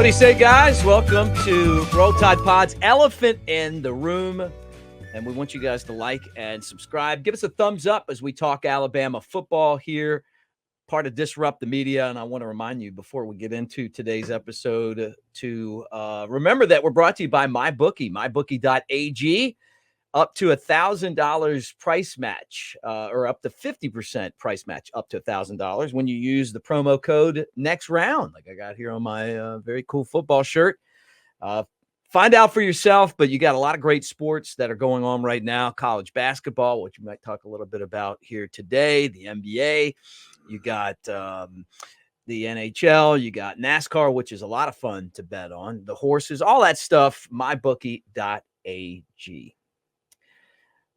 do you say, guys? Welcome to Roll Tide Pod's Elephant in the Room. And we want you guys to like and subscribe. Give us a thumbs up as we talk Alabama football here, part of Disrupt the Media. And I want to remind you before we get into today's episode to remember that we're brought to you by MyBookie, mybookie.ag. Up to $1,000 price match, or up to 50% price match, up to $1,000 when you use the promo code next round, like I got here on my very cool football shirt. Find out for yourself, but you got a lot of great sports that are going on right now. College basketball, which we might talk a little bit about here today, the NBA. You got the NHL, you got NASCAR, which is a lot of fun to bet on. The horses, all that stuff, mybookie.ag.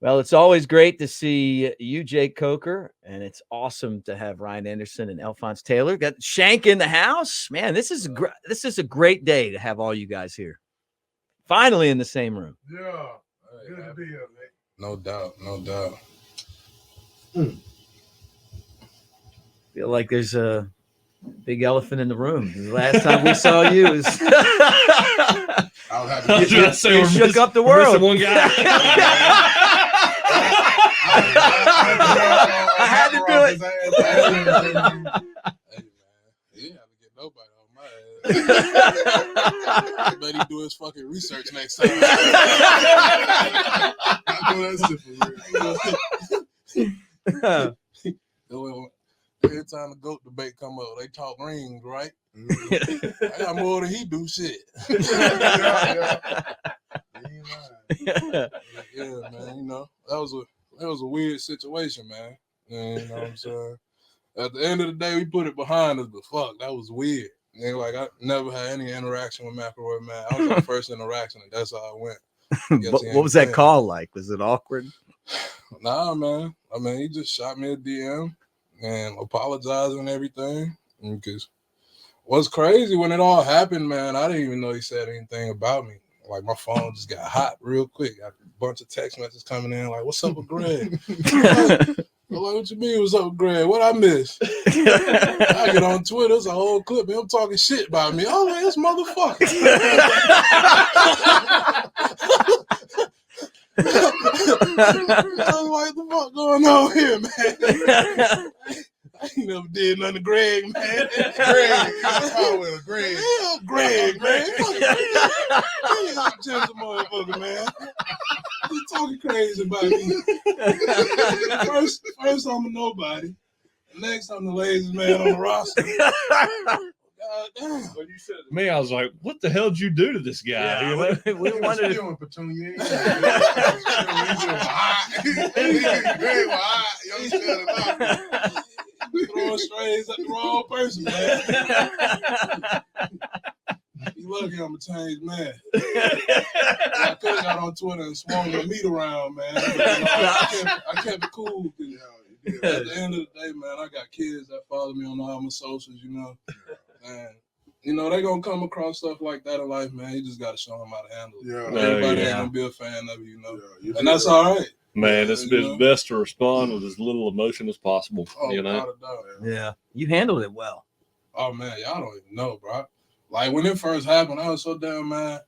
Well, it's always great to see you, Jake Coker, and it's awesome to have Ryan Anderson and Alphonse Taylor. Got Shank in the house. Man, this is a great day to have all you guys here. Finally in the same room. Yeah, good to be here, Nick. No doubt. Feel like there's a big elephant in the room. The last time we saw you is you shook up the world. One guy. I had to do it. Hey, man. You have to get nobody on my ass. Bet he do his fucking research next time. I know that shit for real. Every time the GOAT debate come up, they talk rings, right? Mm-hmm. I got more than he do shit. Yeah, man. You know, that was a weird situation, man. And, you know what I'm saying? At the end of the day, we put it behind us, but fuck, that was weird. And like, I never had any interaction with McElroy, man. I was our first interaction, and that's how I went. What was that call like? Was it awkward? Nah, man. I mean, he just shot me a DM and apologized and everything. Because what's crazy, when it all happened, man, I didn't even know he said anything about me. Like, my phone just got hot real quick. Got a bunch of text messages coming in, like, what's up with Greg? I'm like, what you mean, what's up with Greg? What I miss? I get on Twitter, it's a whole clip, man, I'm talking shit about me. I'm like, this motherfucker. I'm like, the fuck going on here, man? I ain't never did nothing to Greg, man. Greg. Yeah, Greg, man. He's a gentle motherfucker, man. He's talking crazy about me. First I'm a nobody. Next I'm the laziest man on the roster. God damn. When you said to me, I was like, what the hell did you do to this guy? Yeah, we wanted to. Throwing strays at the wrong person, man. You lucky I'm a changed man. I could have got on Twitter and swung the meat around, man. But, I kept it cool. At the end of the day, man, I got kids that follow me on all my socials, you know. And, you know, they going to come across stuff like that in life, man. You just got to show them how to handle it. Yeah. Everybody ain't going to be a fan of you, know. Yeah, and that's all right. Man, it's best to respond with as little emotion as possible. Oh, you know? Without a doubt. Yeah. You handled it well. Oh, man, y'all don't even know, bro. Like, when it first happened, I was so damn mad.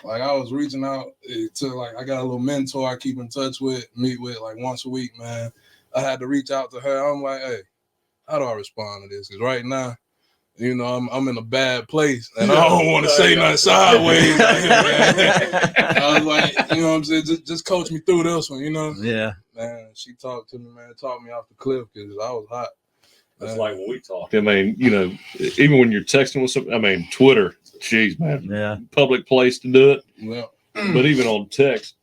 Like, I was reaching out to, like, I got a little mentor I keep in touch with, meet with, like, once a week, man. I had to reach out to her. I'm like, hey, how do I respond to this? Because right now, you know, I'm in a bad place, and I don't want to say nothing sideways. I was like, you know what I'm saying? Just coach me through this one, you know? Yeah. Man, she talked to me, man, talked me off the cliff because I was hot. That's like when we talk. I mean, you know, even when you're texting with something, I mean, Twitter, geez, man. Yeah. Public place to do it. Yeah. But even on text,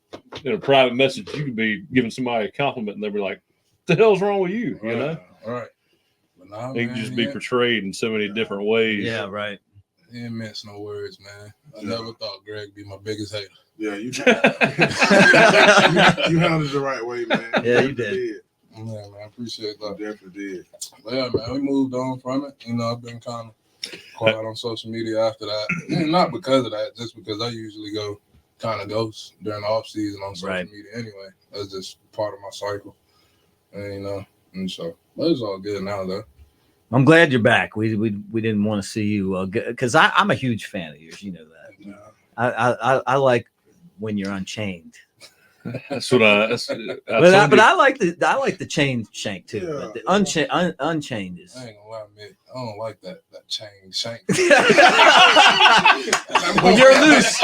in a private message, you could be giving somebody a compliment, and they'll be like, "The hell's wrong with you?" Right. You know? Right. But nah, It can just be portrayed in so many different ways. Yeah, right. He didn't mince no words, man. I never thought Greg would be my biggest hater. Yeah, you handled it the right way, man. Yeah, you did. Yeah, man, I appreciate that. You definitely did. But yeah, man, we moved on from it. You know, I've been kind of quiet on social media after that. Not because of that, just because I usually go kind of ghost during the off season on social media anyway. That's just part of my cycle. And, you know, and so, but it's all good now, though. I'm glad you're back. We didn't want to see you because I'm a huge fan of yours. You know that. I like when you're unchained. That's what I But I like the chain Shank too. Yeah, But the yeah. unchained is. I ain't gonna lie, Mick. I don't like that chain Shank. When you're loose.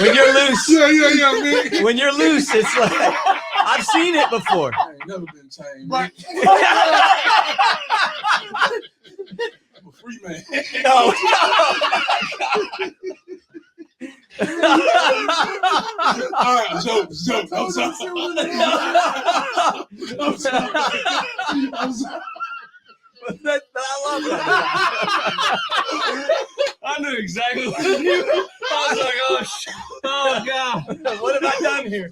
When you're loose. Yeah, man. When you're loose, it's like I've seen it before. I ain't never been chained. Right. I'm a free man. No. All right, joke. I'm sorry. I'm sorry. I love that. I knew exactly what you knew. I was like, oh, oh God. What have I done here?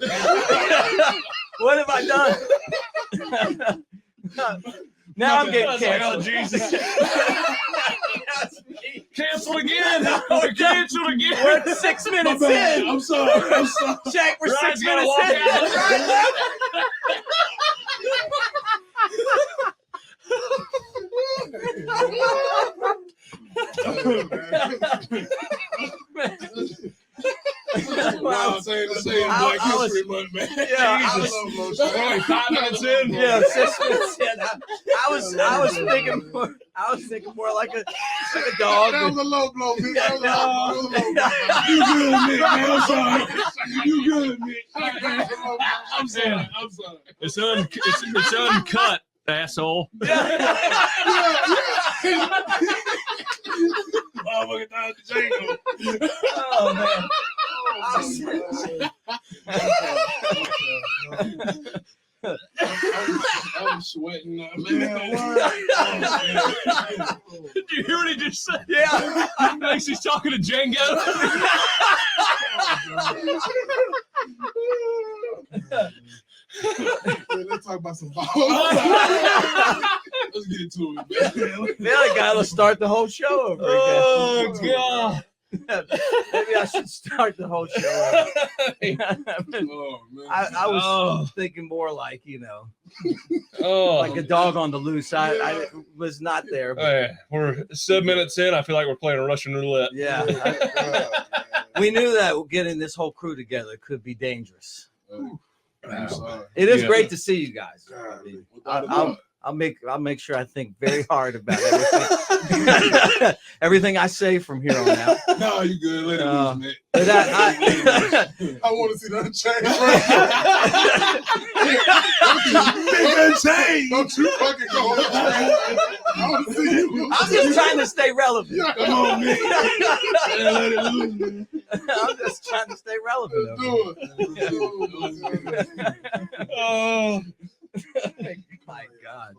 What have I done? Now I'm getting canceled. Like, oh, Jesus. Cancel again. We're canceled again. We're 6 minutes in. I'm sorry. Shank, we're Ryan's 6 gotta minutes walk in. out. Wow, saying the same Black History Month, man. Yeah, We're only 5 minutes in. Yeah, 6 minutes in. I was thinking more like a dog. That was a low blow, Mick. That was a low blow. You good, Mick, man. I'm sorry. You good, Mick. I'm sorry. It's uncut, asshole. Motherfucker thought the jingle. Oh man. I'm sweating now, man. Did you hear what he just said? Yeah. Thinks he's talking to Django. Let's talk about some balls. Let's get into it, man. Now I gotta start the whole show over again. Oh, God. Maybe I should start the whole show over. Oh, man. I was thinking more like, like a dog on the loose. I was not there. But Hey, we're 7 minutes in. I feel like we're playing Russian roulette. yeah, we knew that getting this whole crew together could be dangerous. I'm sorry. It is Yeah. great to see you guys. God, I'll make sure I think very hard about everything. Everything I say from here on out. No, you good. Let it loose, man. But I want to see that change. Don't you fucking go. I want to see you. I'm just trying to stay relevant. Come on, man. Let it loose, man. I'm just trying to stay relevant. Let's do it. Oh. My God.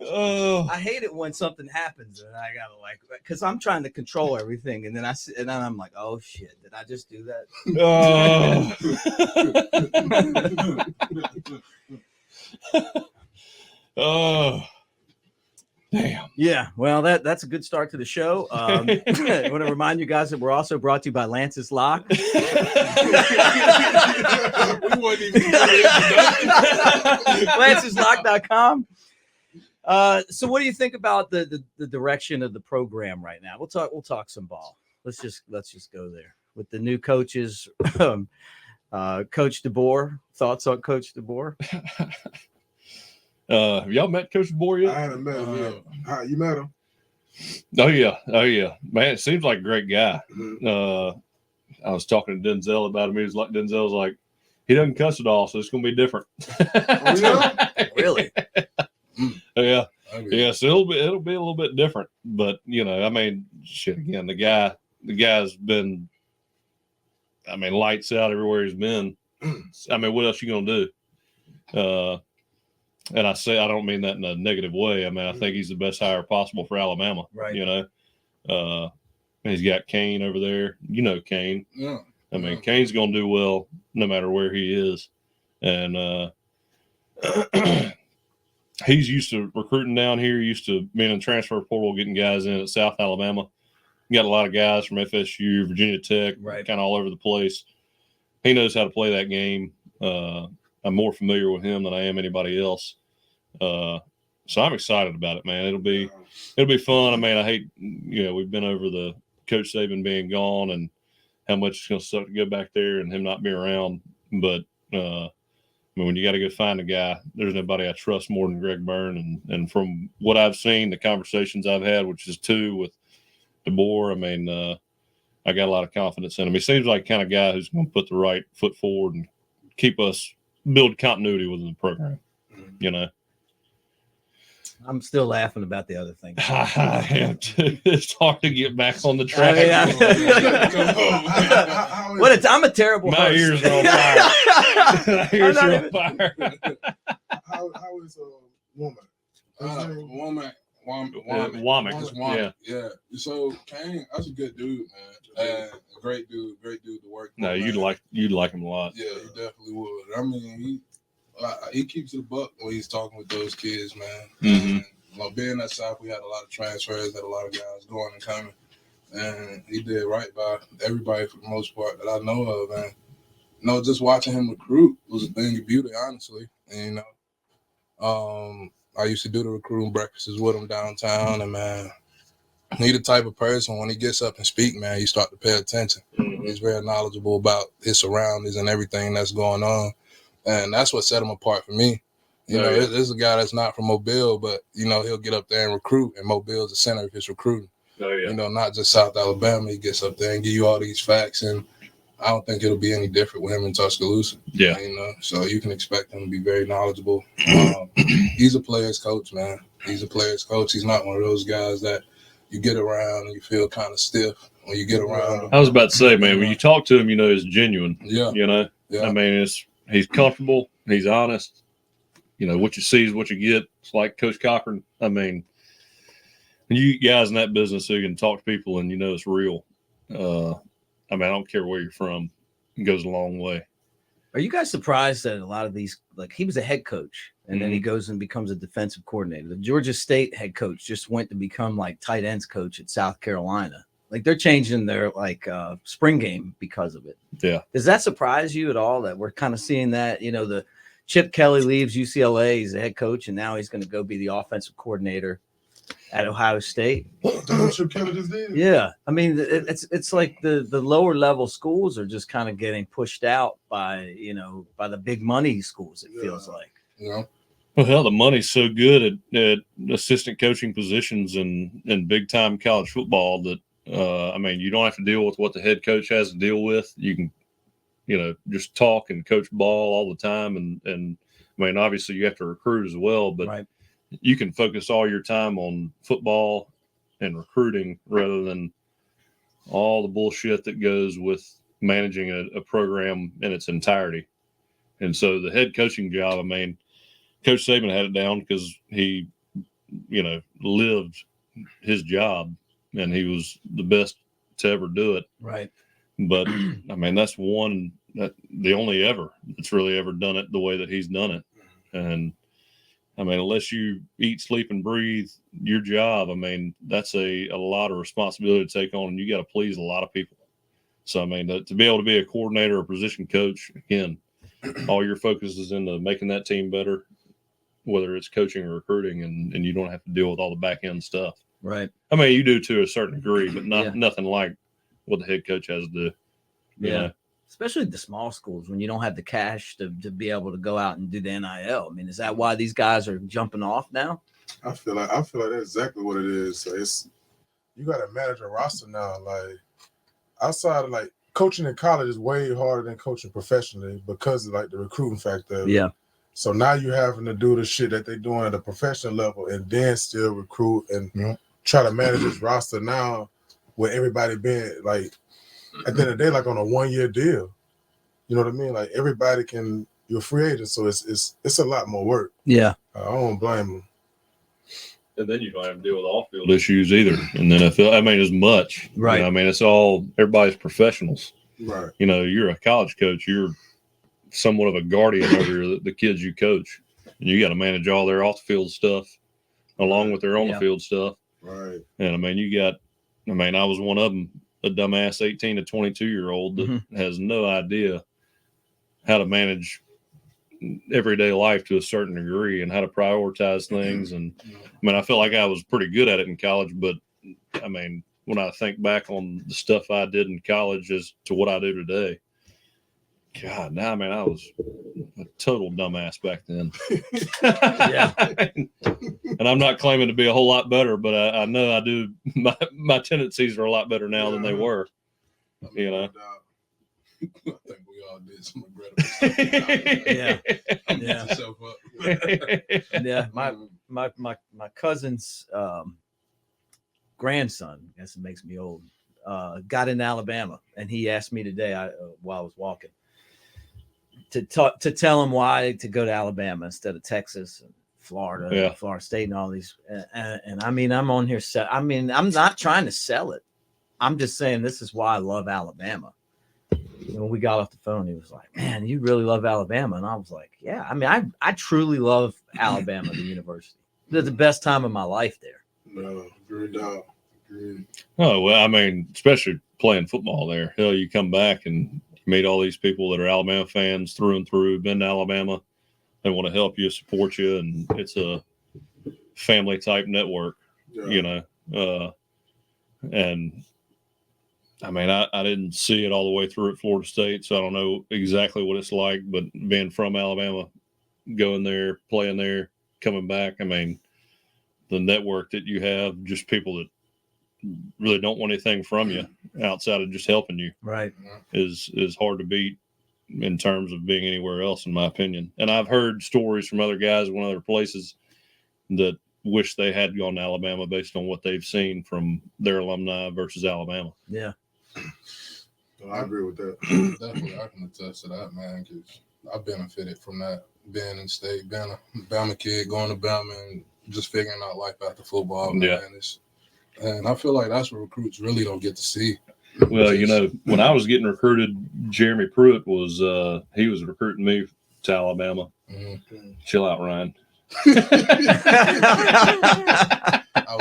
Oh. I hate it when something happens and I gotta because I'm trying to control everything, and then I'm like, oh shit, did I just do that? Oh. Oh. Damn. Yeah, well, that's a good start to the show. I want to remind you guys that we're also brought to you by Lance's Lock. We wasn't even Lance'sLock.com. So what do you think about the direction of the program right now? We'll talk some ball. Let's just go there with the new coaches. Coach DeBoer, thoughts on Coach DeBoer? Have y'all met Coach DeBoer yet? I haven't met him yet. How, you met him? Oh yeah, man. It seems like a great guy. Mm-hmm. I was talking to Denzel about him. He was like, Denzel's like, he doesn't cuss at all, so it's gonna be different. Oh, yeah? Really? Yeah. Okay. Yeah, so it'll be a little bit different, but I mean, shit. Again, the guy's been, I mean, lights out everywhere he's been. I mean, what else you gonna do? And I don't mean that in a negative way. I mean, I think he's the best hire possible for Alabama. Right. He's got Kane over there. Kane. Yeah. I mean, Kane's gonna do well no matter where he is, and he's used to recruiting down here, used to being in the transfer portal, getting guys in at South Alabama. You got a lot of guys from FSU, Virginia Tech, right, kind of all over the place. He knows how to play that game. I I'm more familiar with him than I am anybody else. So I'm excited about it, man. It'll be fun. I mean, I hate, we've been over the Coach Saban being gone and how much it's going to suck to go back there and him not be around. But I mean, when you got to go find a guy, there's nobody I trust more than Greg Byrne. And from what I've seen, the conversations I've had, which is 2 with DeBoer, I mean, I got a lot of confidence in him. He seems like the kind of guy who's going to put the right foot forward and build continuity within the program, I'm still laughing about the other thing. I am too. It's hard to get back on the track. I'm a terrible My host. ears are on fire. My ears are on fire. How is a woman? Womack. Yeah. So Kane, that's a good dude, man. A great dude to work with. No, you'd like him a lot. Yeah, you definitely would. I mean, he keeps it a buck when he's talking with those kids, man. Mm-hmm. And, being at South, we had a lot of transfers, had a lot of guys going and coming, and he did right by everybody for the most part that I know of. And just watching him recruit was a thing of beauty, honestly. And I used to do the recruiting breakfasts with him downtown, and man, he's the type of person when he gets up and speak, man, you start to pay attention. Mm-hmm. He's very knowledgeable about his surroundings and everything that's going on. And that's what set him apart for me. This is a guy that's not from Mobile, but, he'll get up there and recruit, and Mobile is the center of his recruiting. Oh, yeah. Not just South Alabama. He gets up there and give you all these facts, and I don't think it'll be any different with him in Tuscaloosa. Yeah. So you can expect him to be very knowledgeable. He's a player's coach, man. He's a player's coach. He's not one of those guys that you get around and you feel kind of stiff when you get around him. I was about to say, man, when you talk to him, it's genuine. Yeah. Yeah. I mean, he's comfortable. He's honest. What you see is what you get. It's like Coach Cochran. I mean, you guys in that business who can talk to people and it's real. I mean, I don't care where you're from. It goes a long way. Are you guys surprised that a lot of these, like he was a head coach and then he goes and becomes a defensive coordinator? The Georgia State head coach just went to become like tight ends coach at South Carolina. Like they're changing their spring game because of it. Yeah. Does that surprise you at all that we're kind of seeing that, the Chip Kelly leaves UCLA, he's the head coach, and now he's going to go be the offensive coordinator at Ohio State? That's what Chip Kelly just did. Yeah. I mean, it's like the lower level schools are just kind of getting pushed out by the big money schools, it feels like. Yeah. Well, hell, the money's so good at assistant coaching positions in big time college football that, I mean, you don't have to deal with what the head coach has to deal with. You can, just talk and coach ball all the time. And I mean, obviously you have to recruit as well, but right. You can focus all your time on football and recruiting rather than all the bullshit that goes with managing a program in its entirety. And so the head coaching job, I mean, Coach Saban had it down because he, lived his job and he was the best to ever do it. Right. But I mean, that's the only ever that's really ever done it the way that he's done it. And I mean, unless you eat, sleep, and breathe your job, I mean, that's a lot of responsibility to take on, and you got to please a lot of people. So, I mean, to be able to be a coordinator or position coach, again, all your focus is into making that team better, whether it's coaching or recruiting, and you don't have to deal with all the back end stuff. Right. I mean, you do to a certain degree, but nothing like what the head coach has to do. Yeah. Especially the small schools when you don't have the cash to be able to go out and do the NIL. I mean, is that why these guys are jumping off now? I feel like that's exactly what it is. So you got to manage a roster now. Like outside of like coaching in college is way harder than coaching professionally because of like the recruiting factor. Yeah. So now you're having to do the shit that they're doing at a professional level and then still recruit and try to manage this roster now with everybody being like at the end of the day, like on a 1-year deal. You know what I mean? Like everybody you're a free agent, so it's a lot more work. Yeah. I don't blame them. And then you don't have to deal with off-field issues either in the NFL. I mean, as much. Right. I mean, it's everybody's professionals. Right. You're a college coach. You're somewhat of a guardian over the kids you coach. And you got to manage all their off-the-field stuff along with their on-the-field stuff. Right. And, I mean, I was one of them. A dumbass 18 to 22-year-old that has no idea how to manage everyday life to a certain degree and how to prioritize things. And I mean, I feel like I was pretty good at it in college, but I mean, when I think back on the stuff I did in college as to what I do today, God, now, man, I was a total dumbass back then. Yeah. And I'm not claiming to be a whole lot better, but I know I do. My tendencies are a lot better now than they were. You know. I think we all did some regrettable stuff. Yeah. My cousin's grandson, I guess it makes me old, got in Alabama, and he asked me today while I was walking to tell him why to go to Alabama instead of Texas and Florida, Florida State, and all these. And I mean, I'm on here. I mean, I'm not trying to sell it. I'm just saying this is why I love Alabama. When we got off the phone, he was like, "Man, you really love Alabama," and I was like, "Yeah, I mean, I truly love Alabama, the university. It's the best time of my life there." No, agreed, dog. Agreed. Oh well, I mean, especially playing football there. Hell, you come back and you meet all these people that are Alabama fans through and through. Been to Alabama, they want to help you, support you, and it's a family type network. You know, and. I mean, I didn't see it all the way through at Florida State, so I don't know exactly what it's like. But being from Alabama, going there, playing there, coming back, I mean, the network that you have, just people that really don't want anything from you outside of just helping you, right, is hard to beat in terms of being anywhere else, in my opinion. And I've heard stories from other guys in other places that wish they had gone to Alabama based on what they've seen from their alumni versus Alabama. Yeah. So I agree with that. Definitely, I can attest to that, man, because I benefited from that, being in state, being a Bama kid, going to Bama, and just figuring out life after football, man. And I feel like that's what recruits really don't get to see. Well, you know, when I was getting recruited, Jeremy Pruitt was he was recruiting me to Alabama. Mm-hmm. Chill out, Ryan.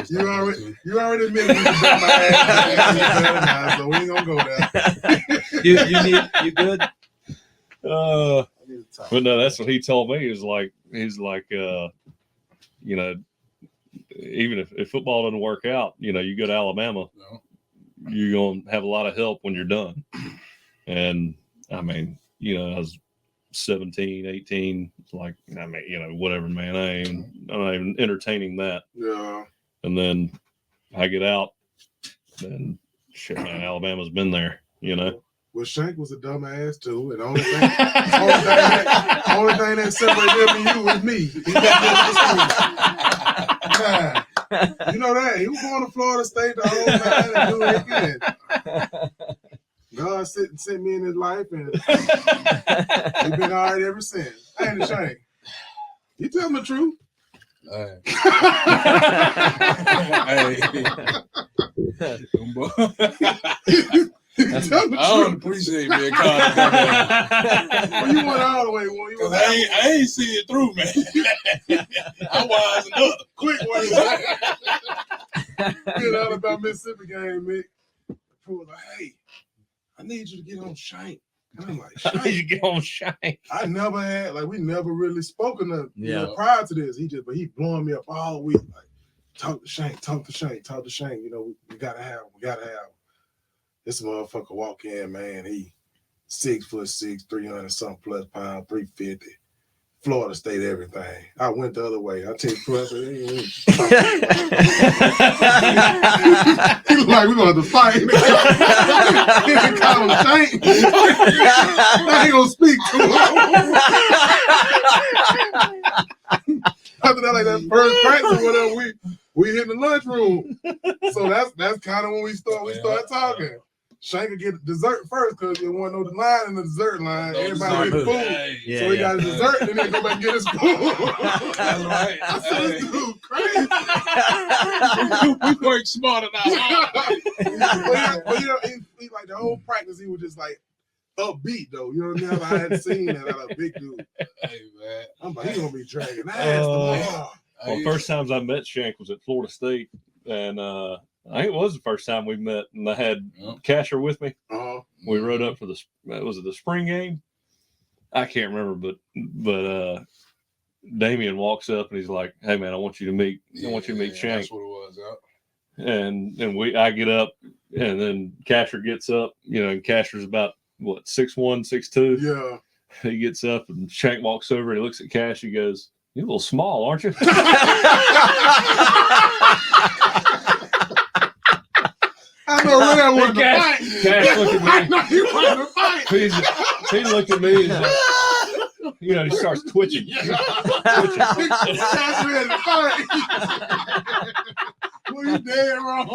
You already admitted you got my ass, so we ain't gonna go there. you good? But no, that's what he told me. He's like, you know, even if football doesn't work out, you know, you go to Alabama, you're gonna have a lot of help when you're done. And I mean, you know, I was 17, 18, like, I mean, you know, whatever, man. I'm not even entertaining that. Yeah. And then I get out, and shit, man, Alabama's been there, you know. Well, Shank was a dumbass too, and the only thing that separated him and you was me. You know that he was going to Florida State the whole time and doing it again. God sent me in his life, and he's been all right ever since. Ain't it, Shank? You tell me the truth. Hey. I don't appreciate being called a dumbass. Well, you went all the way. I ain't see it through, man. I wise enough. Quick one. Being out about Mississippi game, Mick. People were like, "Hey, I need you to get on Shank." And I'm like, "Shank." You get on Shank. I never had, like, we never really spoken of, you know, prior to this. He blowing me up all week. Like, talk to Shank. You know, we gotta have him. This motherfucker walk in, man. He 6'6", 300 something plus pound, 350. Florida State, everything. I went the other way. I tell you, he's like, we're gonna have to fight. He call him Shank. I ain't gonna speak to him. After that, like that first practice or whatever, we hit the lunchroom. So that's kind of when we start talking. Shank could get dessert first because there wasn't no line in the dessert line. Everybody get food. So he got his dessert and then go back and get his food. That's right. I said, this dude crazy. We work smarter now. But you know, he like the whole practice, he was just like upbeat though. You know what I mean? I hadn't seen that out of a big dude. Hey, man. I'm like, he's gonna be dragging ass tomorrow. Well, first times I met Shank was at Florida State, and I think it was the first time we met, and I had Casher with me. Uh-huh. We rode up for the spring game, I can't remember, but Damien walks up and he's like, "Hey man, I want you to meet Shank." That's what it was. Yeah. And I get up, and then Casher gets up. And Casher's about 6'1", 6'2". Yeah. He gets up, and Shank walks over. And he looks at Cash. He goes, "You're a little small, aren't you?" I know Red wanted to fight. Cash looked at me. I know he wanted to fight. He looked at me and he starts twitching. Cash ready to fight. Well, you dead wrong.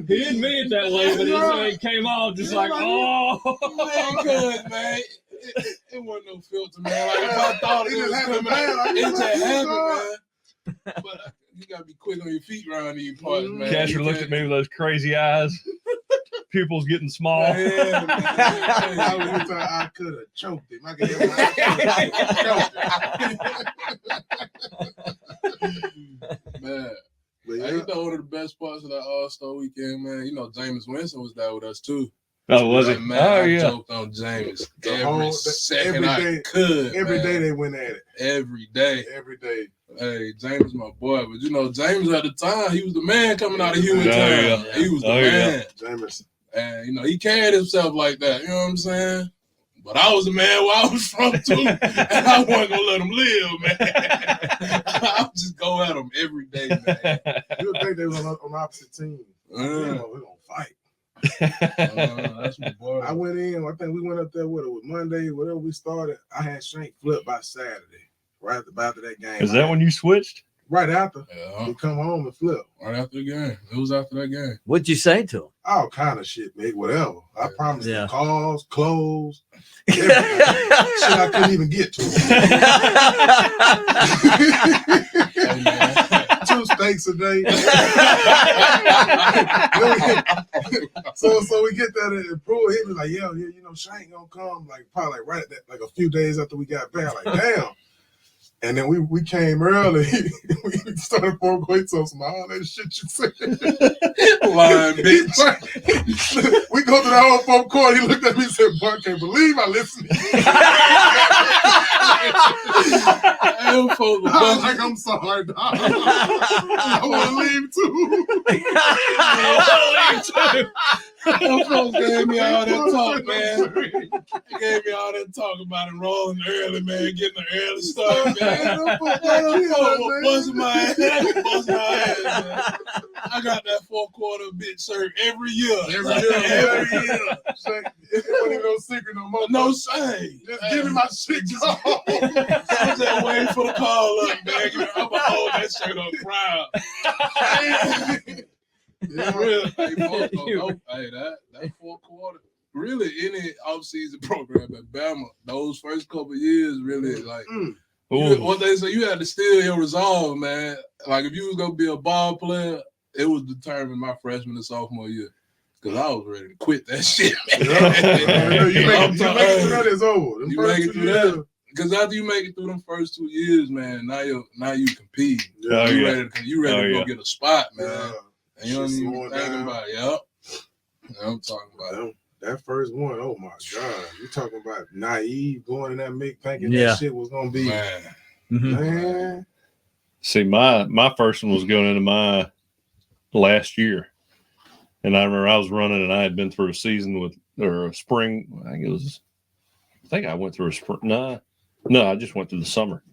He didn't mean it that way, but it came off just like, oh. Man, good, man. It wasn't no filter, man. Like, if I thought it was coming out, it just happened, man. But you gotta be quick on your feet around these parts, man. Casher looked at me with those crazy eyes. Pupils getting small. Man. I could have choked him. I could have choked him. Man. But yeah. You know, one of the best parts of that All-Star weekend, man, Jameis Winston was there with us, too. Oh, was it? Man, I joked on Jameis every second I could. Every day they went at it. Every day. Hey, James, my boy. But, James at the time, he was the man coming out of Human time. Yeah. He was the man. Yeah. Jameis. And, he carried himself like that. You know what I'm saying? But I was a man where I was from, too. And I wasn't going to let him live, man. I would just go at him every day, man. You would think they were on opposite teams. We're going to fight. That's my boy. I went in. I think we went up there with it was Monday, whatever we started. I had Shank flip by Saturday, right after that game. Is that when you switched? Right after. Yeah. We come home and flip. Right after the game. It was after that game. What'd you say to him? All kind of shit, mate. Whatever. I promised Yeah. him cars, clothes, everything. Shit I couldn't even get to. Hey, man. 2 steaks a day. so we get that and Brewer hit me like, yeah, Shank gonna come probably right at that, a few days after we got back. Like, damn. And then we came early. We started 4 quarters, so all that shit you said. Lying bitch. We go to the whole 4 quarter. He looked at me and said, "Boy, I can't believe I listened to you." I was like, "I'm sorry, dog. I want to leave too." Them folks gave me all that talk, man. They gave me all that talk about it rolling early, man, getting an early start, man. Busting my ass, man. I got that 4 quarter bitch shirt every year. Every year. It wasn't even no secret no more. No shame. Just give me my shit. I was just waiting for the call up, man. I'm going to hold that shirt up proud. Yeah. Really, that 4 quarter, really any offseason program at Bama, those first couple years, really what they say, you had to steal your resolve, man. Like if you was gonna be a ball player, it was determined my freshman and sophomore year. Cause I was ready to quit that shit, man. You make it through that, it's over. You make it through that. Because after you make it through them first 2 years, man, now you compete. Yeah. You ready to go get a spot, man. Yeah. And you don't even think about it. Yep. I'm talking about it. That first one, oh my God. You talking about naive going in that Mick thinking that shit was gonna be man. See, my first one was going into my last year. And I remember I was running and I had been through a season or a spring. I think I went through a spring. No, I just went through the summer.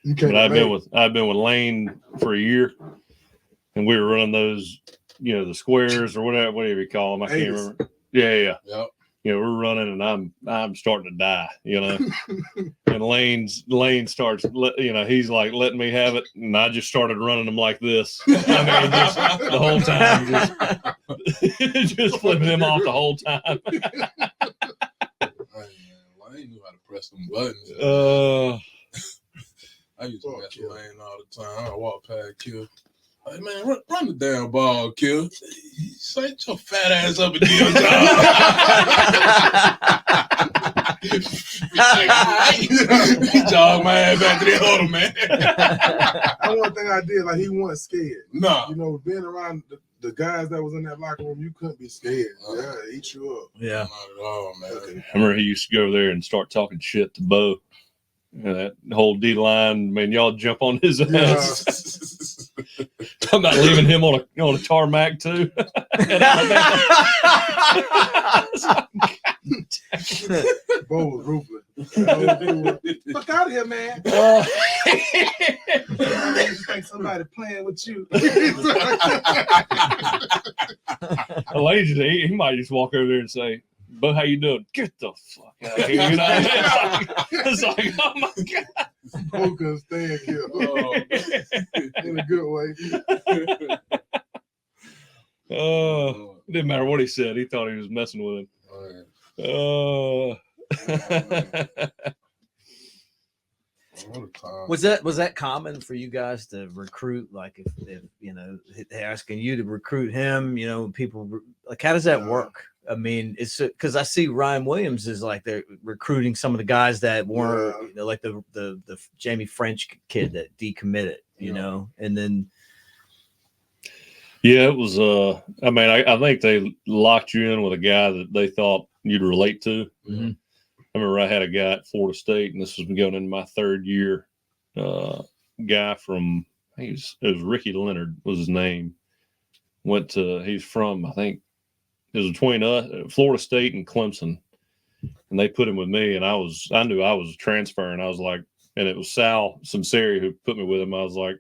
But I've been with Lane for a year. And we were running those, the squares or whatever you call them. I can't remember. Yeah. Yep. We're running and I'm starting to die, and Lane starts, he's like letting me have it. And I just started running them like this. I mean, just the whole time, just flipping him off the whole time. Lane knew how to press them buttons. I used to mess with Lane all the time. I walk past Kill. Hey, man, run the damn ball, Kill. Set your fat ass up and do your job. He jogged my ass back to the huddle, man. That's one thing I did. Like, he wasn't scared. No. Being around the guys that was in that locker room, you couldn't be scared. Yeah, eat you up. Yeah. Not at all, man. Okay. I remember he used to go over there and start talking shit to Bo. That whole D line, man, y'all jump on his ass. Talking about leaving him on a tarmac too. Bo was ruthless. Fuck out of here, man. I just think somebody playing with you. Allegedly, he might just walk over there and say, "Bo, how you doing? Get the fuck out of here!" You know, it's like, oh my god. Bo couldn't stand here. In a good way. Oh, it didn't matter what he said. He thought he was messing with him. Oh. Was that common for you guys to recruit? Like if you know, they're asking you to recruit him, you know, people like, how does that work? I mean, it's because I see Ryan Williams is like they're recruiting some of the guys that weren't, you know, like the Jamie French kid that decommitted, you know, and then. Yeah, it was. I mean, I think they locked you in with a guy that they thought you'd relate to. Mm-hmm. I remember I had a guy at Florida State, and this was going into my third year. Guy from, I think it was Ricky Leonard was his name. He's from, I think it was between Florida State and Clemson, and they put him with me, and I knew I was transferring. I was like, and it was Sal Samseri who put me with him. I was like,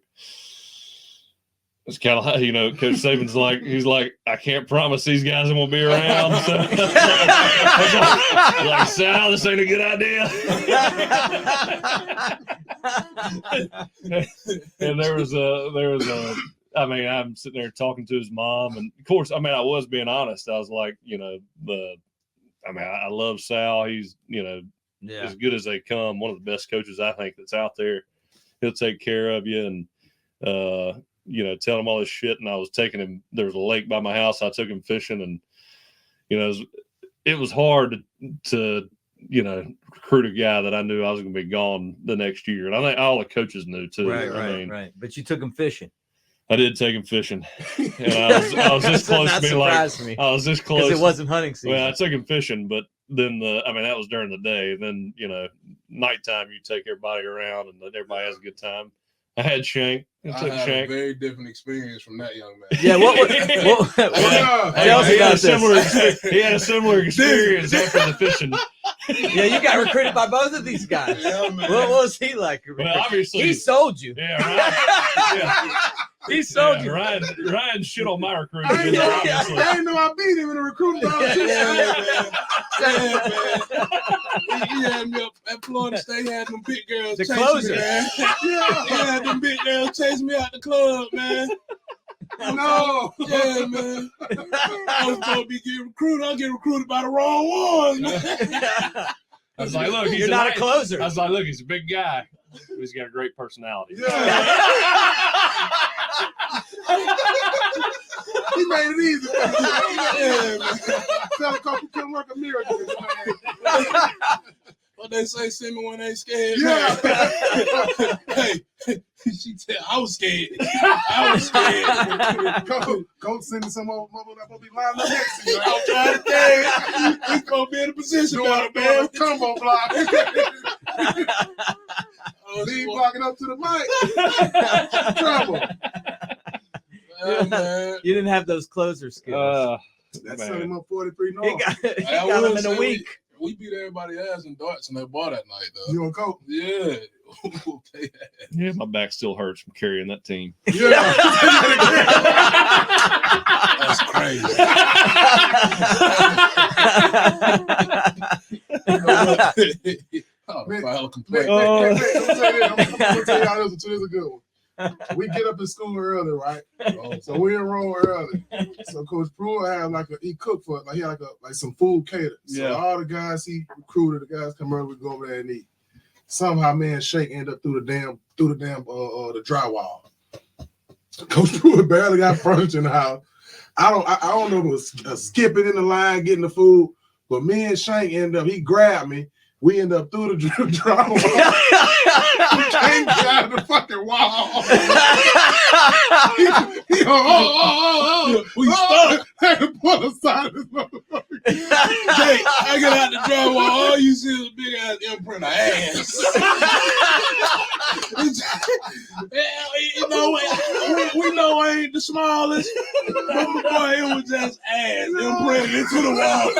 it's kind of like, you know, Coach Saban's like, he's like, I can't promise these guys won't be around. So like, Sal, this ain't a good idea. And there was a, I mean, I'm sitting there talking to his mom, and of course, I mean, I was being honest. I was like, you know, I love Sal. He's, you know, as good as they come. One of the best coaches I think that's out there. He'll take care of you, and you know, tell him all this shit. And I was taking him. There was a lake by my house. I took him fishing, and you know, it was hard to you know, recruit a guy that I knew I was going to be gone the next year. And I think all the coaches knew too. Right. But you took him fishing. I did take him fishing, and I was this close to being like, I was this close. Because it wasn't hunting season. Well, I took him fishing, but then that was during the day. And then, you know, nighttime, you take everybody around and everybody has a good time. I had Shank. I had a very different experience from that young man. Yeah, he had a similar experience after the fishing. Yeah, you got recruited by both of these guys. Yeah, man. What was he like? Well, obviously, he sold you. Yeah, right. Yeah. He sold you. Ryan shit on my recruiting. I didn't know I beat him in the recruiting. He had me up at Florida State. Had them big girls the chasing closer. me, man. He had them big girls chasing me out the club, man. No. Yeah, man. I was supposed to be getting recruited. I get recruited by the wrong ones, man. I was like, look, you're not a closer. I was like, look, he's a big guy. He's got a great personality. Yeah. He made it easy. Yeah, man. Tell a couple couldn't work a miracle, man. What they say, send me when they scared. Yeah. Hey, she said, I was scared. I was scared. Coach sending some mother that will be lined up next to you. I'm trying to tell you, he's going to be in a position doing a man. Combo block. Lead blocking up to the mic. Trouble. Man. You didn't have those closer skills. That's him up 43 north. He got him in a week. We beat everybody ass in darts in that bar that night, though. You want to go? Yeah. Yeah, my back still hurts from carrying that team. Yeah. That's crazy. I'm going to complain. I'm going to tell y'all this is a good one. We get up in school early, right? So we enroll early. So Coach Pruitt had he cooked for he had some food catered. So all the guys he recruited, the guys come early, we go over there and eat. Somehow, man, Shank ended up through the drywall. Coach Pruitt barely got furniture in the house. I don't know if it was skipping in the line getting the food, but me and Shank ended up. He grabbed me. We end up through the drywall. Can't get out of the fucking wall. We stuck. Had to pull aside of this motherfucker. Jay, I get out the drywall. All you see is a big ass imprint of ass. We know I ain't the smallest, but boy, it was just ass imprinted into the wall.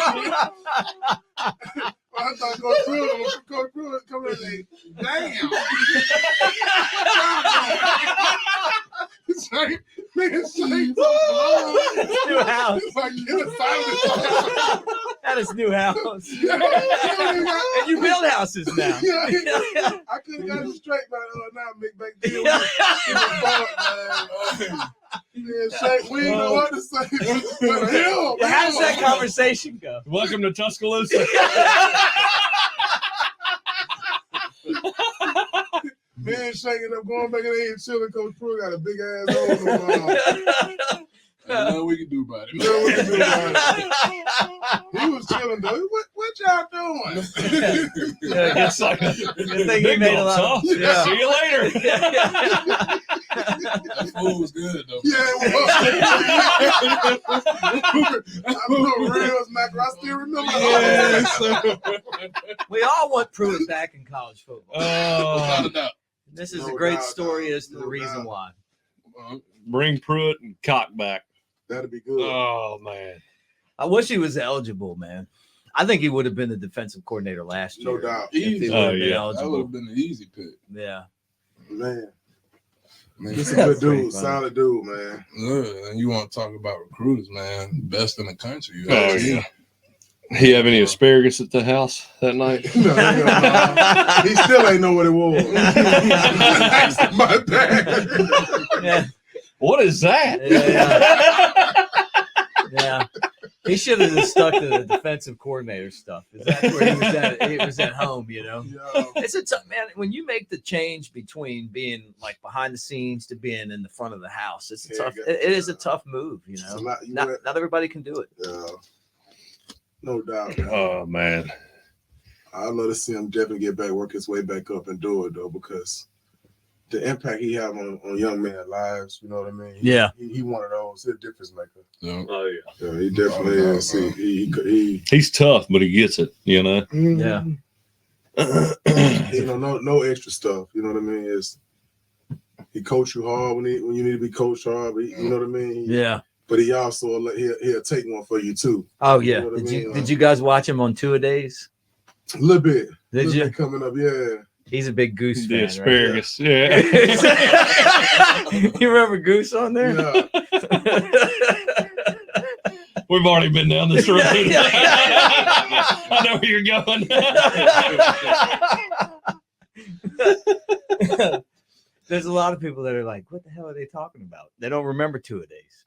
I thought go through it, come in like, damn. Shank, nigga, Shank. New house. It's like, get aside of this. That is new house. And you build houses now. I couldn't got it straight by now, Mick back then. Yeah, Shank, we didn't know what to say. But hell, How does that conversation go? Welcome to Tuscaloosa. Man, shaking up, going back in there and chilling. Coach Pruitt got a big ass hole on Ain't nothing we can do about it. He was chilling though. What y'all doing? Yeah, good thing he made a lot of. Yeah. See you later. That food was good though. Yeah, it was. I'm a real smacker. I still remember. We all want Pruitt back in college football. Without a doubt. This is No a great doubt, story dog. as to the No reason doubt. why. Bring Pruitt and Cock back. That'd be good. Oh man. I wish he was eligible, man. I think he would have been the defensive coordinator last year. No doubt. If he Easy. would have been yeah. That would eligible. have been an easy pick. Yeah. Man, Man, he's a That's good pretty dude, funny. solid dude, man. yeah, and you want to talk about recruiters, man? Best in the country. You Oh, ask me. yeah. He have any asparagus at the house that night? No, hell no. He still ain't know what it was. My bad. Yeah. What is that? Yeah. He should have just stuck to the defensive coordinator stuff. That's where he was at. He was at home, you know. Yo, It's a tough man when you make the change between being like behind the scenes to being in the front of the house. It's a Yeah, tough. yeah. It is a tough move, you it's a know. lot. You Not know not everybody can do it. that? No doubt. Man. Oh man. I'd love to see him definitely get back, work his way back up and do it though, because the impact he have on young men's lives, you know what I mean? Yeah. He one of those. He's a difference maker. Yeah. Oh yeah. Yeah, he definitely is. He He's tough, but he gets it. You know. Yeah. You know, no extra stuff. You know what I mean? He coach you hard when you need to be coached hard. But you know what I mean? Yeah. But he also he'll take one for you too. Oh yeah. You know what I mean? Did you guys watch him on 2-a-days? A little bit. Did Little you? bit coming up? Yeah. He's a big Goose The fan, asparagus. Yeah. right? You remember Goose on there? Yeah. We've already been down this road. Yeah. I know where you're going. There's a lot of people that are like, "What the hell are they talking about?" They don't remember 2-a-days.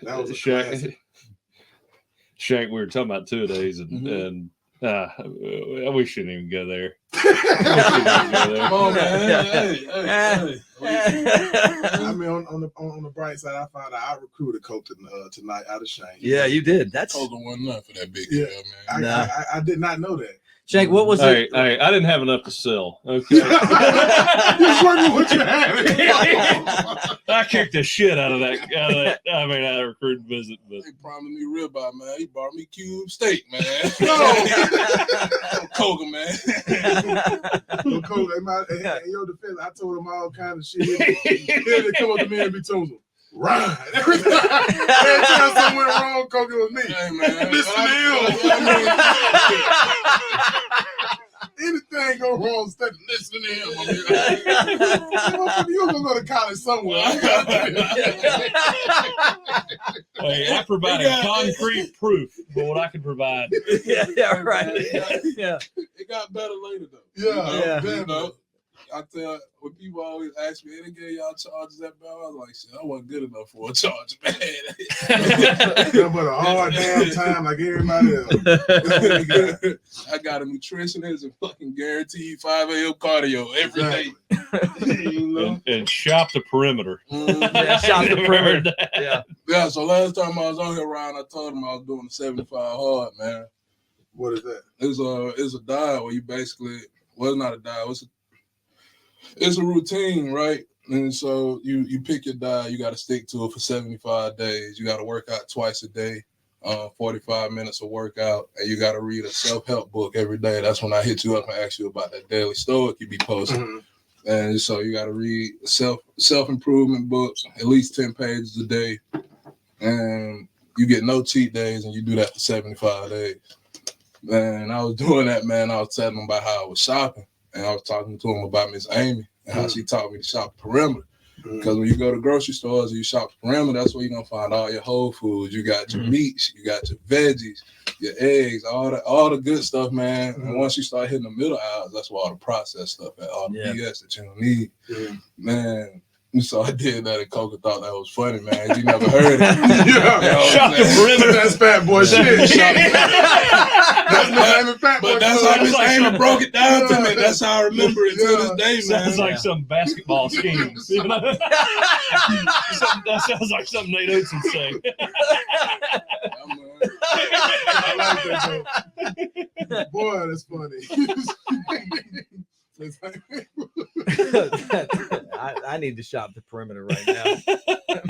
That was a Shank, classic. Shank, we were talking about 2-a-days, and we shouldn't even go there. Come on, man. Hey. I mean, on the bright side, I found out I recruited coach tonight out of Shank. Yeah, you did. That's Told him wasn't enough for that big Yeah. deal, man. Nah. I did not know that. Shank. What was Hey, it? hey, I didn't have enough to sell. Okay. You're working what you had. I kicked the shit out of that. Out of recruiting visit, but He promised me ribeye, man. He brought me cube steak, man. Coca, man. So coach, in your defense, I told him all kind of shit. They come up to me and be telling him, right. Every time something went wrong, coach, it was me. Hey, man. Listen anything go wrong, stay listening to him. You're gonna go to college somewhere. hey, I provided concrete proof for what I can provide. Yeah, right. Yeah. It got better later, though. Yeah, You know, I tell when people always ask me, "They gave y'all charges that bad?" I was like, "Shit, I wasn't good enough for a charge, man." Yeah, but a hard damn time like everybody else. I got a nutritionist and fucking guaranteed 5 a.m. cardio every day. You know? and shop the perimeter. Yeah, shop the perimeter. Yeah. Yeah, so last time I was on here, Ryan, I told him I was doing the 75 hard, man. What is that? It's a diet where you basically, well, it's not a diet. It's a routine, right? And so you pick your diet. You got to stick to it for 75 days. You got to work out twice a day, 45 minutes of workout, and you got to read a self-help book every day. That's when I hit you up and ask you about that daily stoic you be posting. Mm-hmm. And so you got to read a self-improvement book, at least 10 pages a day, and you get no cheat days, and you do that for 75 days. And I was doing that, man. I was telling him about how I was shopping, and I was talking to him about Miss Amy and how she taught me to shop perimeter. Because when you go to grocery stores and you shop perimeter, that's where you're gonna find all your whole foods. You got your meats, you got your veggies, your eggs, all the good stuff, man. And once you start hitting the middle aisles, that's where all the processed stuff at, all the BS that you don't need. Man. So I did that, and Coca thought that was funny, man. You never heard it. Shop the perimeter. That's fat boy shit. That's how Miss Amy broke it down to me. That's how I remember it to this day, man. Sounds like some basketball scheme. You know? That sounds like something Nate Oates would say. I like that, boy, that's funny. I need to shop the perimeter right now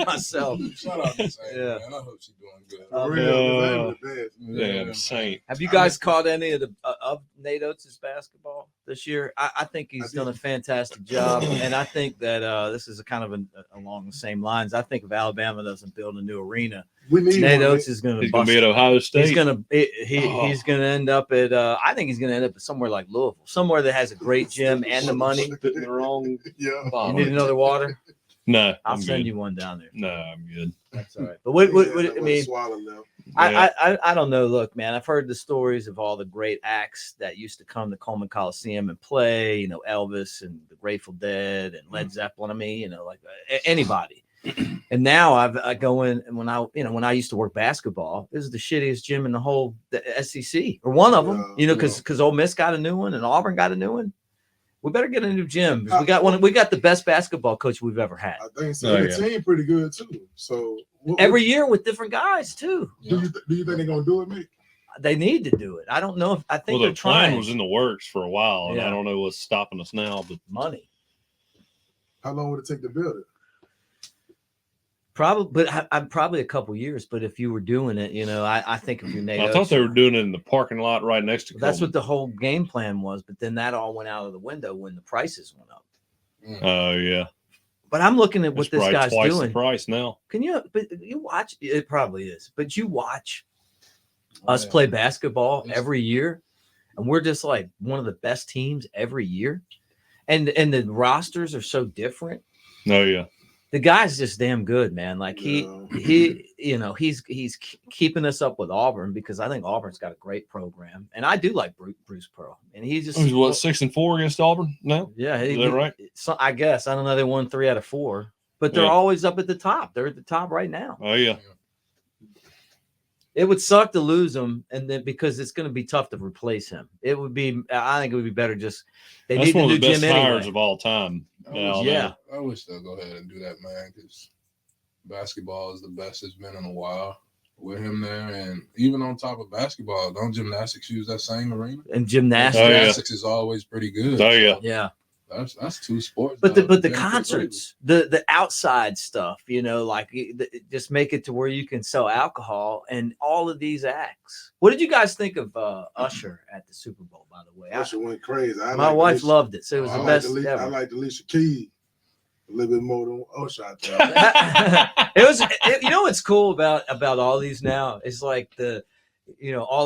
myself. Shout out to Shank, man. I hope she's doing good. Damn Saint. Have you guys caught any of Nate Oates' basketball this year? I think he's done a fantastic job, and I think that this is a kind of along the same lines. I think if Alabama doesn't build a new arena, Nate Oates is going to be at Ohio State. He's going to end up at I think he's going to end up at somewhere like Louisville, somewhere that has a great gym and the money. The wrong. You need another water? No, I'll send you one down there. No, I'm good. That's all right. But what I mean, I don't know. Look, man, I've heard the stories of all the great acts that used to come to Coleman Coliseum and play. You know, Elvis and the Grateful Dead and Led Zeppelin. I mean, you know, like anybody. And now I go in, and when I used to work basketball, this is the shittiest gym in the SEC, or one of them. You know, because Ole Miss got a new one and Auburn got a new one. We better get a new gym. We got the best basketball coach we've ever had. I think so. The team pretty good too. So every year with different guys too. Do you think they're gonna do it, Mick? They need to do it. I don't know if I think the they're trying. plan was in the works for a while, and I don't know what's stopping us now. But money. How long would it take to build it? Probably, but I'm probably a couple years. But if you were doing it, you know, I think if you Nate Oates, I thought they were doing it in the parking lot right next to. That's what the whole game plan was. But then that all went out of the window when the prices went up. Oh yeah. But I'm looking at what this guy's twice doing. The price now. But you watch. It probably is. But you watch us play basketball every year, and we're just like one of the best teams every year, and the rosters are so different. Oh yeah. The guy's just damn good, man. Like he you know, he's keeping us up with Auburn, because I think Auburn's got a great program, and I do like Bruce Pearl. And he's 6-4 against Auburn? No, yeah, is that right? So I guess I don't know. They won 3 out of 4, but they're always up at the top. They're at the top right now. Oh yeah. It would suck to lose him, and then because it's going to be tough to replace him. I think it would be better just they That's need one the of new the best gym hires anyway. of all time. I wish they'll go ahead and do that, man, because basketball is the best it's been in a while with him there. And even on top of basketball, don't gymnastics use that same arena? And gymnastics is always pretty good. Oh yeah, yeah. That's 2 sports. But the concerts, the outside stuff, you know, like just make it to where you can sell alcohol and all of these acts. What did you guys think of Usher at the Super Bowl? By the way, Usher went crazy. My wife loved it, so it was the best ever. I liked Alicia Keys a little bit more than Usher. You know what's cool about all these now? It's like all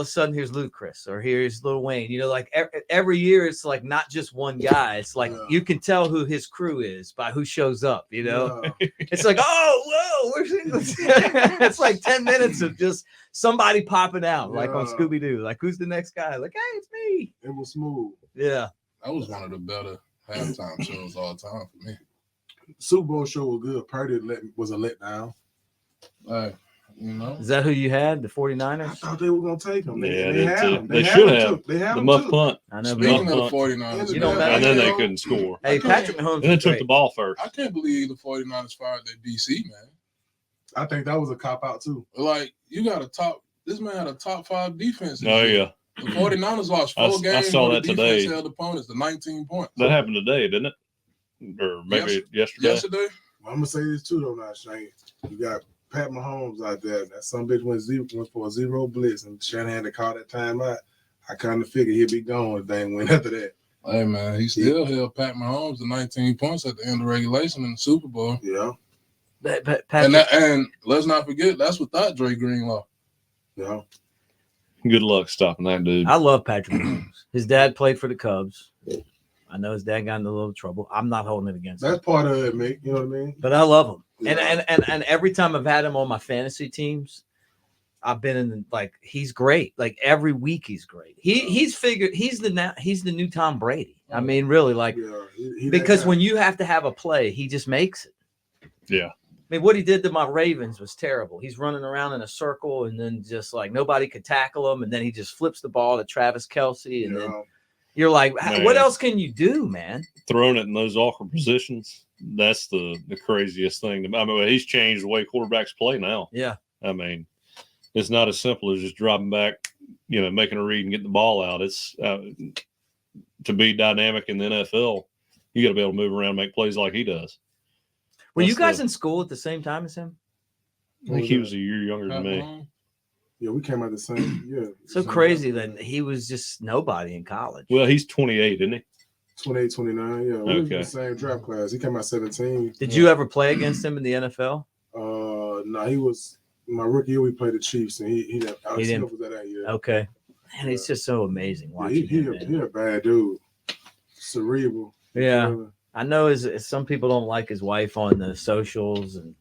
of a sudden here's Ludacris or here's Lil Wayne. You know, like every year it's like not just one guy. It's like you can tell who his crew is by who shows up. You know, it's like, oh, whoa, it's like 10 minutes of just somebody popping out, like on Scooby Doo. Like, who's the next guy? Like, hey, it's me. It was smooth. Yeah, that was one of the better halftime shows all time for me. Super Bowl show was good. Purdy was a letdown. You know, is that who you had? The 49ers? I thought they were gonna take them. Yeah, They should have. They had the muff punt. I know. Speaking of the 49ers, and then they couldn't score. Hey, Patrick Mahomes. And they took the ball first. I can't believe the 49ers fired their DC, man. I think that was a cop out too. Like, this man had a top 5 defense. Oh yeah. The 49ers lost 4 games. I saw that today. Held opponents to 19 points. That happened today, didn't it? or maybe yesterday. I'm gonna say this too though, now Shank. You got Pat Mahomes out there. That some bitch went for a 0 blitz, and Shanahan to call that time out. I kind of figured he'd be gone if they ain't win after that. Hey man, he still held Pat Mahomes to 19 points at the end of regulation in the Super Bowl. Yeah. But and let's not forget that's without Dre Greenlaw. Yeah. Good luck stopping that dude. I love Patrick Mahomes. His dad played for the Cubs. I know his dad got into a little trouble. I'm not holding it against him. That's part of it, Mick. You know what I mean? But I love him. Yeah. And every time I've had him on my fantasy teams, I've been in he's great. Like every week he's great. He's the new Tom Brady. I mean, really, because when you have to have a play, he just makes it. Yeah. I mean, what he did to my Ravens was terrible. He's running around in a circle and then just nobody could tackle him, and then he just flips the ball to Travis Kelce, and then you're like, man, what else can you do, man? Throwing it in those awkward positions, that's the craziest thing. I mean, he's changed the way quarterbacks play now. Yeah. I mean, it's not as simple as just dropping back, making a read and getting the ball out. It's to be dynamic in the NFL, you got to be able to move around and make plays like he does. Were you guys in school at the same time as him? I think he was a year younger than me. Yeah, we came out the same year. So crazy that he was just nobody in college. Well, he's 28, isn't he? 28, 29. Yeah, we was in the same draft class. He came out 17. Did you ever play against him in the NFL? No, he was my rookie year. We played the Chiefs, and he Alex Smith was that year. Okay, man, he's just so amazing watching him. He a bad dude, cerebral. Yeah, I know. Some people don't like his wife on the socials and.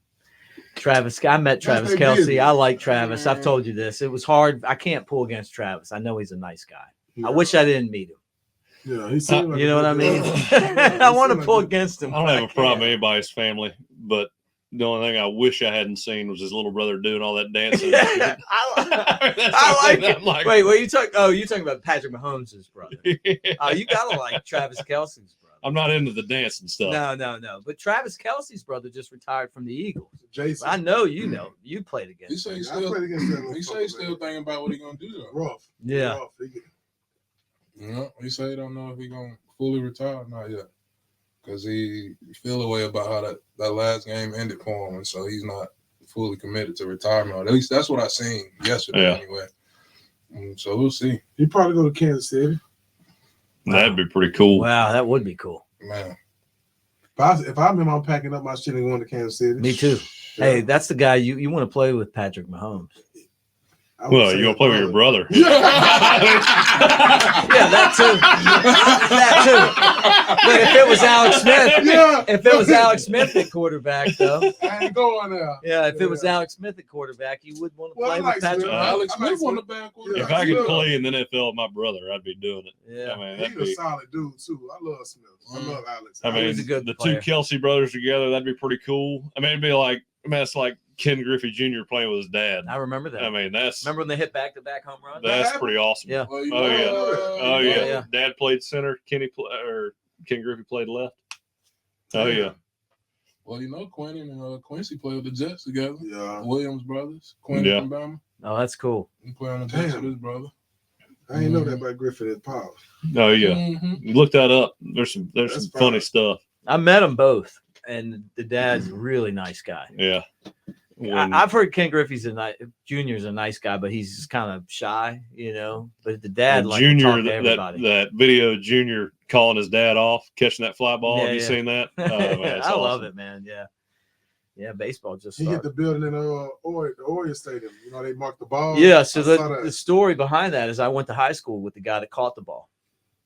Travis, I met Travis Kelce. I like Travis. I've told you this. It was hard. I can't pull against Travis. I know he's a nice guy. Yeah. I wish I didn't meet him. Yeah, he seemed like you know what I mean? I want to pull against him. I don't have a problem with anybody's family, but the only thing I wish I hadn't seen was his little brother doing all that dancing. I like it. Wait, what are you talking? Oh, you're talking about Patrick Mahomes' brother. Oh, you gotta like Travis Kelce's brother. I'm not into the dancing stuff. No. But Travis Kelce's brother just retired from the Eagles. Jason. I know you played against him. He say he's still thinking about what he's going to do. Though. Rough. Yeah. He say he don't know if he's going to fully retire or not yet. Because he feel a way about how that last game ended for him. And so he's not fully committed to retirement. At least that's what I seen yesterday anyway. So we'll see. He'd probably go to Kansas City. That'd be pretty cool. Wow, that would be cool. Man. If I remember, I'm packing up my shit and going to Kansas City. Me too. Yeah. Hey, that's the guy you want to play with, Patrick Mahomes. Well, you're going to play with your brother. Yeah, that too. But if it was Alex Smith, if it was Alex Smith at quarterback, though. I ain't going there. Yeah, if it was Alex Smith at quarterback, you would want to play with Patrick Mahomes. Alex Smith on the back. If I could play in the NFL with my brother, I'd be doing it. Yeah. I mean, he's a solid dude, too. I love Smith. I love Alex. I mean, the two Kelce brothers together, that'd be pretty cool. I mean, it'd be like, it's like Ken Griffey Jr. playing with his dad. I remember that. I mean, remember when they hit back-to-back home runs? That's pretty awesome. Yeah. Oh yeah. Dad played center. Ken Griffey played left. Oh yeah. Well, Quinn and Quincy played with the Jets together. Yeah. Williams brothers. Quinn from Bama. Oh, that's cool. He played on the Jets with his brother. I didn't know that about Griffin and Paul. Oh yeah. Look that up. There's some funny stuff. I met them both. And the dad's a really nice guy. Yeah. I've heard Ken Griffey's Junior's a nice guy, but he's just kind of shy, But the dad, Junior, that video, Junior calling his dad off, catching that fly ball. Have you seen that? Oh, man, I love it, man. Yeah, baseball just started. He hit the building in the Oriole Stadium. They marked the ball. Yeah, so the story behind that is I went to high school with the guy that caught the ball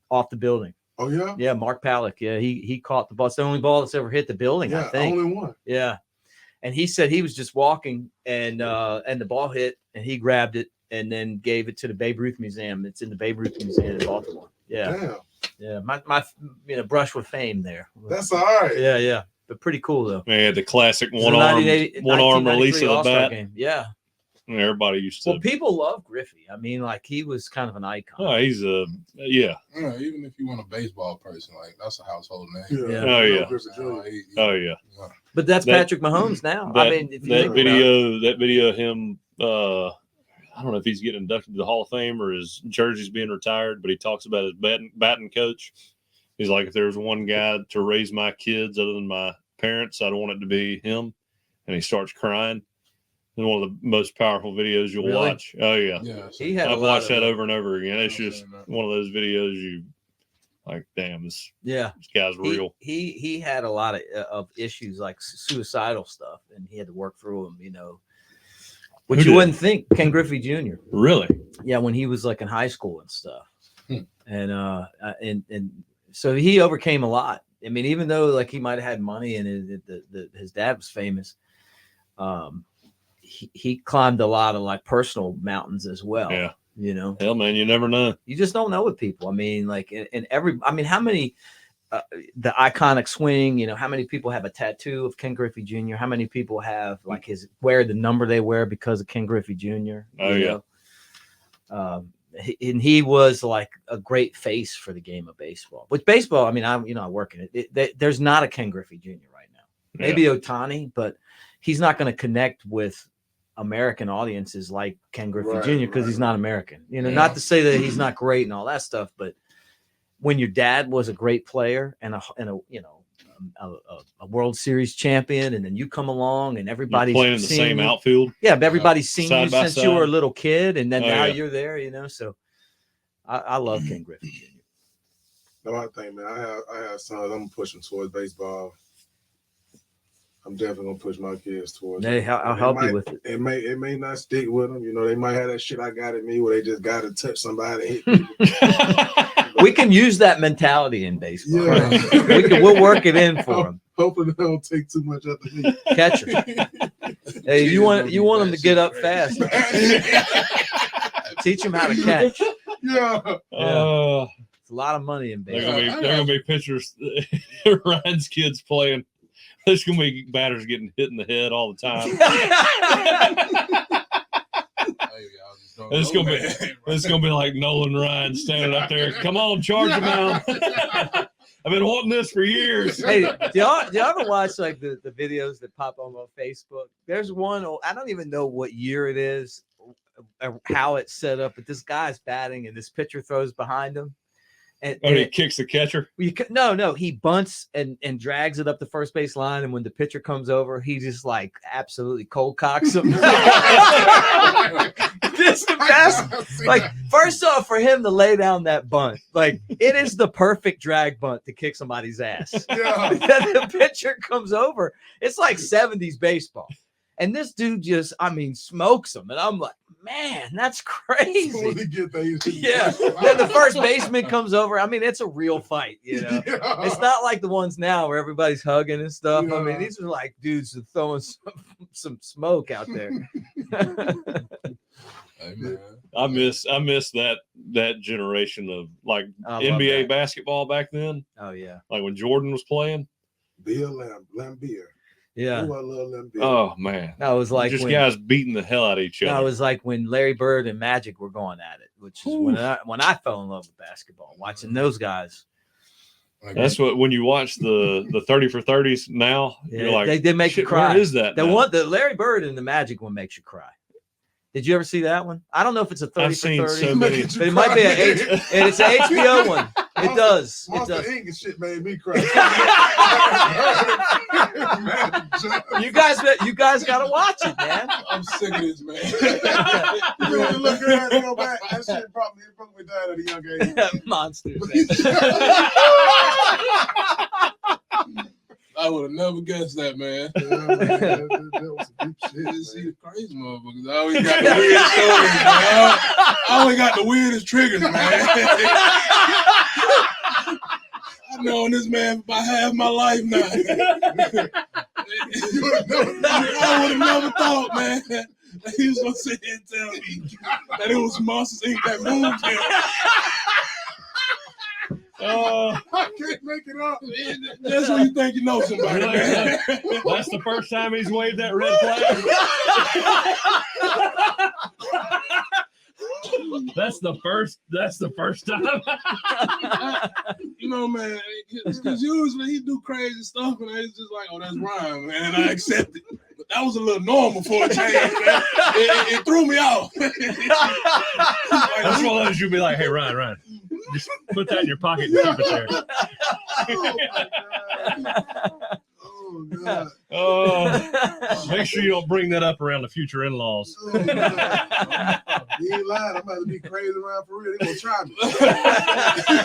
off the building. Oh, yeah? Yeah, Mark Palak. Yeah, he caught the ball. It's the only ball that's ever hit the building, I think. Only one. Yeah. And he said he was just walking and the ball hit and he grabbed it and then gave it to the Babe Ruth Museum. It's in the Babe Ruth Museum in Baltimore. Yeah. Damn. Yeah. My brush with fame there. That's all right. Yeah. But pretty cool though. Man, the classic one arm release of the bat. Game. Yeah. Everybody used to. Well, people love Griffey. I mean, he was kind of an icon. Oh, he's even if you want a baseball person, that's a household name. Yeah. Oh yeah. But that's Patrick Mahomes now. That video of him. I don't know if he's getting inducted to the Hall of Fame or his jersey's being retired, but he talks about his batting coach. He's like, if there's one guy to raise my kids other than my parents, I'd want it to be him. And he starts crying. It's one of the most powerful videos you'll Really? watch. Oh, yeah. He had I've watched that over and over again. It's just one of those videos you like, damn, this guy's real. He had a lot of issues like suicidal stuff, and he had to work through them, you know. Which you wouldn't think. Ken Griffey Jr. Really? Yeah, when he was like in high school and stuff. And so he overcame a lot. I mean, even though like he might have had money and his dad was famous, he climbed a lot of like personal mountains as well. Yeah. You know, hell, man, you never know. You just don't know with people. I mean, like how many the iconic swing, you know, how many people have a tattoo of Ken Griffey Jr.? How many people have like wear the number they wear because of Ken Griffey Jr.? Oh, yeah. And he was like a great face for the game of baseball. With baseball, I mean, I work in it. There's not a Ken Griffey Jr. right now. Maybe Ohtani, but he's not going to connect with American audiences like Ken Griffey Jr. because he's not American. You know, not to say that he's not great and all that stuff, but when your dad was a great player and a World Series champion, and then you come along and everybody's playing in the same outfield. Yeah, but everybody's seen you since side. you were a little kid, and then now you're there, you know. So I love Ken Griffey Jr. No, I think, man, I have sons. I'm gonna push them towards baseball. I'm definitely gonna push my kids towards. Hey, I'll help you with it. It may not stick with them. You know, they might have that shit I got at me where they just got to touch somebody. And hit people. We can use that mentality in baseball. Yeah. We'll work it in for them. Hopefully they don't take too much after me. Catcher. Hey, you want them to get up fast. Teach them how to catch. Yeah. It's a lot of money in baseball. There are gonna be pictures. Ryan's kids playing. There's gonna be batters getting hit in the head all the time. It's gonna be like Nolan Ryan standing up there. Come on, charge him out. I've been wanting this for years. Hey, do y'all ever watch like the videos that pop on Facebook? There's one, I don't even know what year it is, or how it's set up, but this guy's batting and this pitcher throws behind him. And he kicks the catcher? No, he bunts and drags it up the first base line, and when the pitcher comes over, he just like absolutely cold cocks him. It's the best. Like, first off, for him to lay down that bunt, like it is the perfect drag bunt to kick somebody's ass. Yeah. The pitcher comes over. It's like 70s baseball. And this dude just, smokes him. And I'm like, man, that's crazy. Yeah. Then the first baseman comes over. It's a real fight, you know. Yeah. It's not like the ones now where everybody's hugging and stuff. Yeah. These are like dudes throwing some smoke out there. Hey, man. I miss that generation of like NBA basketball back then. Oh yeah. Like when Jordan was playing. Bill Lambier. Yeah. Ooh, I love Lambier. Oh man. That was like just guys beating the hell out of each other. That was like when Larry Bird and Magic were going at it, which is when I fell in love with basketball, watching those guys. That's what when you watch the 30 for 30s now, you're like, they did make you cry. What is that? The Larry Bird and the Magic one makes you cry. Did you ever see that one? I don't know if it's a 30 for 30, so many. But it might be and it's an HBO one. It does. Monster Inc. and shit made me cry. You guys gotta watch it, man. I'm sick of this, man. You look around and go back. That shit probably broke me down at a young age. Monsters. I would have never guessed that, man. That was some deep shit. See the crazy motherfuckers. I always got the weird stories, man. I always got the weirdest triggers, man. I've known this man for about half my life now. I would have never thought, man, that he was going to sit here and tell me that it was Monsters Inc. that moved him. I can't make it up. That's when you think you know somebody, man. That's the first time he's waved that red flag. That's the first time. You know, man, because usually he do crazy stuff, and it's just like, oh, that's Ryan, man, and I accept it. But that was a little normal for a change, man. It threw me off. That's one of those you'd be like, hey, Ryan, Just put that in your pocket and keep it there. Oh, God. Oh, make sure you don't bring that up around the future in-laws. Oh, God. You ain't lying. I'm about to be crazy around for real. They gonna try me.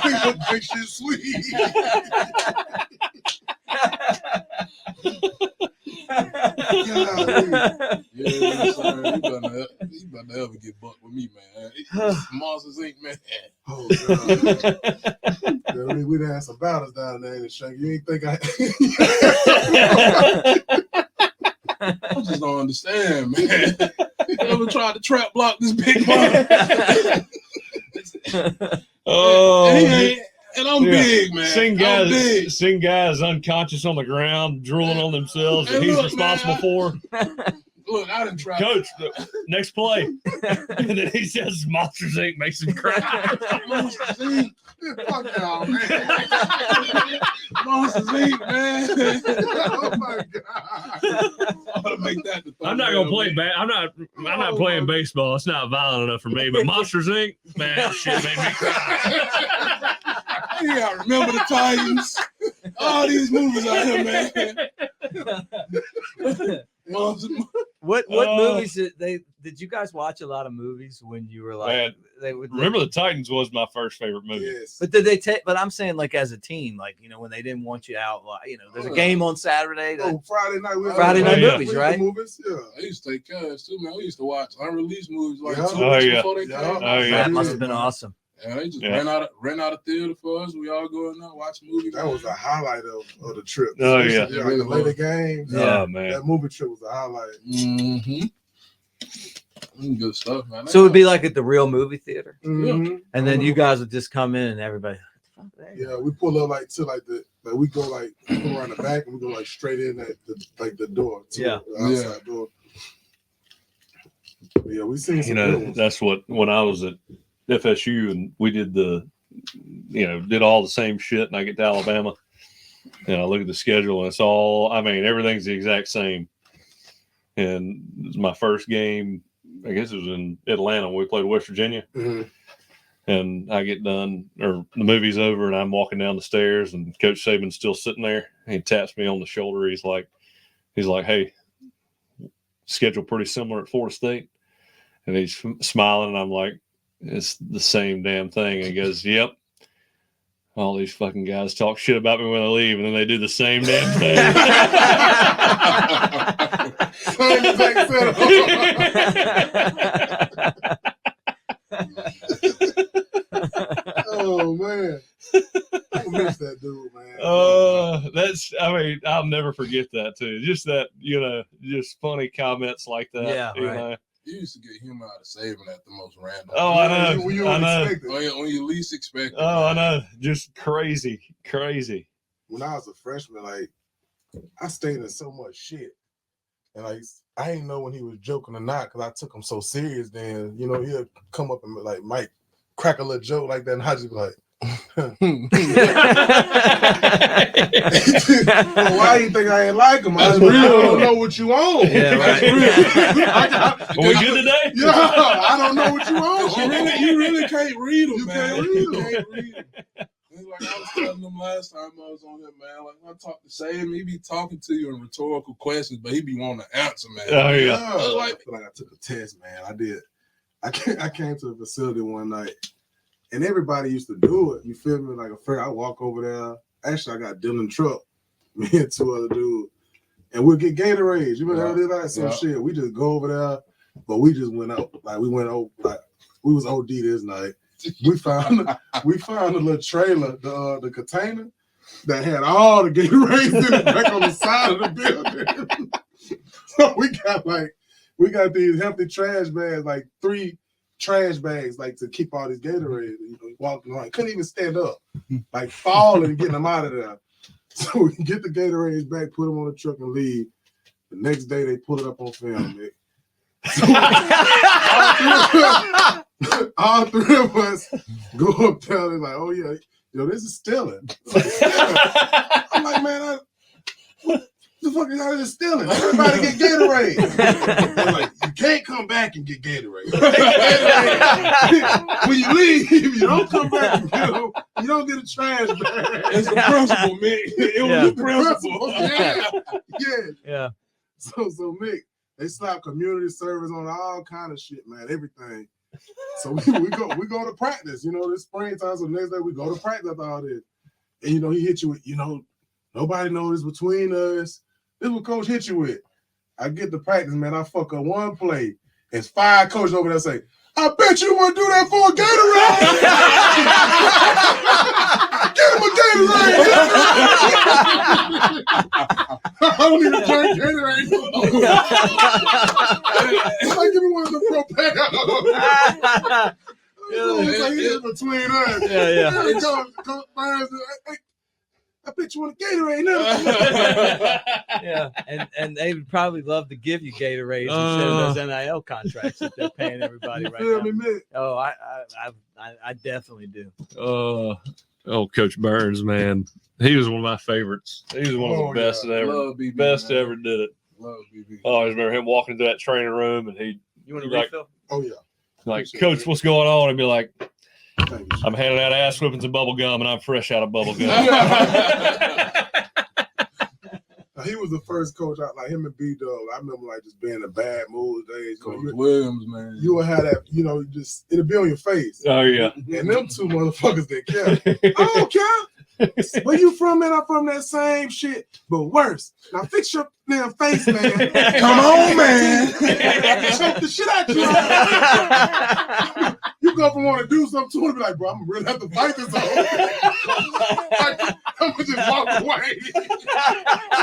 They gonna think shit sweet. Yeah, son, he about to ever get bucked with me, man. Monsters Inc., man. Oh, God. Yeah, we done had some battles down there in the Shank. You ain't think I just don't understand, man. You ever tried to trap block this big man? Oh, and I'm big, man. Seeing guys unconscious on the ground, drooling on themselves that he's responsible for. Look, I didn't try. Coach, next play. And then he says Monsters Inc. makes him cry. Monsters Inc. Fuck y'all, man. Monsters Inc., man. Oh my God. I'm gonna make that the I'm not gonna play I'm not playing baseball. It's not violent enough for me. But Monsters Inc., man, that shit made me cry. You gotta remember the Titans. All these movies out here, man. What movies did you guys watch? A lot of movies when you were like, Man, remember the Titans was my first favorite movie. Yes. But did they take? But I'm saying like as a team, like when they didn't want you out, like there's a game on Saturday. Friday night. Friday night yeah. movies, right? Movies, yeah. I used to take cash too, man. We used to watch unreleased movies like 2 Oh, weeks yeah. before they came out. Oh, yeah. That must have been awesome. Yeah, they just rent out a theater for us. We all going out watch movies. That was a highlight of the trip. Oh, yeah. Like the later games. Yeah. Oh, man. That movie trip was a highlight. Mm-hmm. Good stuff, man. So it would be like at the real movie theater, Mm-hmm. and then you guys would just come in and everybody. Yeah, we pull up we go around the back and we go like straight in at the door. Yeah. The outside door. But yeah, we seen some good ones. That's what when I was at FSU and we did did all the same shit, and I get to Alabama and I look at the schedule and it's all, everything's the exact same. And it was my first game, I guess it was in Atlanta when we played West Virginia. Mm-hmm. And I get done, or the movie's over, and I'm walking down the stairs, and Coach Saban's still sitting there. He taps me on the shoulder. He's like, "Hey, schedule pretty similar at Florida State," and he's smiling. And I'm like, "It's the same damn thing." And he goes, "Yep. All these fucking guys talk shit about me when I leave, and then they do the same damn thing." Oh man, I miss that dude, man. I'll never forget that too. Just that, just funny comments like that. Yeah, right. You used to get humor out of Saban at the most random. Oh, I know. When you expect it. When you least expect it. Oh, I know. Just crazy. When I was a freshman, I stayed in so much shit, and I didn't know when he was joking or not because I took him so serious. Then he'll come up and Mike crack a little joke like that, and I just be like, "Why do you think I ain't like him? I don't know what you on." Yeah, right. Are we good today? Yeah, I don't know what you on. You really can't read him, You man. can't read him. You can't read him. It's like I was telling them last time I was on here, man. Like I talk to Sam, he be talking to you in rhetorical questions, but he be wanting to answer, man. Oh, yeah. I feel like I took a test, man. I did. I came to the facility one night, and everybody used to do it. You feel me? Like a friend, I walk over there. Actually, I got Dylan Truck, me and 2 other dudes, and we'll get Gatorade. You remember that? Some shit. We just go over there, but we just went out. We went over. We was OD this night. We found a little trailer, the container that had all the Gatorades in it back on the side of the building. So we got these hefty trash bags, 3 trash bags, to keep all these Gatorades. Walking around, couldn't even stand up, falling and getting them out of there. So we get the Gatorades back, put them on the truck, and leave. The next day they pull it up on film, Mick. All 3 of us go up there and "Oh yeah, this is stealing." I'm like, man, The fuck is out of stealing? Everybody get Gatorade. They're like, you can't come back and get Gatorade. When you leave, you don't come back. You don't get a trash bag. It's the principle, Mick. It was the principle. Yeah. So Mick, they slap community service on all kind of shit, man. Everything. So we go to practice. This springtime. So next day we go to practice after all this. And he hit you with, nobody knows between us. This is what coach hit you with. I get to practice, man. I fuck up one play. There's 5 coaches over there say, I bet you want to do that for a Gatorade. Get him a Gatorade. I don't even drink Gatorade. Like, give me one of the propel. It's like it's between us. Yeah. Coach Burns, I bet you want a Gatorade now. Yeah, and they would probably love to give you Gatorade instead of those NIL contracts that they're paying everybody right now. Mick? Oh, I definitely do. Coach Burns, man, he was one of my favorites. He was one of the best that ever, BB, best man. ever did it. Love BB. I always remember him walking into that training room, and he You want to like, refill? Oh yeah. like, Coach, what's going on? And be like, Thank you. I'm handing out ass whippings and bubble gum, and I'm fresh out of bubble gum. He was the first coach out, like him and B-Dub. I remember like just being in a bad mood days. Coach Williams, man. You would have that, just it'll be on your face. Oh yeah. And them two motherfuckers that care. I don't care. Where you from, man? I'm from that same shit, but worse. Now fix your damn face, man. Come on, man. Choke the shit out you. You go from wanting to do something to him and be like, bro, I'm gonna really have to fight this off. Like, I'm gonna just walk away.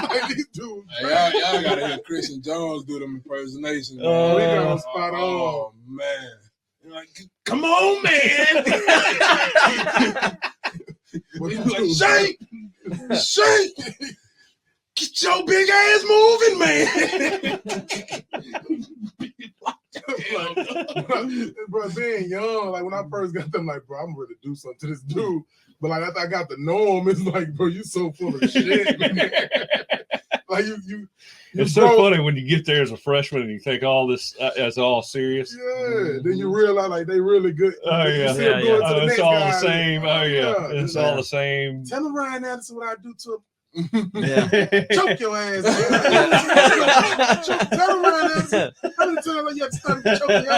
Like these dudes. Hey, y'all gotta hear Christian Jones do them impersonations. Oh, he got him spot on. Oh man. You're like, come on, man. He's like, Shank, get your big ass moving, man. Bro, being young, like when I first got them, like, bro, I'm ready to do something to this dude. But like after I got to know him, it's like, bro, you so full of shit, man. Like you It's so funny when you get there as a freshman and you think all this is all serious. Yeah, then you realize like they really good. Oh yeah, it's all the same. Oh yeah, it's all the same. Tell him right now, this is what I do to him. Yeah. Choke your ass. Tell him right now. How many times you have to start choking your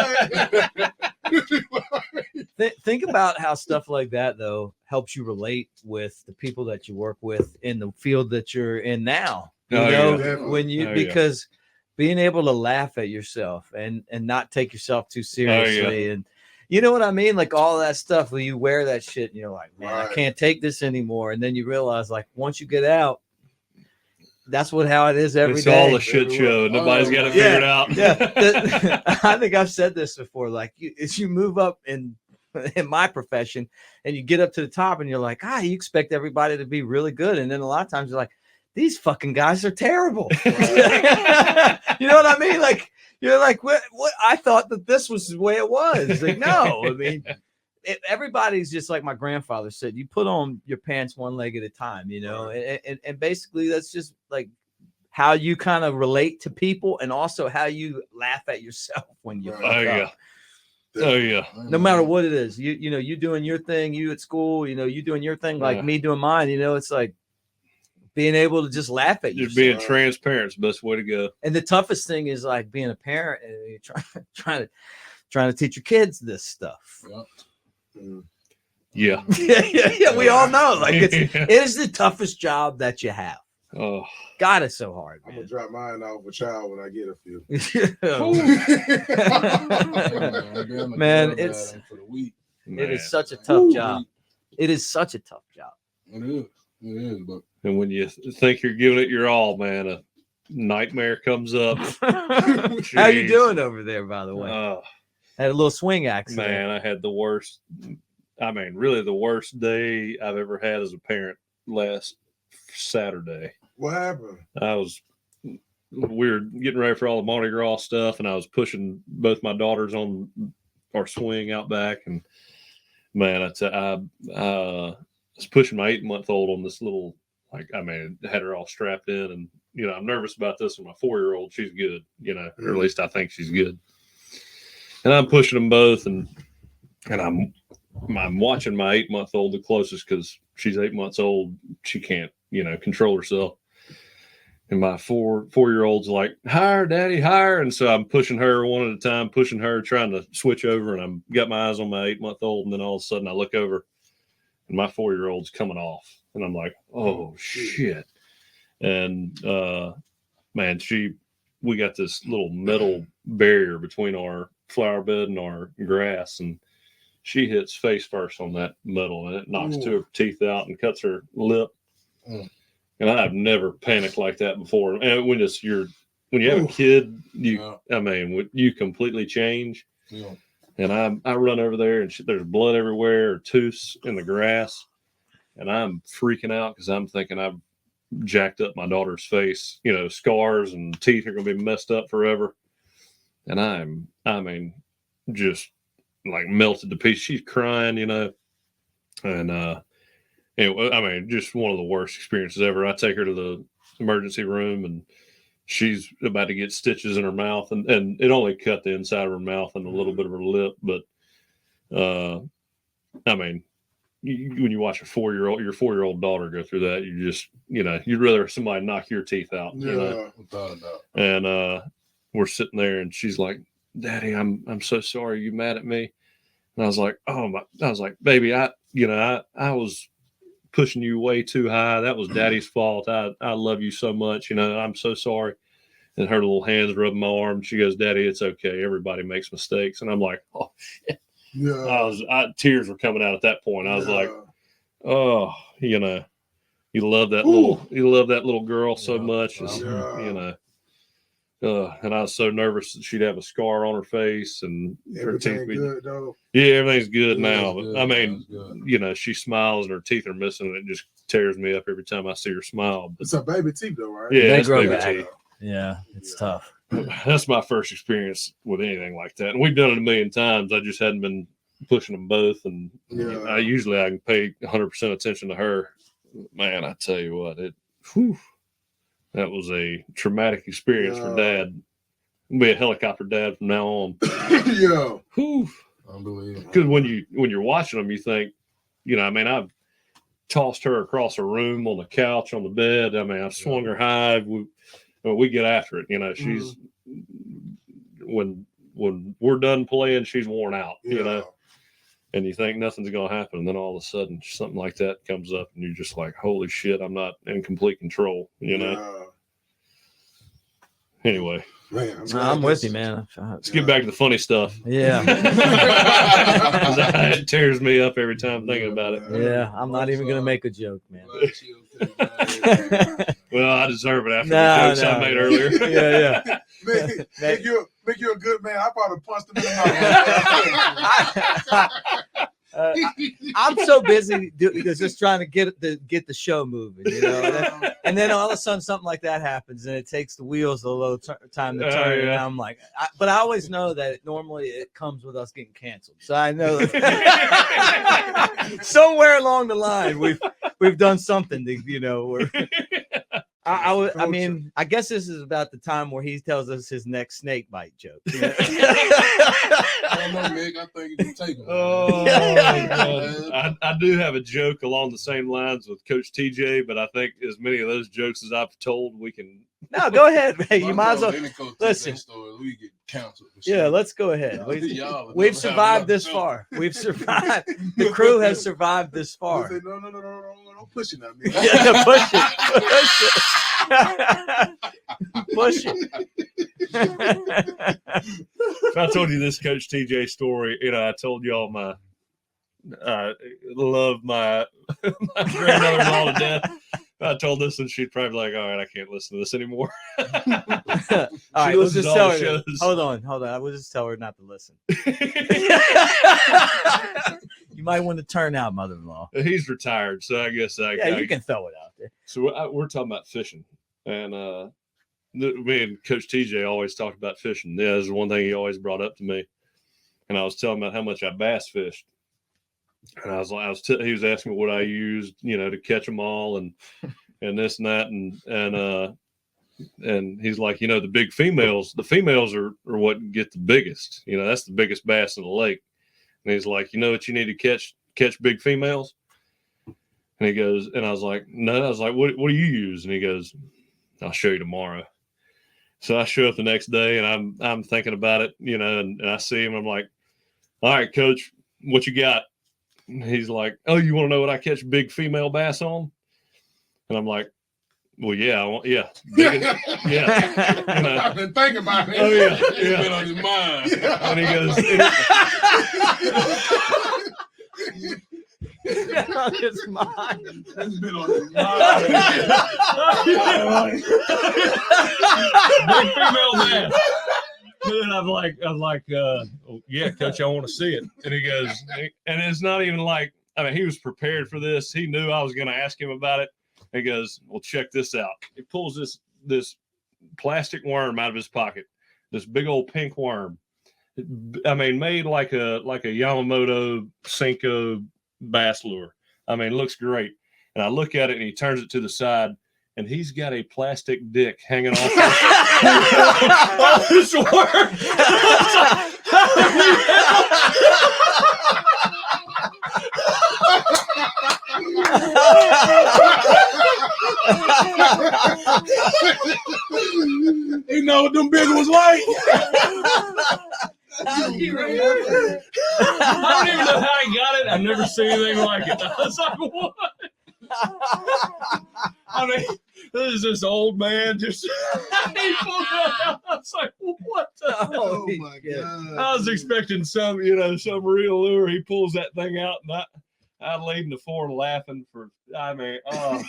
ass? Think about how stuff like that though helps you relate with the people that you work with in the field that you're in now. When you because being able to laugh at yourself and not take yourself too seriously and you know what I mean? Like all that stuff where you wear that shit and you're like, man, I can't take this anymore. And then you realize like once you get out, that's how it is every day. It's all a shit show. Nobody's got to figure it out. Yeah. I think I've said this before. Like as you move up in my profession and you get up to the top and you're like, you expect everybody to be really good. And then a lot of times you're like, these fucking guys are terrible. You know what I mean? Like, you're like, what? I thought that this was the way it was. It's like, no, I mean, everybody's just like my grandfather said, you put on your pants one leg at a time, and basically that's just like how you kind of relate to people and also how you laugh at yourself when you fuck up. Oh yeah. No matter what it is, you doing your thing, you at school, you doing your thing, like me doing mine, it's like being able to just laugh at yourself. Being transparent is the best way to go. And the toughest thing is like being a parent and you're trying to teach your kids this stuff. Yeah. We all know like it is the toughest job that you have. Oh, God, it's so hard. I'm gonna drop mine off a child when I get a few. Man, it is such a tough job. It is such a tough job. It is, but and when you think you're giving it your all, man, a nightmare comes up. How you doing over there, by the way? Had a little swing accident. Man, I had the worst. I mean, really the worst day I've ever had as a parent last Saturday. What happened? We were getting ready for all the Mardi Gras stuff, and I was pushing both my daughters on our swing out back, and man, I was pushing my 8-month-old on this little, I had her all strapped in, and I'm nervous about this with my 4-year-old. She's good, or at least I think she's good. And I'm pushing them both, and I'm watching my 8-month-old the closest because she's 8 months old. She can't, control herself. And my 4-year-old's like, higher, daddy, higher. And so I'm pushing her one at a time, pushing her, trying to switch over. And I'm got my eyes on my 8-month-old. And then all of a sudden I look over and my 4-year-old's coming off. And I'm like, oh, shit. And, man, we got this little metal barrier between our flower bed and our grass. And she hits face first on that metal, and it knocks 2 of her teeth out and cuts her lip. And I've never panicked like that before. And when you have a kid, you completely change. Yeah. And I run over there, and there's blood everywhere, or tooths in the grass, and I'm freaking out because I'm thinking I've jacked up my daughter's face. Scars and teeth are going to be messed up forever. And just like melted to pieces. She's crying, and anyway, just one of the worst experiences ever. I take her to the emergency room, and she's about to get stitches in her mouth, and it only cut the inside of her mouth and a little bit of her lip. But, when you watch your 4-year-old daughter go through that, you just, you'd rather somebody knock your teeth out. Without a doubt. And we're sitting there, and she's like, Daddy, I'm so sorry. You mad at me? And I was like, baby, I was pushing you way too high. That was Daddy's fault. I love you so much. I'm so sorry. And her little hands rubbing my arm. She goes, Daddy, it's okay. Everybody makes mistakes. And I'm like, oh shit. Yeah. Tears were coming out at that point. I was like, oh, you love that little girl so much. And I was so nervous that she'd have a scar on her face, and her teeth. Good though. Yeah, everything's good now. Good, But she smiles and her teeth are missing, and it just tears me up every time I see her smile. But, it's a baby teeth though, right? Yeah, They it's grow baby back. teeth. Yeah, it's tough. That's my first experience with anything like that, and we've done it a million times. I just hadn't been pushing them both, and I can pay 100% attention to her. Man, I tell you what, that was a traumatic experience for Dad. I'll be a helicopter dad from now on. Yeah. Unbelievable. Because when you're watching them, you think, I've tossed her across a room on the couch, on the bed. I've swung her high. We get after it. She's when we're done playing, she's worn out. And you think nothing's going to happen, and then all of a sudden something like that comes up, and you're just like, "Holy shit! I'm not in complete control." Anyway, man, I'm with you, man. let's get back to the funny stuff. Yeah. It tears me up every time thinking about it. Yeah, I'm not even gonna make a joke, man. Well, I deserve it after the jokes I made earlier. Yeah. Make you a good man. I probably punched him in the mouth. I'm so busy just trying to get the show moving, and then all of a sudden something like that happens, and it takes the wheels a little time to turn. And I'm like, but I always know that normally it comes with us getting canceled. So I know that somewhere along the line we've done something to, I guess this is about the time where he tells us his next snake bite joke. I don't know, Mick. I think you can take him. Oh, I do have a joke along the same lines with Coach TJ, but I think as many of those jokes as I've told, we can. No, go ahead, man. You might as well listen. We get canceled. Yeah, let's go ahead. We've survived this far. We've survived. The crew has survived this far. Say, no, don't push it at me. Yeah, push it. Push it. If I told you this Coach TJ story, I told y'all my love my grandmother-in-law to death. If I told this, and she'd probably be like, all right, I can't listen to this anymore. All right, we'll just tell her. Hold on. I will just tell her not to listen. You might want to turn out, mother-in-law. He's retired, so I guess you can throw it out there. So we're talking about fishing, and me and Coach TJ always talked about fishing. Yeah, this is one thing he always brought up to me, and I was telling him about how much I bass fished. And he was asking me what I used, to catch them all and this and that. And And he's like, you know, the females are what get the biggest. You know, that's the biggest bass in the lake. And he's like, you know what you need to catch big females? And he goes, and I was like, no. I was like, what do you use? And he goes, I'll show you tomorrow. So I show up the next day, and I'm thinking about it, you know, and I see him. I'm like, all right, coach, what you got? And he's like, oh, you want to know what I catch big female bass on? And I'm like, well, yeah, yeah. You know. I've been thinking about it. Oh, yeah. It's been on his mind. Yeah. And he goes, on his mind. It's been on his mind. big female bass. And I'm like, yeah, coach, I want to see it. And he goes, and it's not even like, I mean, he was prepared for this. He knew I was going to ask him about it. He goes, well, check this out. He pulls this plastic worm out of his pocket, this big old pink worm. I mean, made like a Yamamoto Senko bass lure. I mean, it looks great. And I look at it, and he turns it to the side, and he's got a plastic dick hanging off this worm. You know what them big was like? I don't even know how he got it. I've never seen anything like it. I was like, what? I mean, this is this old man just he pulled it out. I was like, what the hell? Oh my God. I was expecting some real lure. He pulls that thing out, and I laid in the floor laughing for, I mean, oh,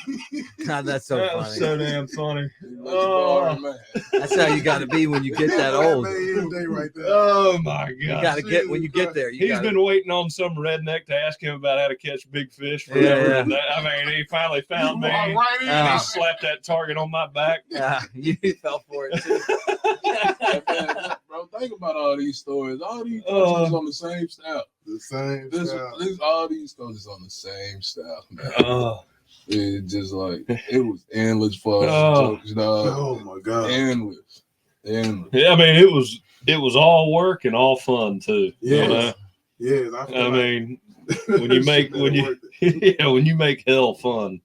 God, that's so that funny. was so damn funny. Man. That's how you got to be when you get that old. Right there. Oh my You God. got to get when you get there. He's been waiting on some redneck to ask him about how to catch big fish forever. Yeah. And I mean, he finally found me. Right in. And he slapped that target on my back. You fell for it too. Bro, think about all these stories. All these coaches on the same staff. The same. All these coaches on the same staff, man. Oh, It's just like it was endless for us. Oh. Oh my God. Endless. yeah. I mean, it was all work and all fun too. Yes. You know? Yes. I mean, when you make hell fun,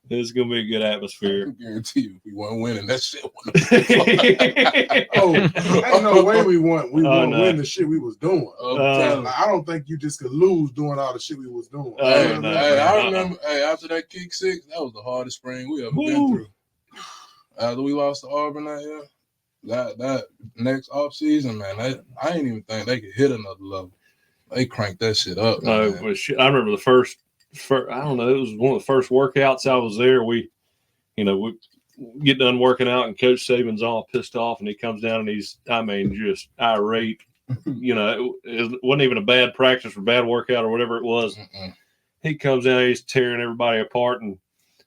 it's gonna be a good I atmosphere. can guarantee you, if we weren't winning, that shit Ain't no way we won. We won't no. win the shit we was doing. won. I don't think you just could lose doing all the shit we was doing. Oh, Hey, I remember. Hey, after that kick six, that was the hardest spring we ever been through. After we lost to Auburn that year, that next off season, man, I didn't even think they could hit another level. They cranked that shit up. I Man. remember the first. I don't know. It was one of the first workouts I was there. We get done working out, and Coach Saban's all pissed off, and he comes down and he's, I mean, just irate. It wasn't even a bad practice or bad workout or whatever it was. He comes down, he's tearing everybody apart, and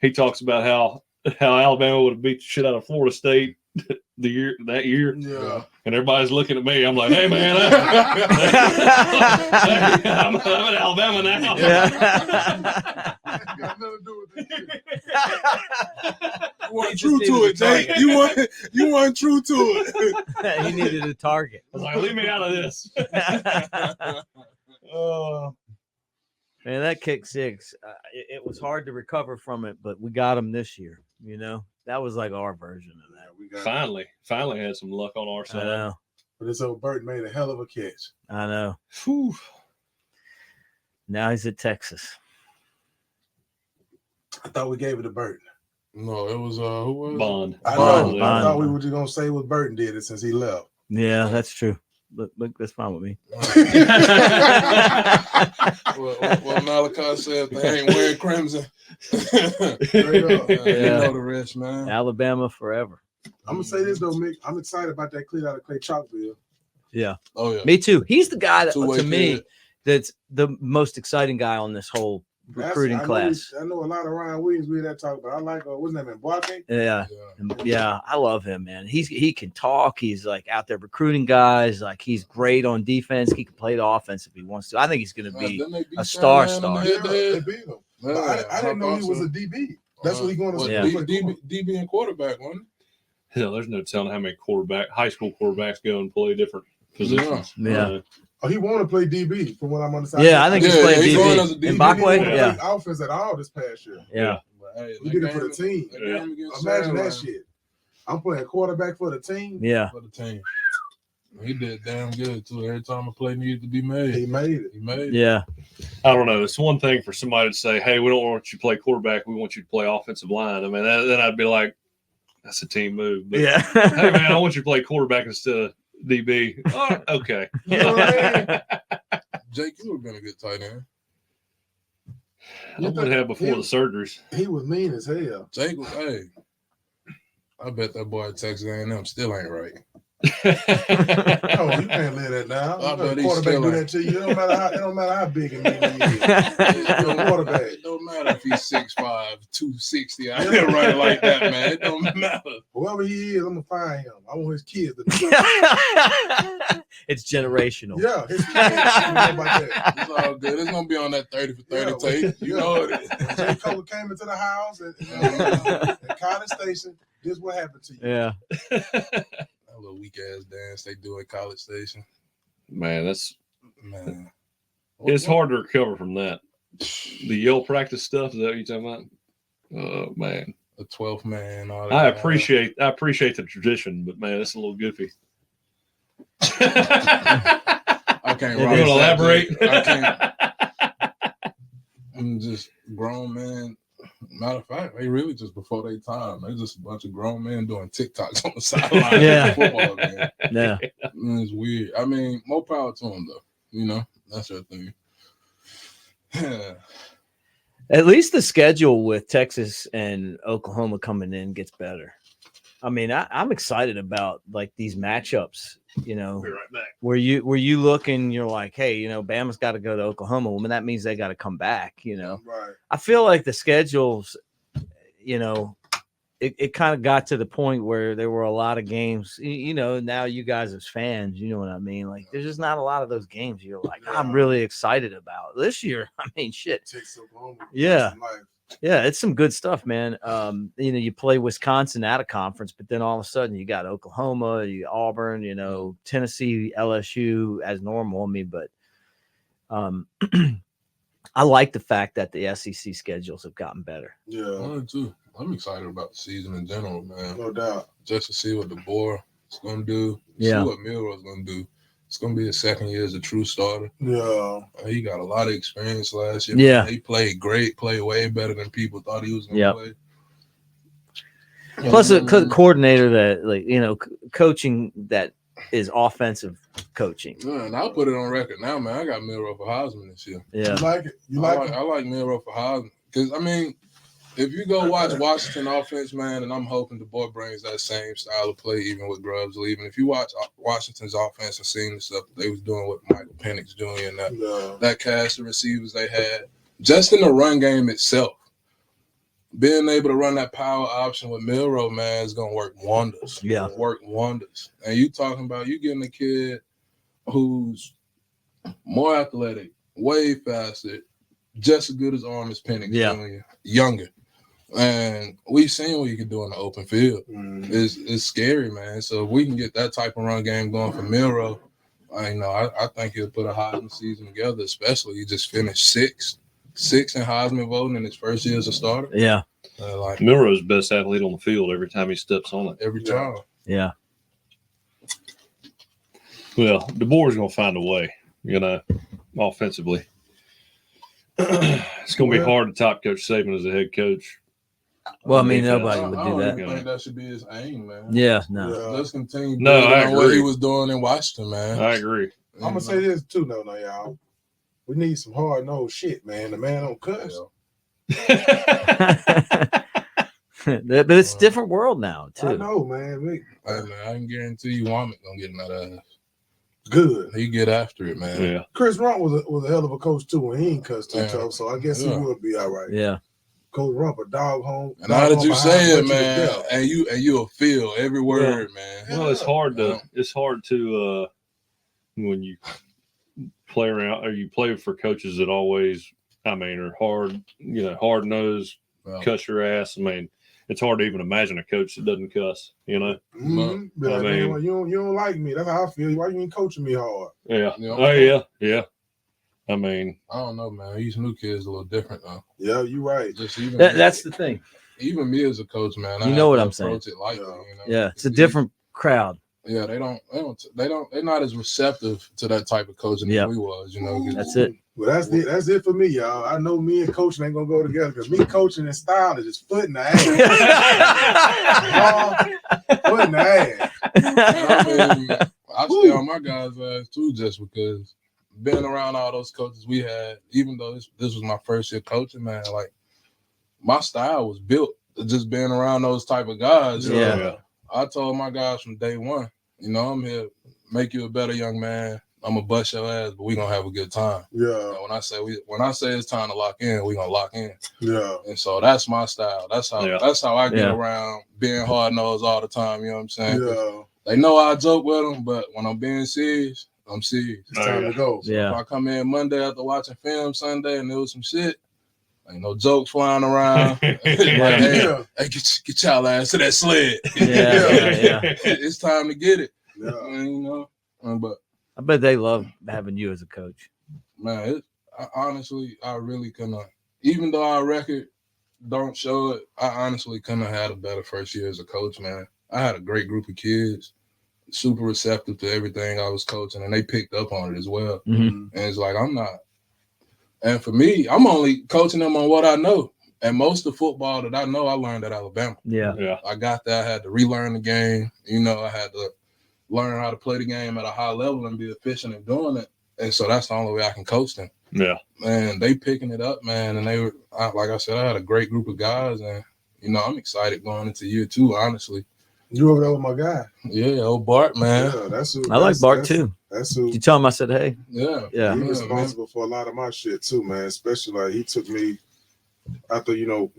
he talks about how Alabama would have beat the shit out of Florida State that year. Yeah. And everybody's looking at me. I'm like, hey, man, I'm in Alabama now. Got nothing to do with this shit. You weren't true to it, Jake. You weren't true to it. He needed a target. I was like, leave me out of this. Man, that kick six, it was hard to recover from it, but we got him this year. That was like our version of that. We got Finally had some luck on our I side. know. But this old Burt made a hell of a catch. I know. Whew. Now he's at Texas. I thought we gave it to Burton. No, it was who was it? Bond. I Bond. thought we were just gonna say it was Burton did it since he left. Yeah, that's true. Look, that's fine with me. Well, Malachi said they ain't wearing crimson. Straight up. You know the rest, man. Alabama forever. I'm gonna say this though, Mick. I'm excited about that cleat out of Clay Chalkville. Yeah. Oh yeah. Me too. He's the guy that, Two-way to me, kid. that's the most exciting guy on this whole recruiting class. I know a lot of Ryan Williams we that talk about. I like what's his name, Boake? Yeah. Yeah. Yeah, I love him, man. He can talk. He's like out there recruiting guys. Like he's great on defense. He can play the offense if he wants to. I think he's going to be Didn't they beat a star. Shannon in the Yeah, they head-to-head? beat him. Yeah, But I didn't know he was a DB. That's what he going to was school for. DB and quarterback, wasn't there's no telling how many high school quarterbacks go and play different positions. Yeah. Oh, he want to play DB from what I'm understanding. Yeah, I think he's playing he's going as a DB. DB. In He Bakwe? didn't Yeah. play offense at all this past year. Yeah. But, hey, We that did it for the game- team. that game against Imagine that Sandland shit. I'm playing quarterback for the team. Yeah. For the team. He did damn good too. Every time a play needed to be made, He made it. he made it. Yeah. I don't know. It's one thing for somebody to say, "Hey, we don't want you to play quarterback. We want you to play offensive line." I mean, then I'd be like, "That's a team move." But, Yeah. hey, man, I want you to play quarterback instead of DB. Oh, okay. You know what I mean? Jake, you would have been a good tight end. I would have before the surgeries. He was mean as hell. Jake was, hey, I bet that boy at Texas A&M still ain't right. No, you can't live that now. I bet The he quarterback still do ain't. that to you. It don't matter how big and mean he is. You're a quarterback. It don't matter if he's 6'5", 260. I ain't running like that, man. It don't matter. Whoever he is, I'm gonna find him. I want his kids to know. It's generational. Yeah, his kids. You know about that. It's all good. It's gonna be on that 30 for 30 Yeah, tape. You yeah. know it. When J. Cole came into the house at College Station, this what happened to you. Yeah. That little weak ass dance they do at College Station. Man, Man. it's hard to recover from that. The yell practice stuff, is that what you're talking about? Oh, man. The 12th man. All that. I appreciate the tradition, but man, it's a little goofy. I can't You rock wanna that, elaborate? dude. I can't. I'm just grown man. Matter of fact, they really just before their time. They just a bunch of grown men doing TikToks on the sideline Yeah. of the football game. Yeah. It's weird. I mean, more power to them though. You know, that's their thing. At least the schedule with Texas and Oklahoma coming in gets better. I mean, I'm excited about like these matchups, you know, Be right back. where you look and you're like, hey, you know, Bama's got to go to Oklahoma. Well, that means they got to come back, you know. Right. I feel like the schedules, you know, it kind of got to the point where there were a lot of games, you know, now you guys as fans, you know what I mean? Like there's just not a lot of those games you're like, I'm really excited about this year. I mean, shit. Texas, Oklahoma. Yeah. Life. Yeah, it's some good stuff, man. You know, you play Wisconsin out of conference, but then all of a sudden you got Oklahoma, Auburn, you know, Tennessee, LSU as normal. I mean, but I like the fact that the SEC schedules have gotten better. Yeah, Mine too. I'm excited about the season in general, man. no doubt. Just to see what DeBoer is gonna do. Yeah. See what Milroe's gonna do. It's gonna be his second year as a true starter. Yeah. He got a lot of experience last year. Yeah. He played great, played way better than people thought he was gonna Yep. play. Plus, a coordinator that, like, you know, coaching that is offensive coaching. Yeah, and I'll put it on record now, man. I got Milroe for Heisman this year. Yeah. You like it? You I like it? like Milroe for Heisman. Because, I mean, if you go watch Washington offense, man, and I'm hoping DeBoer brings that same style of play even with Grubbs leaving. If you watch Washington's offense and seeing the stuff that they was doing with Michael Penix Jr. and Yeah. that cast of receivers they had, just in the run game itself, being able to run that power option with Milroe, man, is going to work wonders. Yeah. Work wonders. And you talking about you getting a kid who's more athletic, way faster, just as good as arm as Penix Jr., younger. And we've seen what you can do in the open field. Mm. It's scary, man. So if we can get that type of run game going for Milroe, I think he'll put a Heisman season together, especially he just finished sixth in Heisman voting in his first year as a starter. Yeah. Like Milroe's best athlete on the field every time he steps on it. every time. Yeah. Well, DeBoer's going to find a way, you know, offensively. It's going to be hard to top Coach Saban as a head coach. Well, I mean, Defense. nobody would I do don't that. even think that should be his aim, man. Yeah. No. Yeah. Let's continue No, building I on what agree. he was doing in Washington, man. I agree. I'm gonna say this too, no, y'all. We need some hard nosed shit, man. The man don't cuss. But it's a different world now, I too. know, man. Hey, man, I can guarantee you Womack gonna get in that ass. Good. He get after it, man. Yeah. Chris Rump was a hell of a coach too, and he ain't cussed too Yeah. tough, so I guess he Yeah. would be all right. Yeah. Coach Rump, a dog home. And how did you say it, man? Yeah. And you'll feel every word, man. Well, it's hard to when you play around or you play for coaches that always, I mean, are hard, you know, hard nosed, Well, cut your ass. I mean, it's hard to even imagine a coach that doesn't cuss. You know. Mm-hmm. I Like, mean, man, you don't like me. That's how I feel. Why you ain't coaching me hard? Yeah. You know? Oh yeah. I mean, I don't know, man. These new kids a little different though. Yeah, you right. Just even That's the thing. even me as a coach, man. You know what I'm saying? It lightly, Yeah. you know? Yeah, it's a different crowd. Yeah, they're not as receptive to that type of coaching Yep. as we was, you know. That's it. Well, that's it for me, y'all. I know me and coaching ain't gonna go together because me coaching and style is just foot in the ass. Foot in the ass. I mean, I stay on my guys' ass too, just because being around all those coaches we had, even though this was my first year coaching, man, like my style was built just being around those type of guys. Yeah. I told my guys from day one, you know, I'm here to make you a better young man. I'm gonna bust your ass, but we gonna have a good time. Yeah. And when I say it's time to lock in, we gonna lock in. Yeah. And so that's my style. That's how I get around being hard nosed all the time. You know what I'm saying? Yeah. They know I joke with them, but when I'm being serious, I'm serious. It's time to go. So if I come in Monday after watching film Sunday and there was some shit, ain't no jokes flying around. Hey, get y'all ass to that sled. Yeah. It's time to get it. Yeah. You know, but I bet they love having you as a coach. man, I really couldn't. Even though our record don't show it, I honestly couldn't have had a better first year as a coach, man. I had a great group of kids, super receptive to everything I was coaching, and they picked up on it as well. Mm-hmm. And it's like, and for me, I'm only coaching them on what I know. And most of football that I know, I learned at Alabama. Yeah. I got there, I had to relearn the game. You know, I had to learn how to play the game at a high level and be efficient in doing it. And so that's the only way I can coach them. Yeah. Man, they picking it up, man. And they were, like I said, I had a great group of guys. And, you know, I'm excited going into year 2, honestly. You over there with my guy? Yeah, old Bart, man. Yeah, that's who. I like Bart too. That's who. Did you tell him I said hey? Yeah. He's responsible for a lot of my shit too, man. Especially like he took me after you know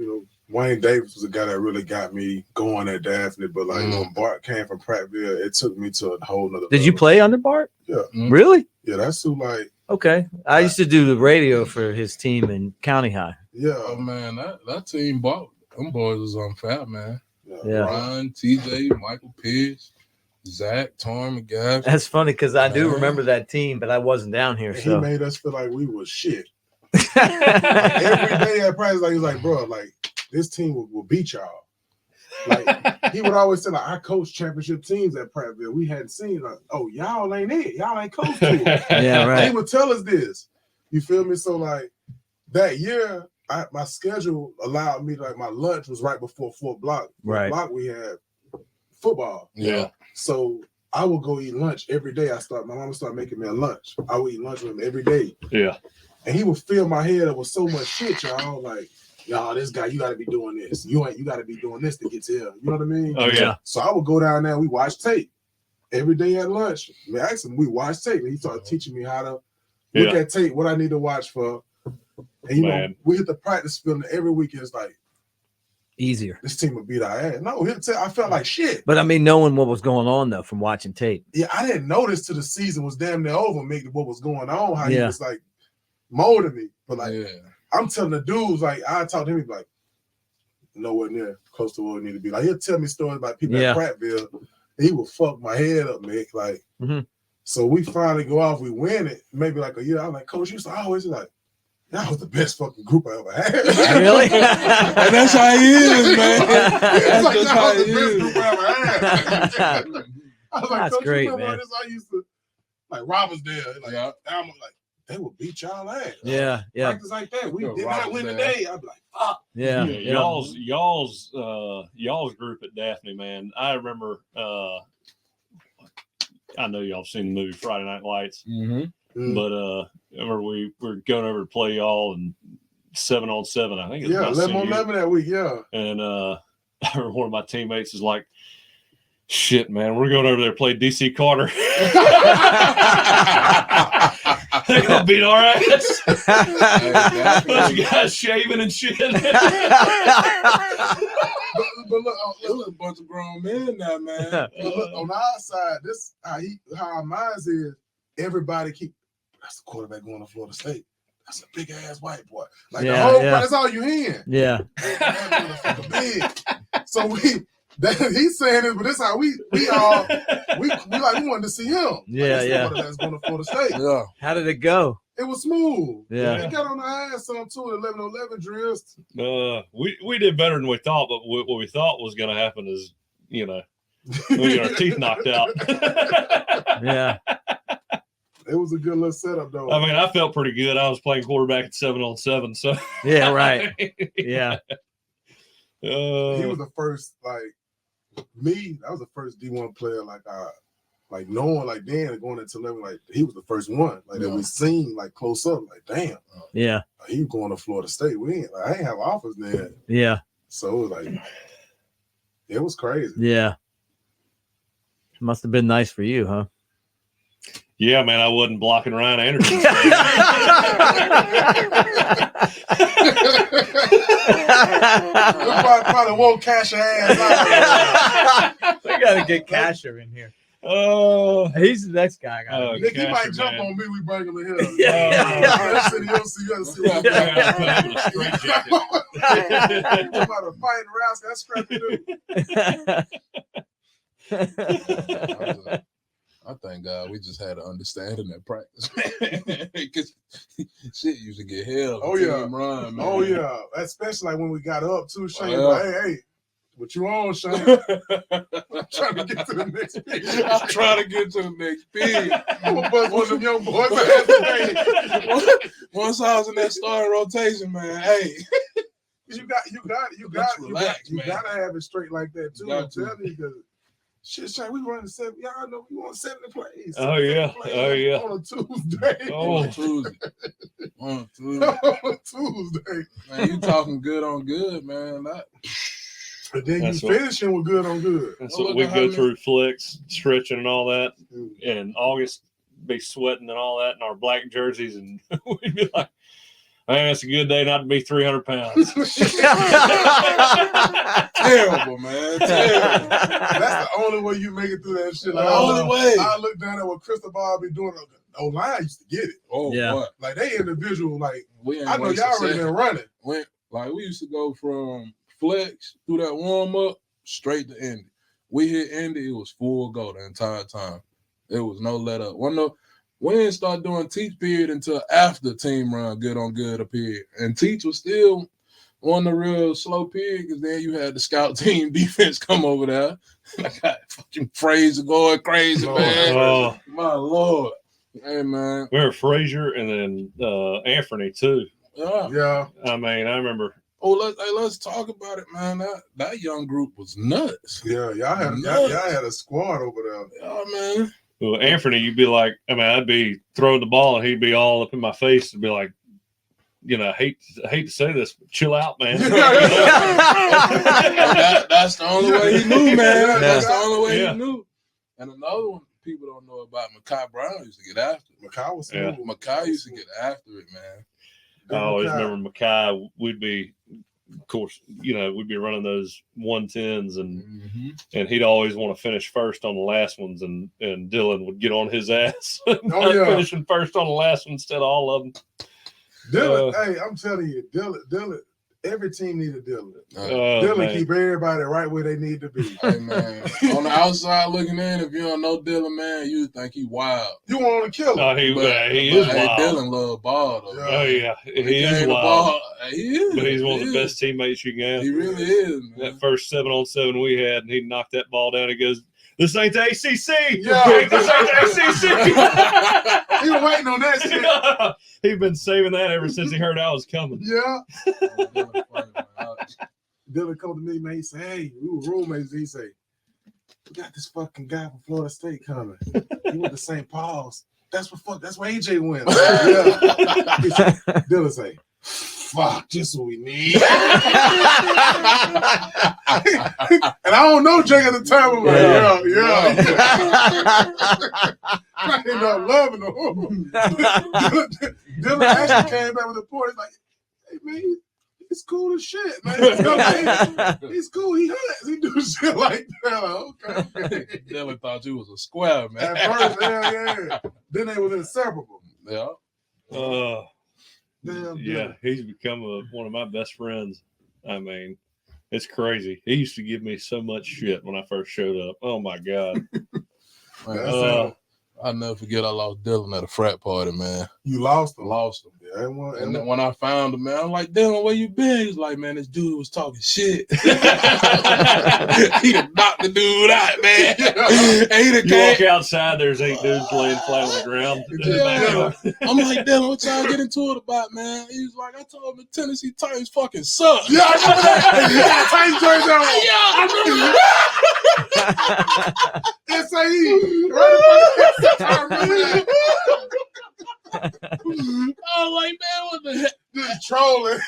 Wayne Davis was the guy that really got me going at Daphne. But like when Bart came from Prattville, it took me to a whole nother. Did you play under Bart? Yeah. Really? Yeah, that's who. Like, okay, I used to do the radio for his team in County High. Yeah. Oh man, that team bought them boys was on fat, man. Yeah. Ryan, TJ, Michael Pierce, Zach, Torm, McGaff. That's funny because I do remember that team, but I wasn't down here. And so he made us feel like we was shit. Every day at practice, like he was like, bro, like this team will beat y'all. Like he would always say, like, I coached championship teams at Prattville. We hadn't seen like, oh, y'all ain't it. Y'all ain't coached it. Yeah, right. He would tell us this. You feel me? So like that year, my schedule allowed me like my lunch was right before 4 o'clock. Right. Block we had football. Yeah. So I would go eat lunch every day. My mama started making me a lunch. I would eat lunch with him every day. Yeah. And he would fill my head up with so much shit, y'all. Like, y'all, this guy, you got to be doing this. You got to be doing this to get to here. You know what I mean? Oh, yeah. So I would go down there and we watch tape every day at lunch. I asked him, we watch tape. And he started teaching me how to look at tape, what I need to watch for. And, you know, we hit the practice field every weekend. It's like, easier. This team would beat our ass. No, I felt like shit. But I mean, knowing what was going on though from watching tape. Yeah, I didn't notice till the season was damn near over, what was going on, how he was like molding me. But like, I'm telling the dudes, like, I talk to him, he'd be like, nowhere near close to where we need to be. Like, he'll tell me stories about people at Prattville. He will fuck my head up, man. Like, so we finally go off, we win it, maybe like a year. I'm like, Coach, you used to always like, that was the best fucking group I ever had. Really? And that's how he is, man. That's like, that was the best group I ever had. I was like, that's Coach, great, you remember man. this? I used to, like, Rob was there. Like, I'm like, they would beat y'all ass. Yeah. Practice like that. We did not win today. I'd be like, fuck. Yeah. Y'all's group at Daphne, man. I remember. I know y'all seen the movie Friday Night Lights, but I remember we were going over to play y'all and 7-on-7. I think it was 11-on-11 that week. Yeah. And I remember one of my teammates is like, "Shit, man, we're going over there to play DC Carter." They're gonna beat our ass. Bunch of guys shaving and shit. But look, there's a bunch of grown men now, man. But look, on our side, this how our minds is. Everybody that's the quarterback going to Florida State. That's a big ass white boy. Like the whole that's all you hearing. Yeah. That motherfucker big. So he's saying it, but this how we wanted to see him. That's going to Florida State. Yeah. How did it go? It was smooth. Yeah. He got on the ass some too at 11-11 drills. We did better than we thought, but what we thought was going to happen is, we get our teeth knocked out. Yeah. It was a good little setup, though. I mean, I felt pretty good. I was playing quarterback at 7-on-7, so. Yeah, right. Yeah. He was the first, like, me, I was the first D1 player, knowing, like, Dan going into 11, like, he was the first one, like, that we seen, like, close up, like, damn. Yeah. Like, he was going to Florida State. I ain't have offers then. Yeah. So, it was like, it was crazy. Yeah. Must have been nice for you, huh? Yeah, man, I wasn't blocking Ryan Anderson. Probably won't cash your ass out. We got to get Casher in here. Oh, he's the next guy. Nick, he might jump on me. We bring him in here. Yeah. You got to see what I'm about to fight around. That's scrappy dude. I thank God we just had an understanding at practice, man. Because shit used to get hell. Oh, yeah. Run, man. Oh, yeah. Especially like when we got up, too. Shank, hey, what you on, Shank? I'm trying to get to the next pick. I'm going to buzz one of them young boys. Once I was in that starting rotation, man, hey. You got to have it straight like that, too. I'm telling you, because shit, Shank, we running 7. Y'all know we want 70 plays. Oh, yeah. Oh, yeah. On a Tuesday. Oh, On a Tuesday. Man, you talking good on good, man. And then you finishing with good on good. That's what we go through, flex, stretching and all that. And August be sweating and all that in our black jerseys. And we'd be like, man, it's a good day not to be 300 pounds. Terrible, man. Terrible. That's the only way you make it through that shit. Like, only way. I look down at what Cristobal be doing. O-line used to get it. Oh, yeah. What? Like, they individual, like, I know y'all already been running. We used to go from flex through that warm-up straight to Indy. We hit Indy, it was full go the entire time. There was no let up. We didn't start doing teach period until after team run good on good appeared. And teach was still on the real slow period because then you had the scout team defense come over there. I got fucking Frazier going crazy, man. Oh. My Lord. Hey, man. We were Frazier and then Anthony, too. Yeah. I mean, I remember. Oh, let's talk about it, man. That young group was nuts. Yeah, y'all had a squad over there. Yeah, man. Well, Anthony, you'd be like, I mean, I'd be throwing the ball and he'd be all up in my face and be like, I hate to say this, but chill out, man. That's the only way he knew, man. That's the only way he knew. And another one people don't know about, Makai Brown used to get after it. Makai was smooth. Makai used to get after it, man. I always remember Makai, we'd be, of course, we'd be running those 110s and he'd always want to finish first on the last ones and Dylan would get on his ass finishing first on the last one instead of all of them. Dylan, hey, I'm telling you, Dylan, every team needs a Dylan. Dylan keep everybody right where they need to be. Hey, man, on the outside looking in, if you don't know Dylan, man, you think he wild. You want to kill him. Oh, he is wild. Dylan love ball, though. Oh, yeah. He is wild. He is. But he's one of the best teammates you can have. He really is, man. That first 7-on-7 we had, and he knocked that ball down. He goes, "This ain't the ACC. Yeah. This ain't the ACC." He was waiting on that shit. He's been saving that ever since he heard I was coming. Yeah. Dylan come to me, man. He say, "Hey, we were roommates." He say, "We got this fucking guy from Florida State coming. He went to St. Paul's. That's where AJ went." Yeah. Dylan say, "Fuck, just what we need." And I don't know Jake at the time. I'm like, yeah. I ended up loving him. Dylan actually came back with a report. He's like, "Hey, man, he's cool as shit, man. He's cool. He hunts. He do shit like that." Okay. Dylan thought you was a square, man. At first, yeah. Then they was inseparable. Yeah. Yeah, he's become one of my best friends. I mean, It's crazy. He used to give me so much shit when I first showed up. Oh my God. I'll never forget I lost Dylan at a frat party, man. You lost him? Lost him. Yeah, and then when I found him, man, I'm like, Dylan, where you been? He's like, man, this dude was talking shit. He done knocked the dude out, man. And you walk outside, there's 8 dudes laying flat on the ground. Yeah. I'm like, Dylan, what y'all get into it about, man? He was like, I told him the Tennessee Titans fucking suck. Yeah, I remember that. Titans jersey on. Yeah, I remember that. SAE. I remember that. I was like, man, what the heck? Just trolling.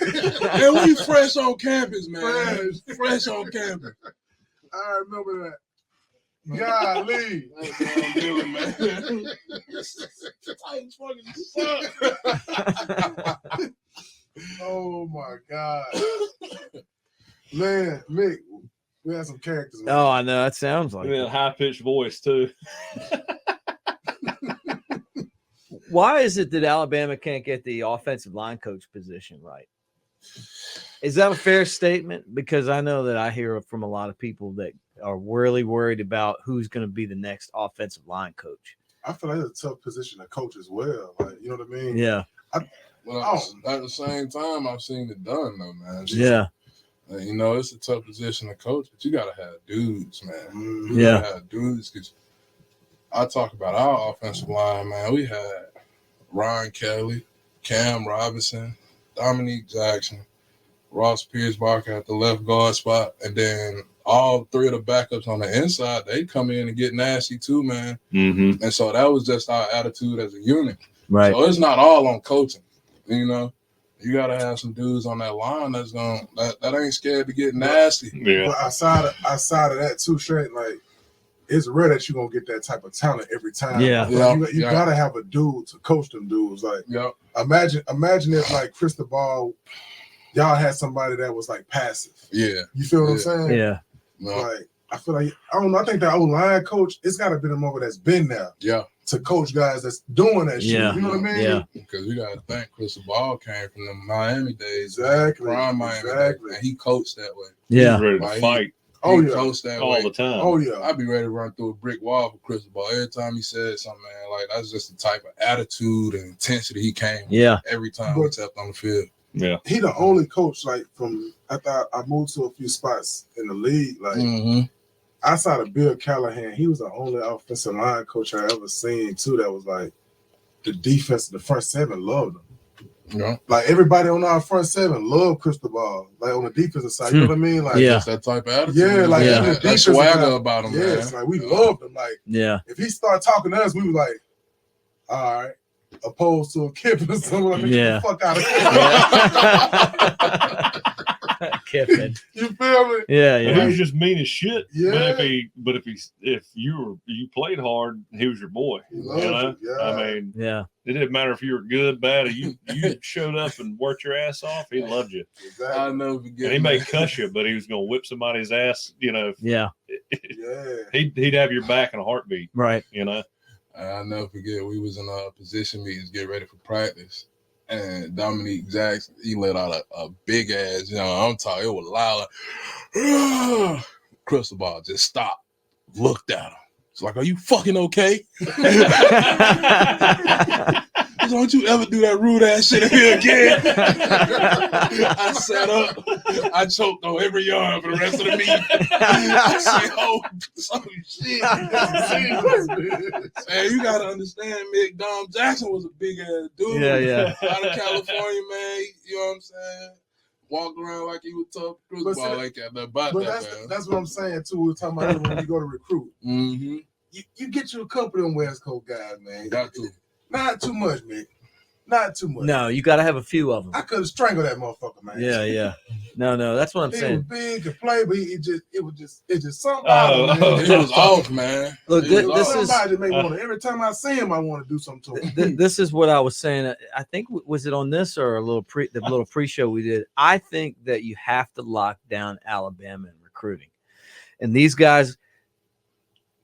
And we fresh on campus, man. Fresh on campus. I remember that. Golly. Man. Titans fucking suck. Oh my God. Man, Mick, we had some characters. Man. Oh, I know. That sounds like a high-pitched voice, too. Why is it that Alabama can't get the offensive line coach position right? Is that a fair statement? Because I know that I hear from a lot of people that are really worried about who's going to be the next offensive line coach. I feel like it's a tough position to coach as well. Like, you know what I mean? Yeah. Well, at the same time, I've seen it done, though, man. Yeah. You know, it's a tough position to coach, but you got to have dudes, man. You Yeah. gotta have dudes, because I talk about our offensive line, man. We had Ryan Kelly, Cam Robinson, Dominique Jackson, Ross Pierce-Barker at the left guard spot, and then all 3 of the backups on the inside, they come in and get nasty too, man. Mm-hmm. And so that was just our attitude as a unit. Right. So it's not all on coaching, you know. You gotta have some dudes on that line that ain't scared to get nasty. Yeah. But outside of that too, Shank, like it's rare that you're gonna get that type of talent every time. Yeah. Like, you gotta have a dude to coach them dudes. Like imagine if like Cristobal, y'all had somebody that was like passive. Yeah. You feel what I'm saying? Yeah. No. Like I feel like I don't know. I think that old line coach, it's gotta be them over that's been there. Yeah. To coach guys that's doing that shit. Yeah. You know what I mean? Yeah. Because you gotta think Cristobal came from the Miami days. Exactly. Prime Miami days, and he coached that way. Yeah. He's ready to fight He coached that all way. the time. Oh yeah. I'd be ready to run through a brick wall for Cristobal. Every time he said something, man, like that's just the type of attitude and intensity he came with every time he stepped on the field. Yeah. He the only coach, like from after I moved to a few spots in the league, like outside of Bill Callahan, he was the only offensive line coach I ever seen too that was like the defense, the front seven loved him. Yeah. Like everybody on our front seven loved Cristobal, like on the defensive side. You know what I mean? Like just that type of attitude. Yeah, like that swagger about him, man. Like we loved him. Like if he started talking to us, we were like, all right. Opposed to a Kiffin or something like get the fuck out of here. Kiffin. You feel me? Yeah, And he was just mean as shit. Yeah. But if you played hard, he was your boy. You know? I mean, it didn't matter if you were good, bad, or you showed up and worked your ass off. He loved you. Exactly. I'll never forget. And he may cuss you, but he was gonna whip somebody's ass. You know. Yeah. He'd have your back in a heartbeat. Right. You know. I'll never forget, we was in position meetings, get ready for practice, and Dominique Jackson, he let out a big ass, I'm talking, it was loud. Like, Cristobal just stopped, looked at him. It's like, are you fucking okay? Don't you ever do that rude ass shit here again. I sat up. I choked on every yard for the rest of the meeting. I said, oh, some shit. Man, you got to understand, Mick, Dom Jackson was a big ass dude. Yeah. Out of California, man. You know what I'm saying? Walked around like he was tough. Cristobal like that. That's what I'm saying, too. We were talking about when you go to recruit. Mm-hmm. You get you a couple of them West Coast guys, man. Got to. Not too much, man. Not too much. No, you got to have a few of them. I could have strangled that motherfucker, man. Yeah. No, that's what I'm saying. He was big to play, but it just something. It was off, man. Look, this is every time I see him, I want to do something to him. This is what I was saying. I think was it on this or a little pre-show we did. I think that you have to lock down Alabama in recruiting, and these guys.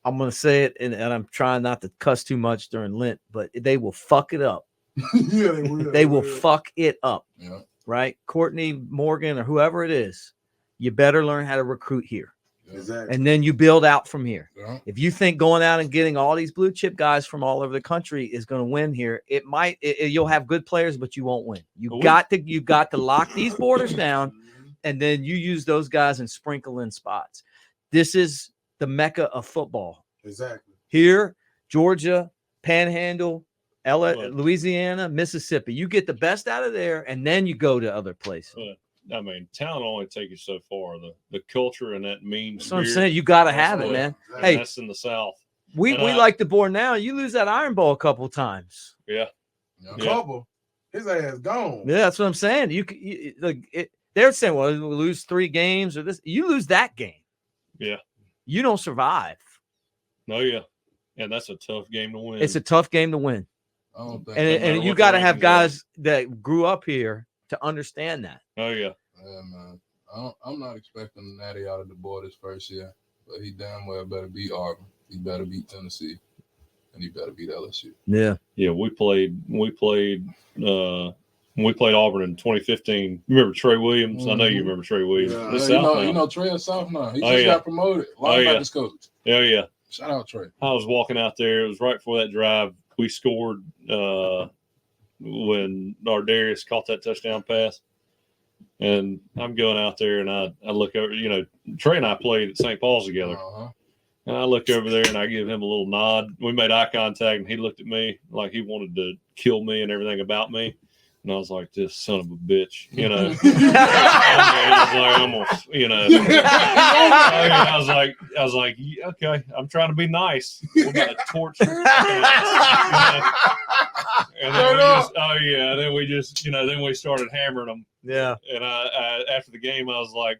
I'm going to say it, and I'm trying not to cuss too much during Lent, but they will fuck it up. Yeah, they will. They will fuck it up. Yeah. Right? Courtney Morgan or whoever it is, you better learn how to recruit here. Exactly. And then you build out from here. Yeah. If you think going out and getting all these blue chip guys from all over the country is going to win here, you'll have good players, but you won't win. You've got to lock these borders down, and then you use those guys and sprinkle in spots. This is the mecca of football. Exactly. Here, Georgia, Panhandle, Louisiana, Mississippi. You get the best out of there, and then you go to other places. I mean, talent only take you so far. The culture and that mean. That's what I'm saying. You got to have it, man. Hey, that's in the South. We like DeBoer now. You lose that Iron Bowl a couple times. Yeah. A couple. His ass gone. Yeah, that's what I'm saying. They're saying, well, we lose 3 games or this. You lose that game. Yeah. You don't survive. No, yeah. And that's a tough game to win. It's a tough game to win. I don't think And you got to have guys that grew up here to understand that. Oh, yeah. Yeah, man. I'm not expecting Natty out of DeBoer this first year, but he damn well better beat Auburn. He better beat Tennessee, and he better beat LSU. Yeah. Yeah, we played Auburn in 2015. Remember Trey Williams? Mm-hmm. I know you remember Trey Williams. Yeah, you know Trey is South now. He just got promoted. Linebackers coach. Oh, yeah. Shout out Trey. I was walking out there. It was right before that drive. We scored when Darius caught that touchdown pass. And I'm going out there, and I look over. You know, Trey and I played at St. Paul's together. Uh-huh. And I look over there, and I give him a little nod. We made eye contact, and he looked at me like he wanted to kill me and everything about me. And I was like, this son of a bitch, you know. I was like, okay, I'm trying to be nice. We're going to torture. And then we just, then we started hammering them. Yeah. And I after the game, I was like,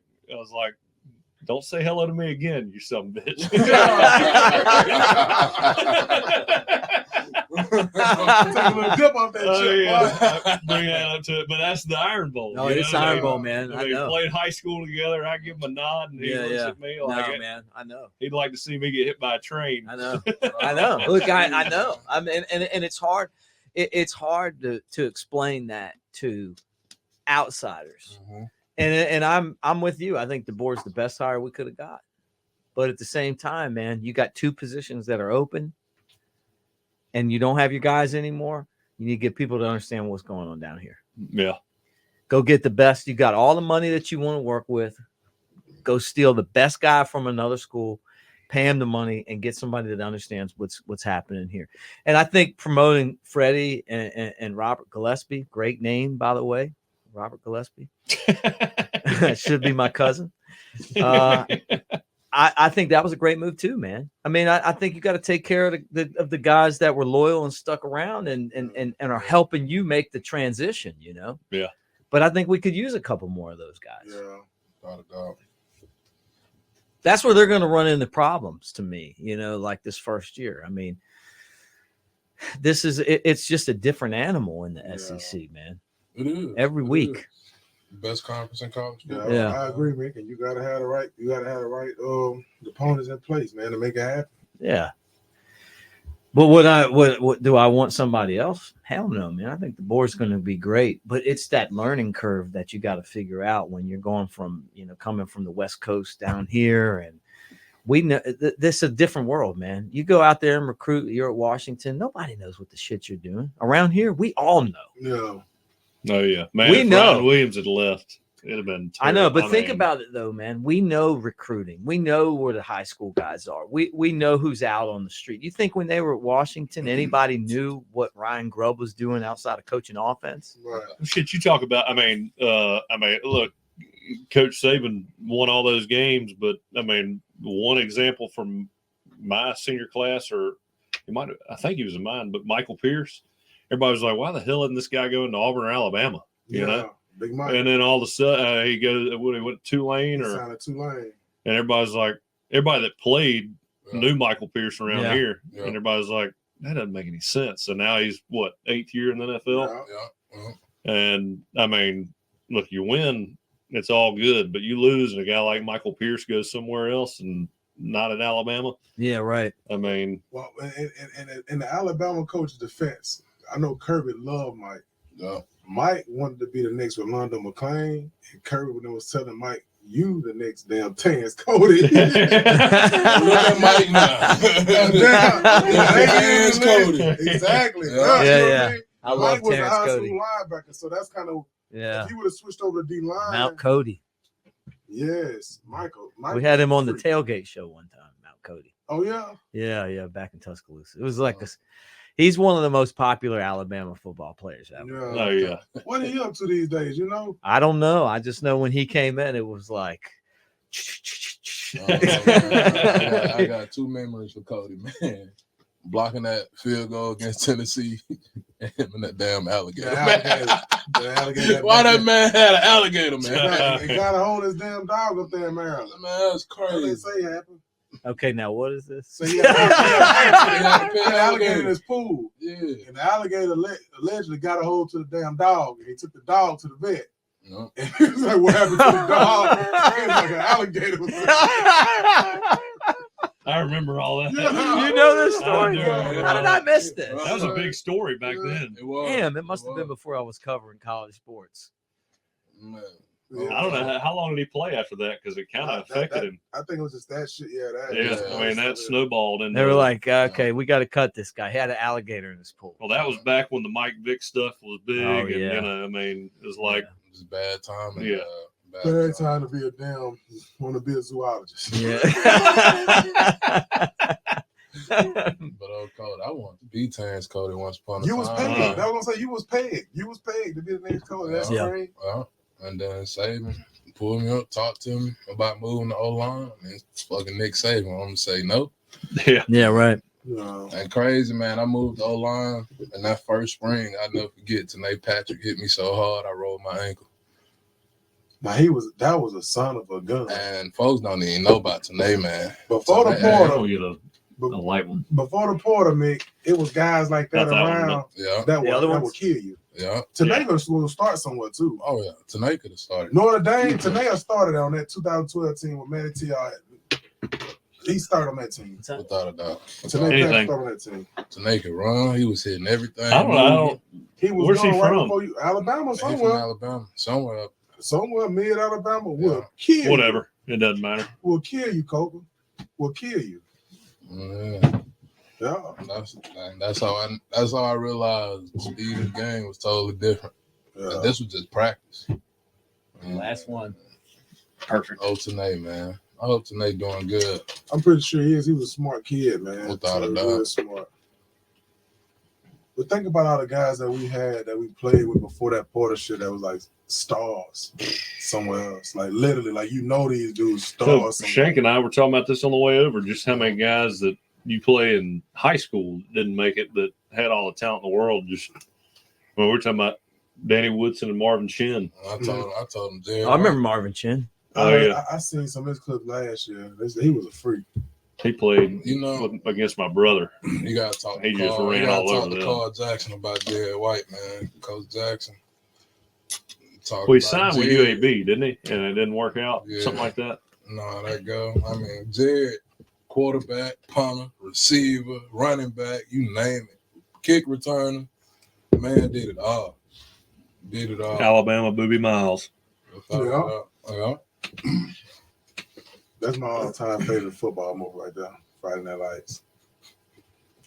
don't say hello to me again, you son of a bitch. Take a little dip off that chip. Yeah. Bring that up to it. But that's the Iron Bowl. No, it's Iron Bowl, man. I know. We played high school together. I give him a nod, and he looks at me like, man, I know. He'd like to see me get hit by a train. I know. I know. Look, I know. I mean, and it's hard. It's hard to explain that to outsiders. Mm-hmm. And I'm with you. I think DeBoer's the best hire we could have got. But at the same time, man, you got 2 positions that are open, and you don't have your guys anymore. You need to get people to understand what's going on down here. Yeah. Go get the best. You got all the money that you want to work with. Go steal the best guy from another school, pay him the money, and get somebody that understands what's happening here. And I think promoting Freddie and Robert Gillispie, great name, by the way, Robert Gillispie. That should be my cousin. I think that was a great move too, man. I mean, I think you got to take care of the guys that were loyal and stuck around and are helping you make the transition, Yeah. But I think we could use a couple more of those guys. Yeah. Without a doubt. That's where they're going to run into problems to me, like this first year. I mean, it's just a different animal in the SEC, man. It is. Every week. Best conference in college football. Yeah, I agree, Mick. And you gotta have the right opponents in place, man, to make it happen. Yeah. But what do I want somebody else? Hell no, man. I think the board's going to be great, but it's that learning curve that you got to figure out when you're going from, coming from the West Coast down here. And we know this is a different world, man. You go out there and recruit. You're at Washington. Nobody knows what the shit you're doing. Around here, we all know. Yeah. Oh, yeah. Man, we know. Ryan Williams had left, it'd have been terrible. I know, but think about it, though, man. We know recruiting. We know where the high school guys are. We know who's out on the street. You think when they were at Washington, anybody knew what Ryan Grubb was doing outside of coaching offense? Right. Shit, you talk about, look, Coach Saban won all those games, but, one example from my senior class, or I think he was in mine, but Michael Pierce. Everybody was like, why the hell isn't this guy going to Auburn or Alabama? You know? Big Mike. And then all of a sudden, he goes, he went to Tulane? Tulane. And everybody that played knew Michael Pierce around here. Yeah. And everybody's like, that doesn't make any sense. So now he's, 8th year in the NFL? Yeah. And, look, you win, it's all good. But you lose, and a guy like Michael Pierce goes somewhere else and not at Alabama. Yeah, right. Well, in the Alabama coach's defense, I know Kirby loved Mike. Yeah. Mike wanted to be the next Rolando McClain, and Kirby was telling Mike, You the next damn Terrence Cody. Look at Mike now. Terrence Cody. Exactly. Yeah. You know what I Yeah. mean? I love Mike was a Terrence high Cody. school linebacker, so that's kind of Yeah. if he would have switched over to D line. Mount Cody. Yes, Michael. We had him on the freak. tailgate show one time, Mount Cody. Oh yeah. Yeah, back in Tuscaloosa. It was like he's one of the most popular Alabama football players ever. Oh yeah. What are you up to these days? You know? I don't know. I just know when he came in, it was like. I got 2 memories for Cody, man. Blocking that field goal against Tennessee and him and that damn alligator. The alligator. Why that man had an alligator, man? He gotta hold his damn dog up there in Maryland. Man, that's What they crazy. say happened. Okay, now what is this? So he had an He alligator in his pool. Yeah. And the alligator allegedly got a hold to the damn dog. And he took the dog to the vet. No. And he was like, what happened to the dog? It was like an alligator. Was I remember all that. You know this story? I do. How did I miss this? That was a big story back then. It was. Damn, it must have been before I was covering college sports. Man. I don't know how long did he play after that because it kind of affected him. I think it was just that shit. Yeah, Yeah, I mean that snowballed. And They were like, okay, we got to cut this guy. He had an alligator in his pool. well, that was back when the Mike Vick stuff was big, Oh, and yeah. you know, I mean, it was like, It was bad time. Yeah. Third time to be a damn, want to be a zoologist. Yeah. But Cody, I wanted to be Terrence Cody once upon a time. You was paid. That was gonna say you was paid. You was paid to be the next coach. That's Yeah. great. And then Saban pulled me up, talked to me about moving to O-line. And it's fucking Nick Saban. I'm gonna say no. yeah, Yeah, right. No. And crazy, man. I moved to O-line, and that first spring, I never forget. Tanae Patrick hit me so hard, I rolled my ankle. Now that was a son of a gun. And folks don't even know about Tanae, man. Before the Tanae, oh, portal, you know, a light one. before the portal, Mick, it was guys like that That's that one, around Yeah, that The other would ones? kill you. yeah. Tanae will start somewhere too. Oh, yeah. Tanae could have started. Notre Dame, Tanae started on that 2012 team with Manny T.R. He started on that team. Without a doubt. Tanae Anything. Patrick started on that team. Tanae could run. He was hitting everything. I don't know. He was Where's he going right from? before you. Alabama, He from somewhere. Alabama. Somewhere up. Somewhere mid Alabama will Yeah. kill you. Whatever. It doesn't matter. Will kill you, Copa. Will kill you. Yeah. Yeah. That's how I realized the speed of the game was totally different. Yeah. And this was just practice. Last one. Perfect. Oh, Tanae, man. I hope Tanae doing good. I'm pretty sure he is. He was a smart kid, man. Without a doubt. Really smart. But think about all the guys that we had that we played with before that Porter shit that was like stars somewhere else. Like literally, like these dudes So stars. Shank and I were talking about this on the way over. Just how many guys that you play in high school didn't make it that had all the talent in the world. Just when we're talking about Danny Woodson and Marvin Chin. I told him, Jay. I remember Marvin Chin. Oh, yeah. I seen some of his clips last year. He was a freak. He played You know, against my brother. you gotta talk He to just Carl. ran You gotta all talk over to them. Carl Jackson about Jared White, man. Coach Jackson. Talk Well, he about signed with Jared. UAB, didn't he? And it didn't work out. Yeah. Something like that. No, that go. I mean, Jared, quarterback, punter, receiver, running back, you name it. Kick returner. Man did it all. Did it all. Alabama Booby Miles. Yeah. That's my all-time favorite football movie right there. Friday Night Lights.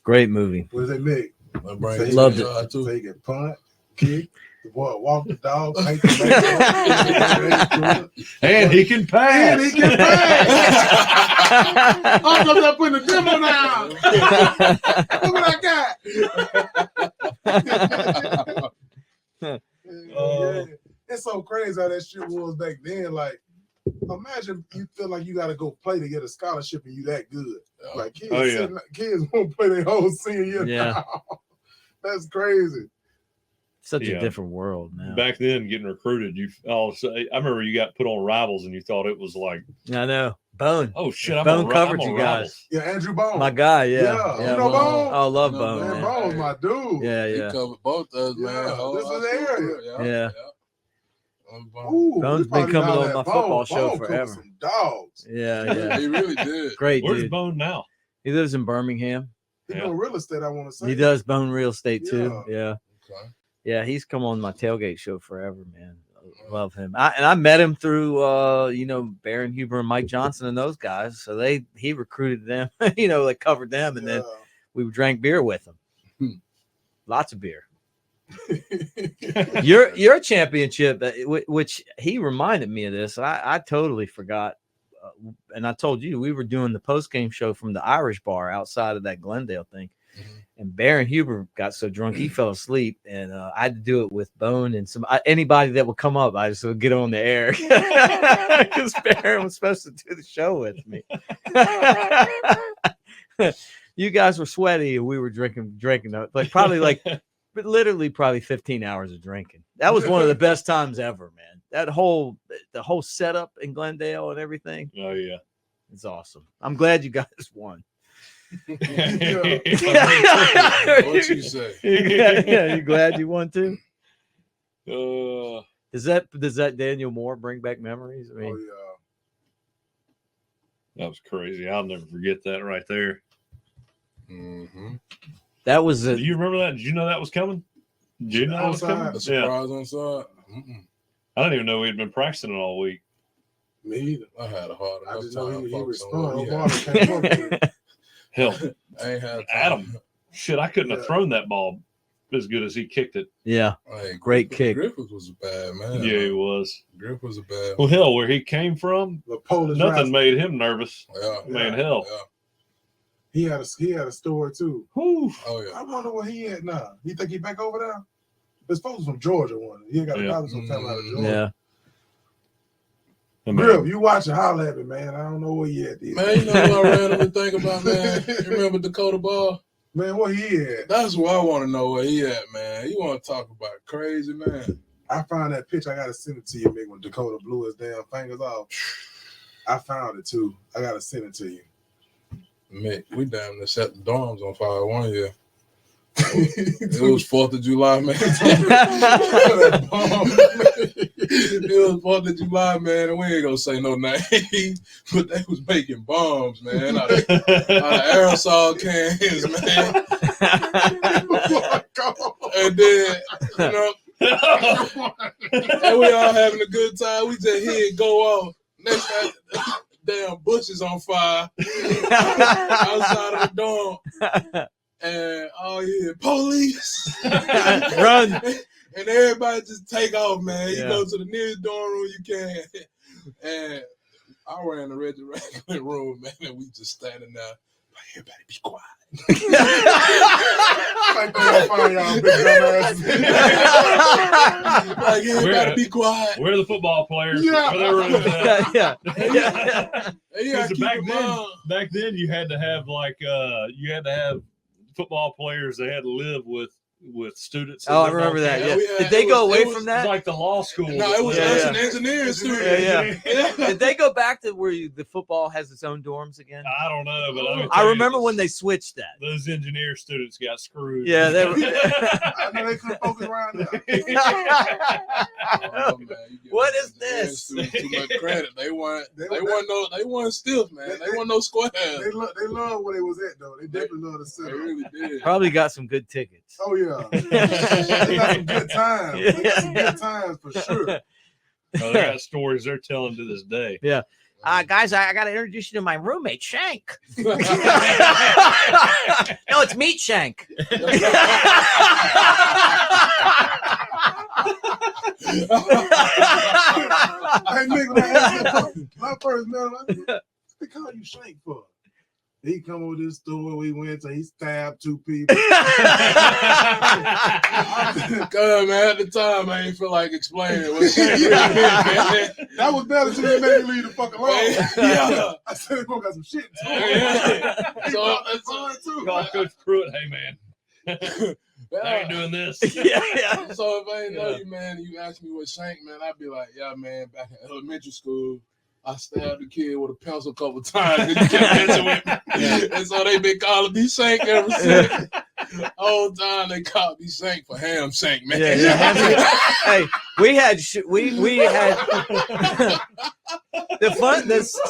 Great movie. What does they make? Loved it. So he can punt, kick, the boy walk the dog, paint the And he can pass. and he can pass. I'm coming up putting the demo now. Look what I got. Yeah. It's so crazy how that shit was back then. Like, imagine you feel like you got to go play to get a scholarship and you that good. Like kids won't play their whole senior year. Yeah. Now. That's crazy. Such Yeah. a different world now. Back then, getting recruited, I remember you got put on Rivals and you thought it was like, I know. Bone. oh shit, I'm Bone on, covered I'm on you guys. Rivals. Yeah, Andrew Bone. My guy, yeah. Yeah. You know Bone? Oh, love No, Bone. Man, Man. Bone's my dude. Yeah, He yeah. covered both of us, man. Yeah, Whole this is high the school area. career. Yeah. Ooh, Bone's we probably been coming know on that my Bone. football show Bone cooked forever. Some dogs. Yeah, yeah. He really did. Great Where's dude. Bone now? He lives in Birmingham. He Yeah. doing real estate, I want to say. He does Bone Real Estate too. Yeah. Okay. Yeah, he's come on my tailgate show forever, man. Love him. I met him through Baron Huber and Mike Johnson and those guys. So he recruited them, like covered them, and then we drank beer with them. Lots of beer. your championship, which he reminded me of this. I totally forgot. And I told you we were doing the post-game show from the Irish bar outside of that Glendale thing. And Baron Huber got so drunk he fell asleep, and I had to do it with Bone and anybody that would come up. I just would get on the air because Baron was supposed to do the show with me. You guys were sweaty, and we were drinking, but literally probably 15 hours of drinking. That was one of the best times ever, man. The whole setup in Glendale and everything. Oh yeah, it's awesome. I'm glad you guys won. What you say? You glad you won too? Does that Daniel Moore bring back memories? I mean, that was crazy. I'll never forget that right there. Mm-hmm. That was Do you remember that? Did you know that was coming? Did you know that was coming? A surprise inside. I didn't even know we had been practicing it all week. Me either. I had a hard enough I just time. know he responded. Hell, I ain't had Adam. Shit, I couldn't have thrown that ball as good as he kicked it. Yeah, great kick. Griffith was a bad man. Yeah, he was. Griffith was a bad. Well, hell, where he came from, nothing made him nervous. Hell. He had a story too. Whew. Oh yeah. I wonder what he had now. You think he back over there? His folks was from Georgia. He got a dollar sometime out of Georgia. Yeah. Griff, you watching, holler at me, man. I don't know where he at. Man, you know what I randomly think about, man? You remember Dakota Ball? Man, where he at? That's what I want to know where he at, man. You want to talk about crazy, man. I found that picture. I got to send it to you, Mick, when Dakota blew his damn fingers off. I found it, too. I got to send it to you. Mick, we damn near set the dorms on fire one year. It was 4th of July, man. It was 4th of July, man, and we ain't gonna say no names, but they was making bombs, man, out of aerosol cans, man. And then, and we all having a good time. We just hear it go off. Next time, damn bushes on fire outside of the dorm. And police run, and everybody just take off, man. You go to the nearest dorm room you can, and I ran the regular room, man, and we just standing there. Like, everybody be quiet. Like, everybody be quiet. Where are the football players? Yeah. Back then you had to have football players. They had to live with students. Oh, I remember that. Yeah. Did they go away from that? Like the law school. No, it was us and engineering students. Yeah. Did they go back to where the football has its own dorms again? I don't know, but I remember when they switched that. Those engineer students got screwed. Yeah, they were. I know they couldn't focus around there. What is this? Too much credit. They weren't stiff, man. They weren't no squares. They love where they was at, though. They definitely love the center. They really did. Probably got some good tickets. Oh yeah. They got some good times. They got some good times for sure. They got stories they're telling to this day. Yeah. Guys, I got to introduce you to my roommate, Shank. No, it's Meat Shank. Hey, Mick, my first man, they call you Shank for. He come over this store we went to, he stabbed 2 people. God, man, at the time, I ain't feel like explaining what That was better than they made me leave the fuck alone. Yeah. I said, we got some shit. So, Call Coach Pruitt, hey, man. I ain't doing this. Yeah. So if I ain't know you, man, and you ask me what Shank, man, I'd be like, yeah, man, back in elementary school, I stabbed the kid with a pencil a couple times. And, and so they been calling me Shank ever since. Whole time they called me Shank for ham shank, man. Hey, we had the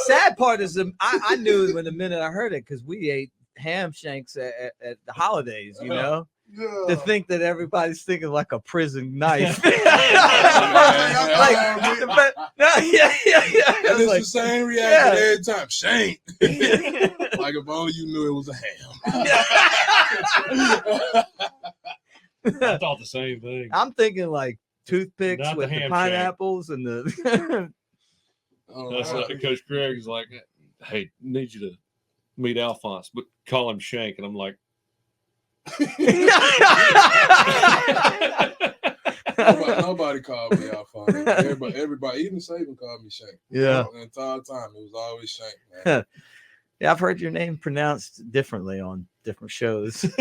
sad part is I knew when the minute I heard it because we ate ham shanks at the holidays, you know. to think that everybody's thinking like a prison knife. Yeah. But no, yeah. And it's Like, the same reaction every time. Shank. Like if only you knew it was a ham. I thought the same thing. I'm thinking like toothpicks Not the with the ham pineapples and the. That's like Coach Craig's like, hey, need you to meet Alphonse, but call him Shank. And I'm like, Nobody called me Alphonse. Everybody, even Saban called me Shank. Yeah. The entire time, it was always Shank, man. Yeah, I've heard your name pronounced differently on different shows. Shank.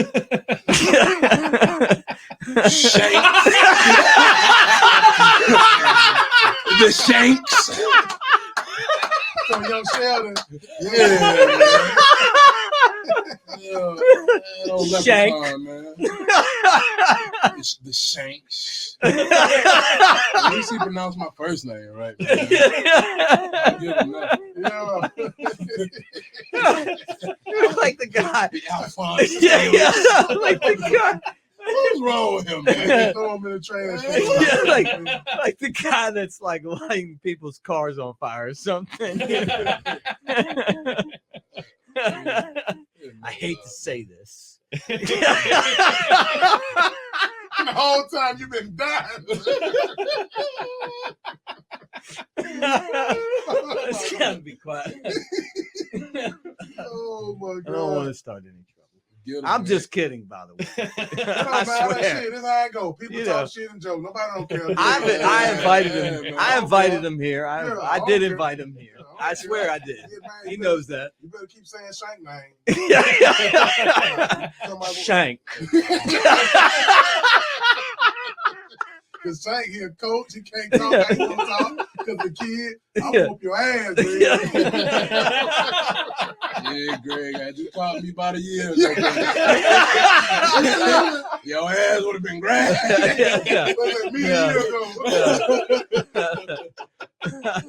The Shanks. So young Sheldon. Shank. Man. It's the Shanks. At least he pronounced my first name right. Man. I'll give him that. You're like the guy. The Alphonse. Yeah. Like the guy. What's wrong with him, man? Throw him in the trash. Like the guy that's like lighting people's cars on fire or something. I hate to say this. The whole time you've been dying. It's gotta be quiet. Oh my I don't want God. to start any trouble. Get him, I'm man. just kidding, by the way. I swear. swear. This how I go. People You talk know. shit and joke. Nobody don't care. I invited him. man. I invited him here. Yeah, I did invite him here. I swear I did. Yeah, man, He you knows that. You better keep saying Shank name. Shank. Because Shank, he a coach. He can't talk. I ain't gonna talk. Because the kid, I'll Yeah. whoop your ass, man. Yeah, Greg, I just caught me about a year ago. Your ass would have been great. Yeah. Me Yeah. a year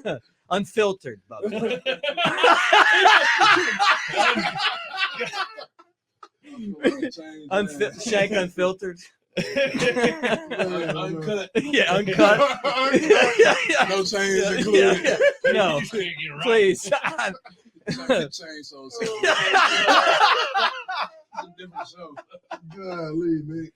ago. Unfiltered, by the way. Shank unfiltered. Uncut. Yeah, uncut. No change included. Yeah. No, You said get right. please. Change so it's a different show. Golly, man.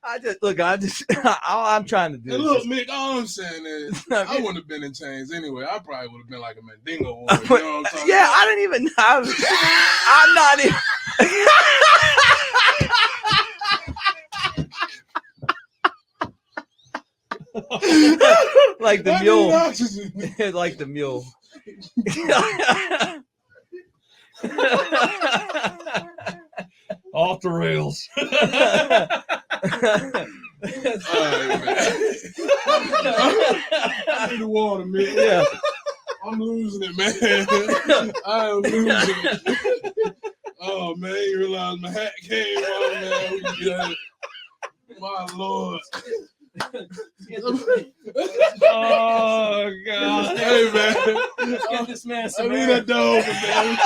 I'm trying to do And this. look, Mick, all I'm saying is I wouldn't have been in chains anyway. I probably would have been like a Mandingo warrior. You know what I'm talking Yeah, about? I didn't even know. I'm not even. Like the I need mule. oxygen. Like the mule. Off the rails. All right, man. I need the water, man. Yeah. I'm losing it, man. I am losing it. Oh, man, you realize my hat came on, man. Yeah. My Lord. Oh God! Hey, man. Let's get this man I some need air. that dog, man.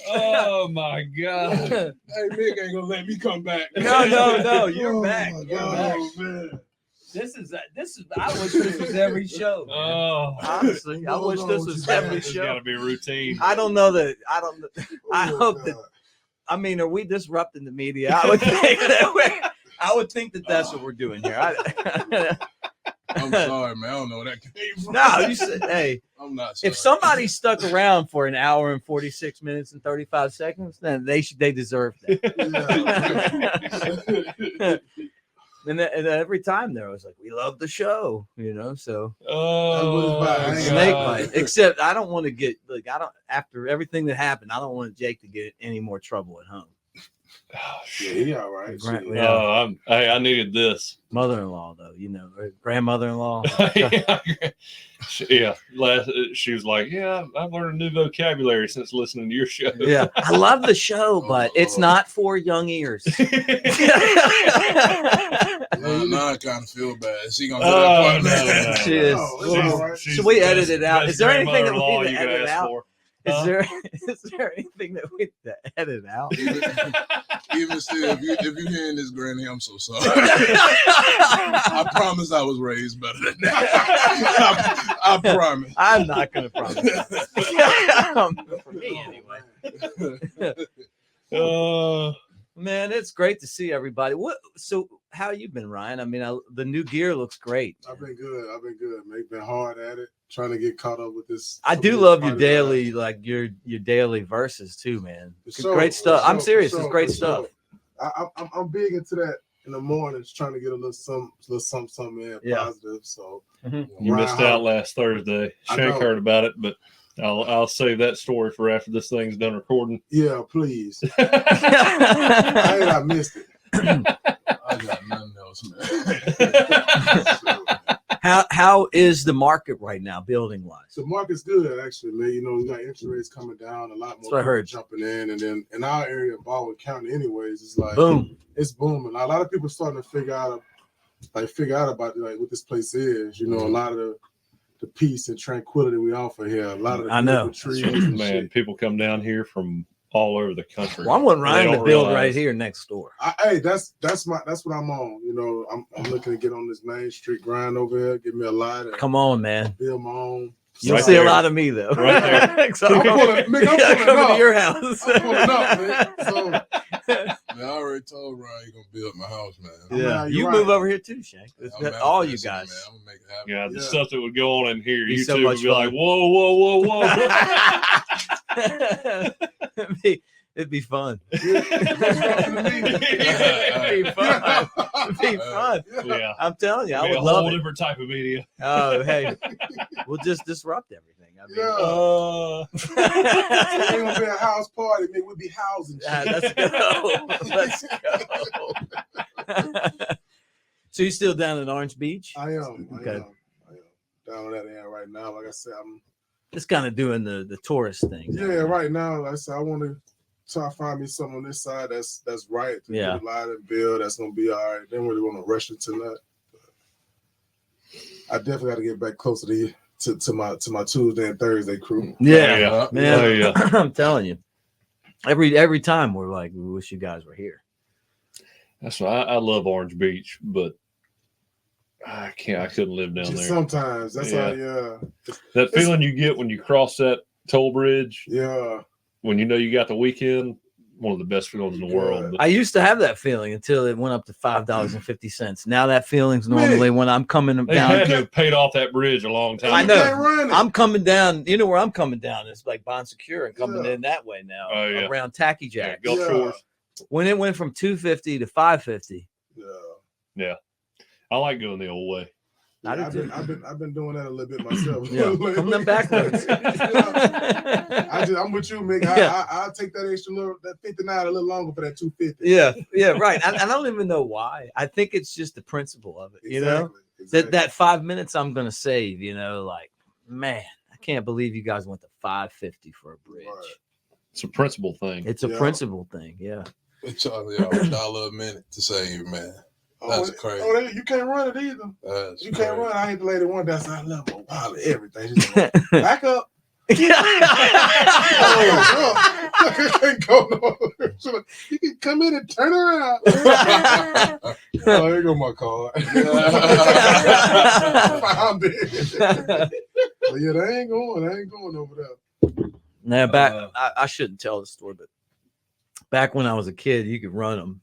Oh my God! Hey, Mick ain't gonna let me come back. No, you're Oh, back. my You're God, back. man. This is. I wish this was every show. Oh, Honestly, I wish this was every it's got show. to be routine. I don't know that. I don't. I Oh, hope God. that. I mean, are we disrupting the media? I would think that that's what we're doing here. I'm sorry, man. I don't know where that came from. No, you said, hey, I'm not sorry. if somebody stuck around for an hour and 46 minutes and 35 seconds, then they deserve that. And every time there, I was like, we love the show, so Oh, That's what it's about. snake God. bite. Except I don't want to get, after everything that happened, I don't want Jake to get any more trouble at home. Oh, Yeah, shit. he all right. Grant- Shit. yeah. Oh, I needed this. Mother-in-law, though, or grandmother-in-law. Yeah, she was like, "Yeah, I've learned a new vocabulary since listening to your show." Yeah, I love the show, but it's not for young ears. Now I kind of feel bad. She gonna do Oh, that part, no, man. no. She is. Oh, it's all right. Should we edit it out? Is there anything that we grandmother-in-law need to you could edit ask out? for. Is there anything that we to edit out? Even still, if you hearing this, Granny, I'm so sorry. I promise I was raised better than that. I promise. I'm not going to promise that. For me, anyway. Man, it's great to see everybody. So how you been, Ryan? I mean, the new gear looks great. I've been good. Man, been hard at it, trying to get caught up with this. I do love your daily, like your daily verses too, man. Great stuff. I'm serious. It's great stuff. I'm big into that in the mornings, trying to get a little something in positive. So you missed out last Thursday. Shank heard about it, but I'll save that story for after this thing's done recording. Yeah, please. I missed it. I got nothing else, man. How is the market right now, building wise? The market's good, actually, man. You know, we got interest rates coming down, a lot more people jumping in, and then in our area, Baldwin County, anyways, it's like boom, it's booming. A lot of people starting to figure out about like what this place is. You know, a lot of the peace and tranquility we offer here. A lot of the trees, and man, shit. People come down here from all over the country. Well, I want Ryan to build right here next door. That's what I'm on. You know, I'm looking to get on this Main Street grind over here. Give me a lot. Come on, man. Build my own. You'll see a lot of me though. Right there. So I'm coming to your house. I'm pulling up, man. So, man, I already told Ryan you're gonna build my house, man. Yeah, you move over here too, Shank. All you guys. Man. I'm gonna make it happen. Yeah, the stuff that would go on in here, you so two would be like, whoa. It'd be fun. Yeah. It'd be fun. It'd be fun. Yeah. I'm telling you, I would a love whole it. different type of media. Oh, hey, we'll just disrupt everything. I mean, It ain't gonna be a house party, man. We'll be housing. Let's go. Let's go. So you still down in Orange Beach? I am. Okay. I am down that end right now. Like I said, I'm just kind of doing the tourist thing. Yeah, right now, like I said, I want to try to find me something on this side that's right to get a lot and build. That's gonna be all right. Don't really want to rush into that. I definitely got to get back closer to my Tuesday and Thursday crew. Yeah, man. Yeah. I'm telling you, every time we're like, we wish you guys were here. That's why I love Orange Beach, but I couldn't live down there. Sometimes that's how. That feeling you get when you cross that toll bridge. Yeah. When you know you got the weekend, one of the best feelings in the world. I used to have that feeling until it went up to $5.50. Now that feeling's normally when I'm coming down. They had to have paid off that bridge a long time. I know. I'm coming down. You know where I'm coming down? It's like Bon Secure and coming in that way now. Around Tacky Jack. Gulf Shores. When it went from $2.50 to $5.50. Yeah. I like going the old way. I've been doing that a little bit myself. Coming backwards. I'm with you, Mick. I'll take that extra that 59 a little longer for that 250. Yeah, right. I don't even know why. I think it's just the principle of it. You know, that 5 minutes I'm gonna save. You know, like, man, I can't believe you guys went to $5.50 for a bridge. Right. It's a principle thing. It's a principle thing. Yeah. It's $1 a minute to save, man. That's crazy. You can't run it either. You can't run. I hate the lady one that's I love my wallet, everything. She's like, back up. I can't go nowhere. Like, you can come in and turn around. Here go my card. Found it. But yeah, they ain't going over there. Now I shouldn't tell the story, but back when I was a kid, you could run them.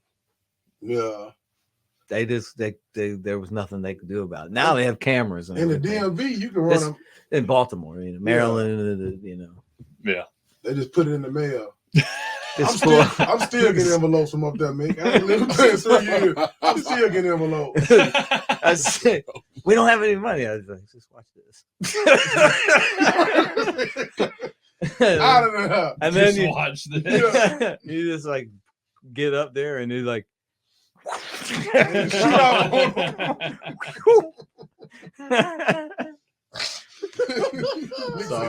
Yeah. They there was nothing they could do about it. Now they have cameras. In the DMV, you can run them. In Baltimore, Maryland, Yeah. They just put it in the mail. I'm still getting envelopes from up there, Mick. I ain't lived there in 3 years. I'm still getting envelopes. I said, we don't have any money. I was like, just watch this. Out of there. And then just watch this. You just like get up there and you're like, Sorry.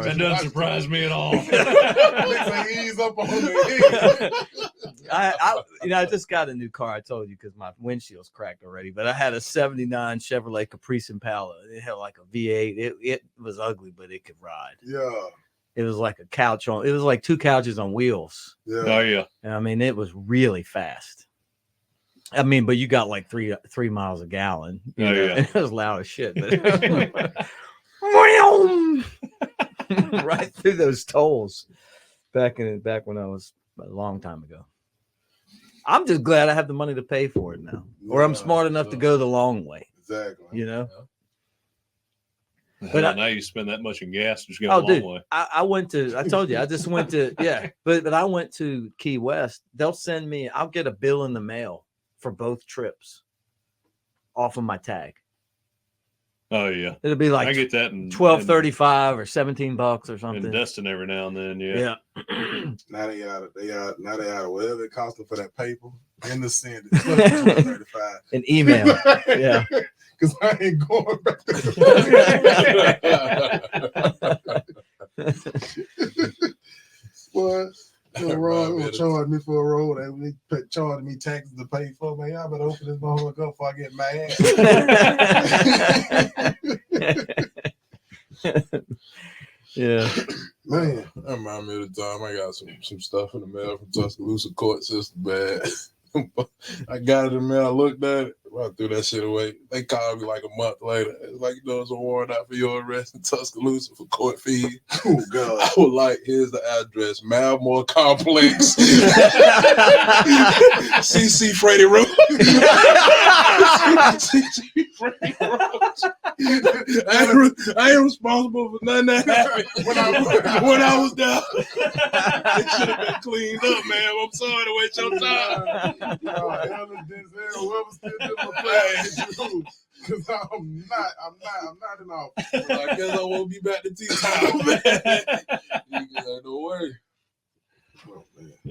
That doesn't surprise me at all. Ease up on the I just got a new car. I told you because my windshield's cracked already. But I had a '79 Chevrolet Caprice Impala. It had like a V8. It was ugly, but it could ride. Yeah. It was like a couch on. It was like 2 couches on wheels. Yeah. Oh yeah. And I mean, it was really fast. I mean, but you got like 3 miles a gallon. You know? Yeah. It was loud as shit. But right through those tolls. Back when I was a long time ago. I'm just glad I have the money to pay for it now, or I'm smart enough to go the long way. Exactly. You know. But now you spend that much in gas, just go a long dude, way. I went to. I told you, I just went to. Yeah, but I went to Key West. They'll send me. I'll get a bill in the mail for both trips, off of my tag. Oh yeah, It'll be like I get that in $12.35 or $17 or something. And dusting every now and then. Yeah. Now they out of whatever it cost them for that paper in the cent. $12.35. An email. Yeah. Because I ain't going back to What? Wrong charge me for a road. They charging me taxes to pay for. Man, y'all better open this motherfucker up before I get mad. Yeah. Man, that remind me of the time I got some stuff in the mail from Tuscaloosa court system, bad. I got it in the mail. I looked at it. I threw that shit away. They called me like a month later. It's like, there's a warrant out for your arrest in Tuscaloosa for court fees. Oh, God. I was like, here's the address. Malmore Complex. CC Freddie Road. CC Freddie Road. I ain't responsible for nothing that happened when I was down. It should have been cleaned up, man. I'm sorry to waste your time. Because I'm not in office. I guess I won't be back to tea time, man. Don't worry.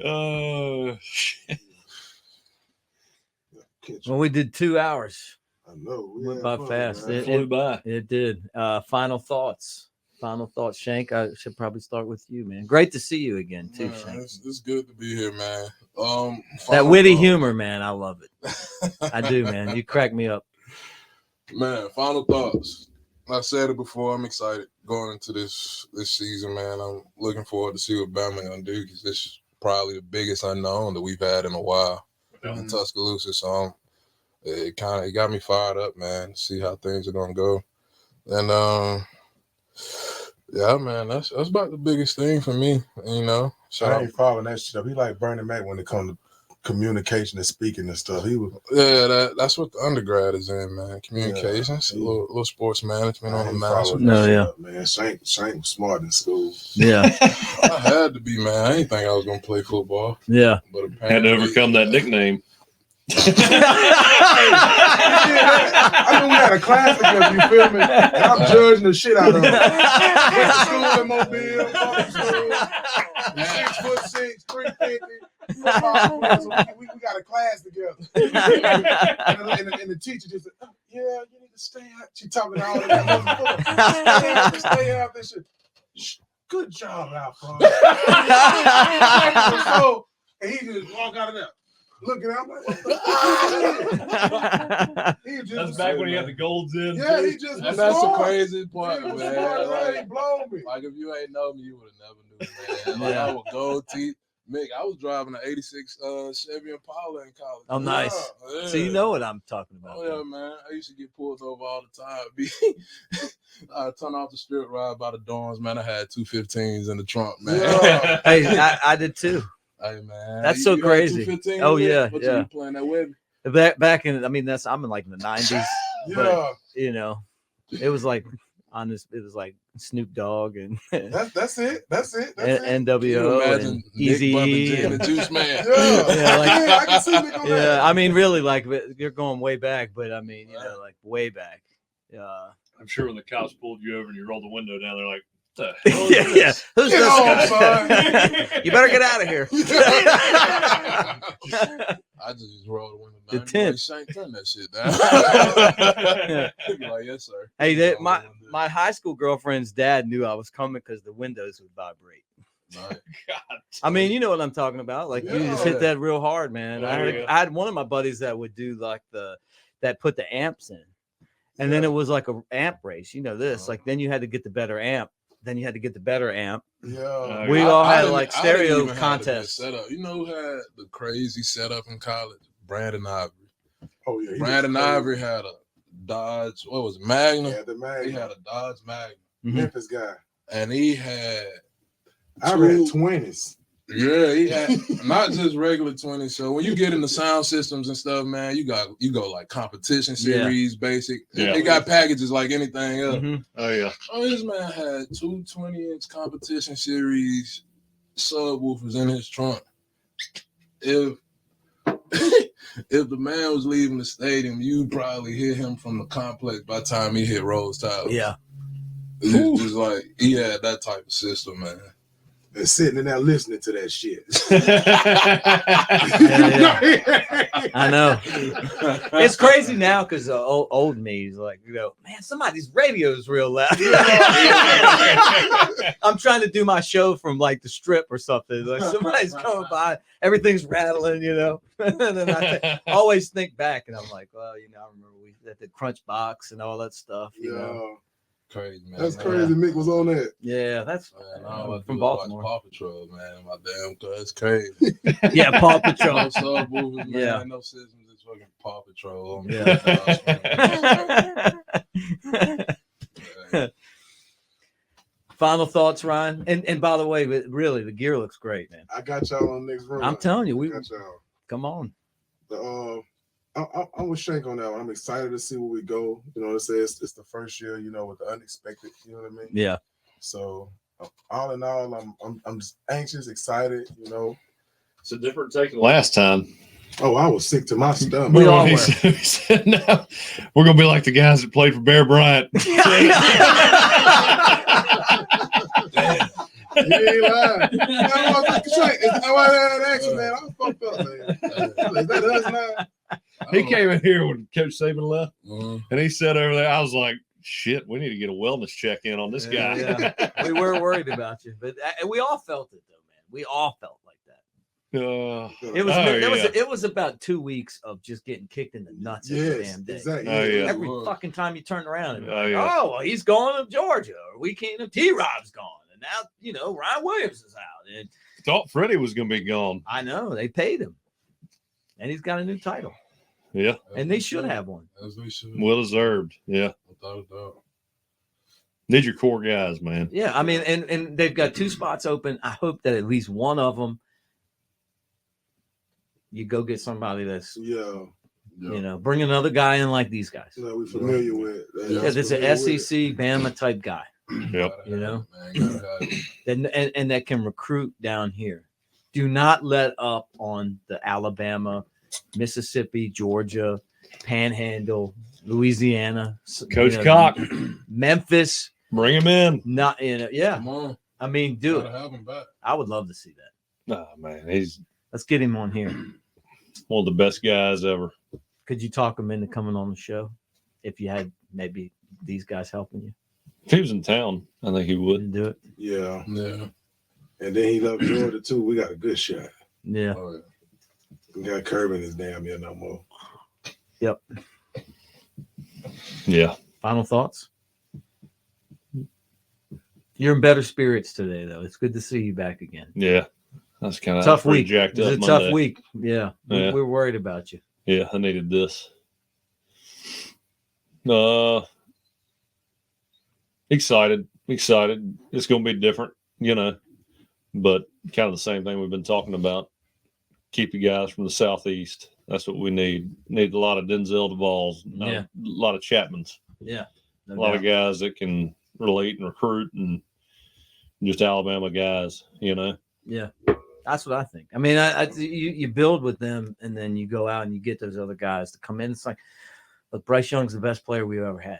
Oh, man. Well, we did 2 hours. I know. Went by fast. It flew by. It did. Final thoughts. Shank. I should probably start with you, man. Great to see you again, too, Man, Shank. it's good to be here, man. That witty humor, man. I love it. I do, man. You crack me up. Man, final thoughts. I said it before. I'm excited going into this season, man. I'm looking forward to see what Bama gonna do because this is probably the biggest unknown that we've had in a while in Tuscaloosa. So it got me fired up, man. To see how things are gonna go. And yeah, man, that's about the biggest thing for me. You know, so I ain't following that shit up. He like Bernie Mac when it comes to communication and speaking and stuff. That's what the undergrad is in, man. Communications, a little sports management on the master. Man. Shank was smart in school. Yeah. I had to be, man. I didn't think I was gonna play football. Yeah. But had to overcome that nickname. I mean, we had a class together, you feel me? And I'm judging the shit out of him. Went to school in Mobile, public school, 6'6", 350. We got a class together. and the teacher just said, yeah, you need to stay out. She talking all that. Stay out this shit. Good job, Alphonse. And he just walk out of there. Looking at him like, what the fuck? That's back when he had the golds in. Yeah, he just and that's the crazy part, man. Like, blow me. Like if you ain't know me, you would have never knew, man. Like I was gold teeth. Mick, I was driving an 86 Chevy Impala in college. Oh, nice. Yeah. So you know what I'm talking about. Oh, yeah, man. I used to get pulled over all the time. I'd turn off the strip, ride by the dorms, man. I had 215s in the trunk, man. Yeah. Hey, I did too. Hey, man. That's so crazy. Oh, yeah. What yeah. you playing that with? Back in, I mean, I'm in like the 90s. Yeah. But, you know, it was like it was like Snoop Dogg and that's it. NWO and Eazy-E and the Juice Man. I can see Nick on that. Yeah, I mean, really, like you're going way back, but I mean, you know, like way back. I'm sure when the cops pulled you over and you rolled the window down, they're like, "What the hell is this? Who's Get this on, guy? son. You better get out of here." I just rolled the window down. The tent. Like, Shank, turn that shit down. He'd be like, yes, sir. Hey, my high school girlfriend's dad knew I was coming because the windows would vibrate. Right. God. I mean, you know what I'm talking about. Like you just hit that real hard, man. I had one of my buddies that would do like that put the amps in, and then it was like a amp race. You know this. Like then you had to get the better amp then you had to get the better amp. Yeah. We all had like stereo contests. Setup. You know who had the crazy setup in college? Brandon Ivory. Oh yeah. Brandon Ivory had a Dodge. What was it? Magnum? Yeah, the Magnum. He had a Dodge Magnum. Memphis guy. And he had. I read 20s. Yeah, he had not just regular 20s. So when you get into sound systems and stuff, man, you go like competition series, basic. Yeah. They got packages like anything else. Oh yeah. Oh, this man had 2 20-inch competition series subwoofers in his trunk. If the man was leaving the stadium, you'd probably hear him from the complex by the time he hit Rose Tyler. Yeah. It's just like he had that type of system, man. And sitting in there listening to that shit. I know. It's crazy now because old me is like, man, somebody's radio is real loud. I'm trying to do my show from like the Strip or something. Like somebody's coming by, everything's rattling, and then I always think back, and I'm like, well, I remember we had the Crunch Box and all that stuff. You know? Crazy, man. That's crazy. Mick was on that. Yeah, that's from Baltimore. Paw Patrol, man. My damn, that's crazy. Yeah, Paw Patrol. No subwoofers, man. Yeah. No systems. It's fucking Paw Patrol. Yeah. Final thoughts, Ryan. And by the way, really, the gear looks great, man. I got y'all on the next room. I'm telling you, we got y'all. Come on. I'm with Shank on that one. I'm excited to see where we go. It's the first year, with the unexpected. You know what I mean? Yeah. So all in all, I'm just anxious, excited. It's a different take than last time. Oh, I was sick to my stomach. We all were. He said, no, we're gonna be like the guys that played for Bear Bryant. You ain't lying. I had an action, man. I was fucked up, man. Is that us now? He came in here when Coach Saban left, and he sat over there. I was like, shit, we need to get a wellness check in on this guy. Yeah. We were worried about you, but we all felt it, though, man. We all felt like that. It was about 2 weeks of just getting kicked in the nuts every damn day. Exactly. Every fucking time you turn around and well, he's going to Georgia, or we can't. T-Rob's gone, and now Ryan Williams is out, and thought Freddie was going to be gone. I know they paid him, and he's got a new title. Yeah, and they should have one. As they should. Well deserved. Yeah, without a doubt. Need your core guys, man. Yeah, I mean, and they've got 2 spots open. I hope that at least one of them, you go get somebody that's bring another guy in like these guys. We're familiar with. It's an SEC Bama type guy. Yep. And that can recruit down here. Do not let up on the Alabama, Mississippi, Georgia, Panhandle, Louisiana, Coach Cock, Memphis. Bring him in. Not Come on. I mean, do it. Have him back. I would love to see that. Nah, man, let's get him on here. One of the best guys ever. Could you talk him into coming on the show if you had maybe these guys helping you? If he was in town, I think he would do it. Yeah. Yeah. And then he loved Georgia too. We got a good shot. Yeah. Oh, We got Curb in his damn ear no more. Yep. Yeah. Final thoughts? You're in better spirits today, though. It's good to see you back again. Yeah. That's kind of tough week. Jacked up it's a tough week. Yeah. We're worried about you. Yeah, I needed this. Excited. It's going to be different, but kind of the same thing we've been talking about. Keep the guys from the Southeast. That's what we need. Need a lot of Denzel DeValls, a lot of Chapmans. Yeah. A lot of guys that can relate and recruit, and just Alabama guys, Yeah. That's what I think. I mean, you build with them, and then you go out and you get those other guys to come in. It's like, look, Bryce Young's the best player we've ever had,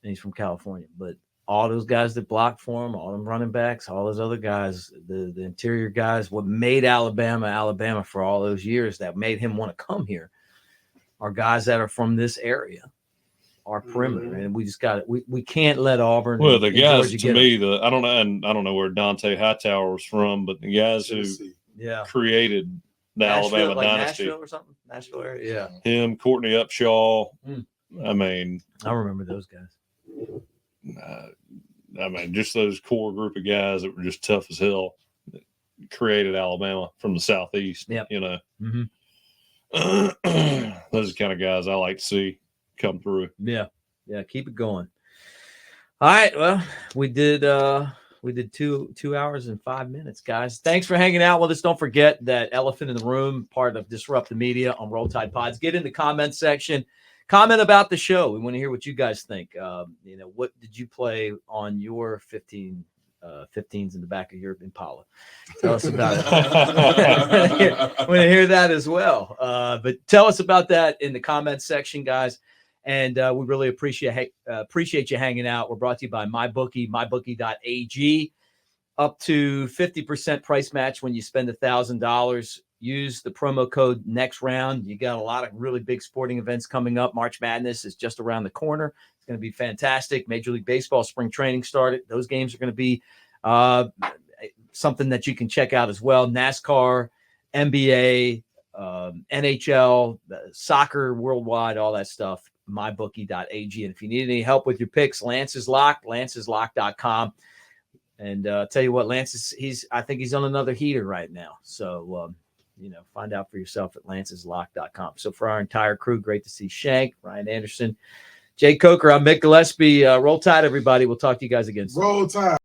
and he's from California. But all those guys that blocked for him, all them running backs, all those other guys, the interior guys, what made Alabama for all those years, that made him want to come here, are guys that are from this area, our perimeter, and we just got it. We can't let Auburn. Well, the guys to me, I don't know, and I don't know where Dante Hightower was from, but the guys who created the Alabama dynasty, Nashville or something, Nashville area, him, Courtney Upshaw. I mean, I remember those guys. I mean, just those core group of guys that were just tough as hell that created Alabama from the Southeast. Yep. You know, Mm-hmm. those are the kind of guys I like to see come through. Yeah. Keep it going. All right. Well, we did 2 hours and 5 minutes, guys. Thanks for hanging out with us. Don't forget that Elephant in the Room, part of Disrupt the Media on Roll Tide Pods. Get in the comment section. Comment about the show. We want to hear what you guys think. What did you play on your 15s in the back of your Impala? Tell us about it. I want to hear that as well. But tell us about that in the comment section, guys. And we really appreciate you hanging out. We're brought to you by MyBookie, mybookie.ag. Up to 50% price match when you spend $1,000. Use the promo code next round. You got a lot of really big sporting events coming up. March Madness is just around the corner. It's going to be fantastic. Major League Baseball spring training started. Those games are going to be something that you can check out as well. NASCAR, NBA, NHL, soccer worldwide, all that stuff. MyBookie.ag. And if you need any help with your picks, Lance is locked. LanceIsLocked.com. And tell you what, Lance I think he's on another heater right now. So find out for yourself at LanceIsLocked.com. So for our entire crew, great to see Shank, Ryan Anderson, Jay Coker. I'm Mick Gillispie. Roll Tide, everybody. We'll talk to you guys again soon. Roll Tide.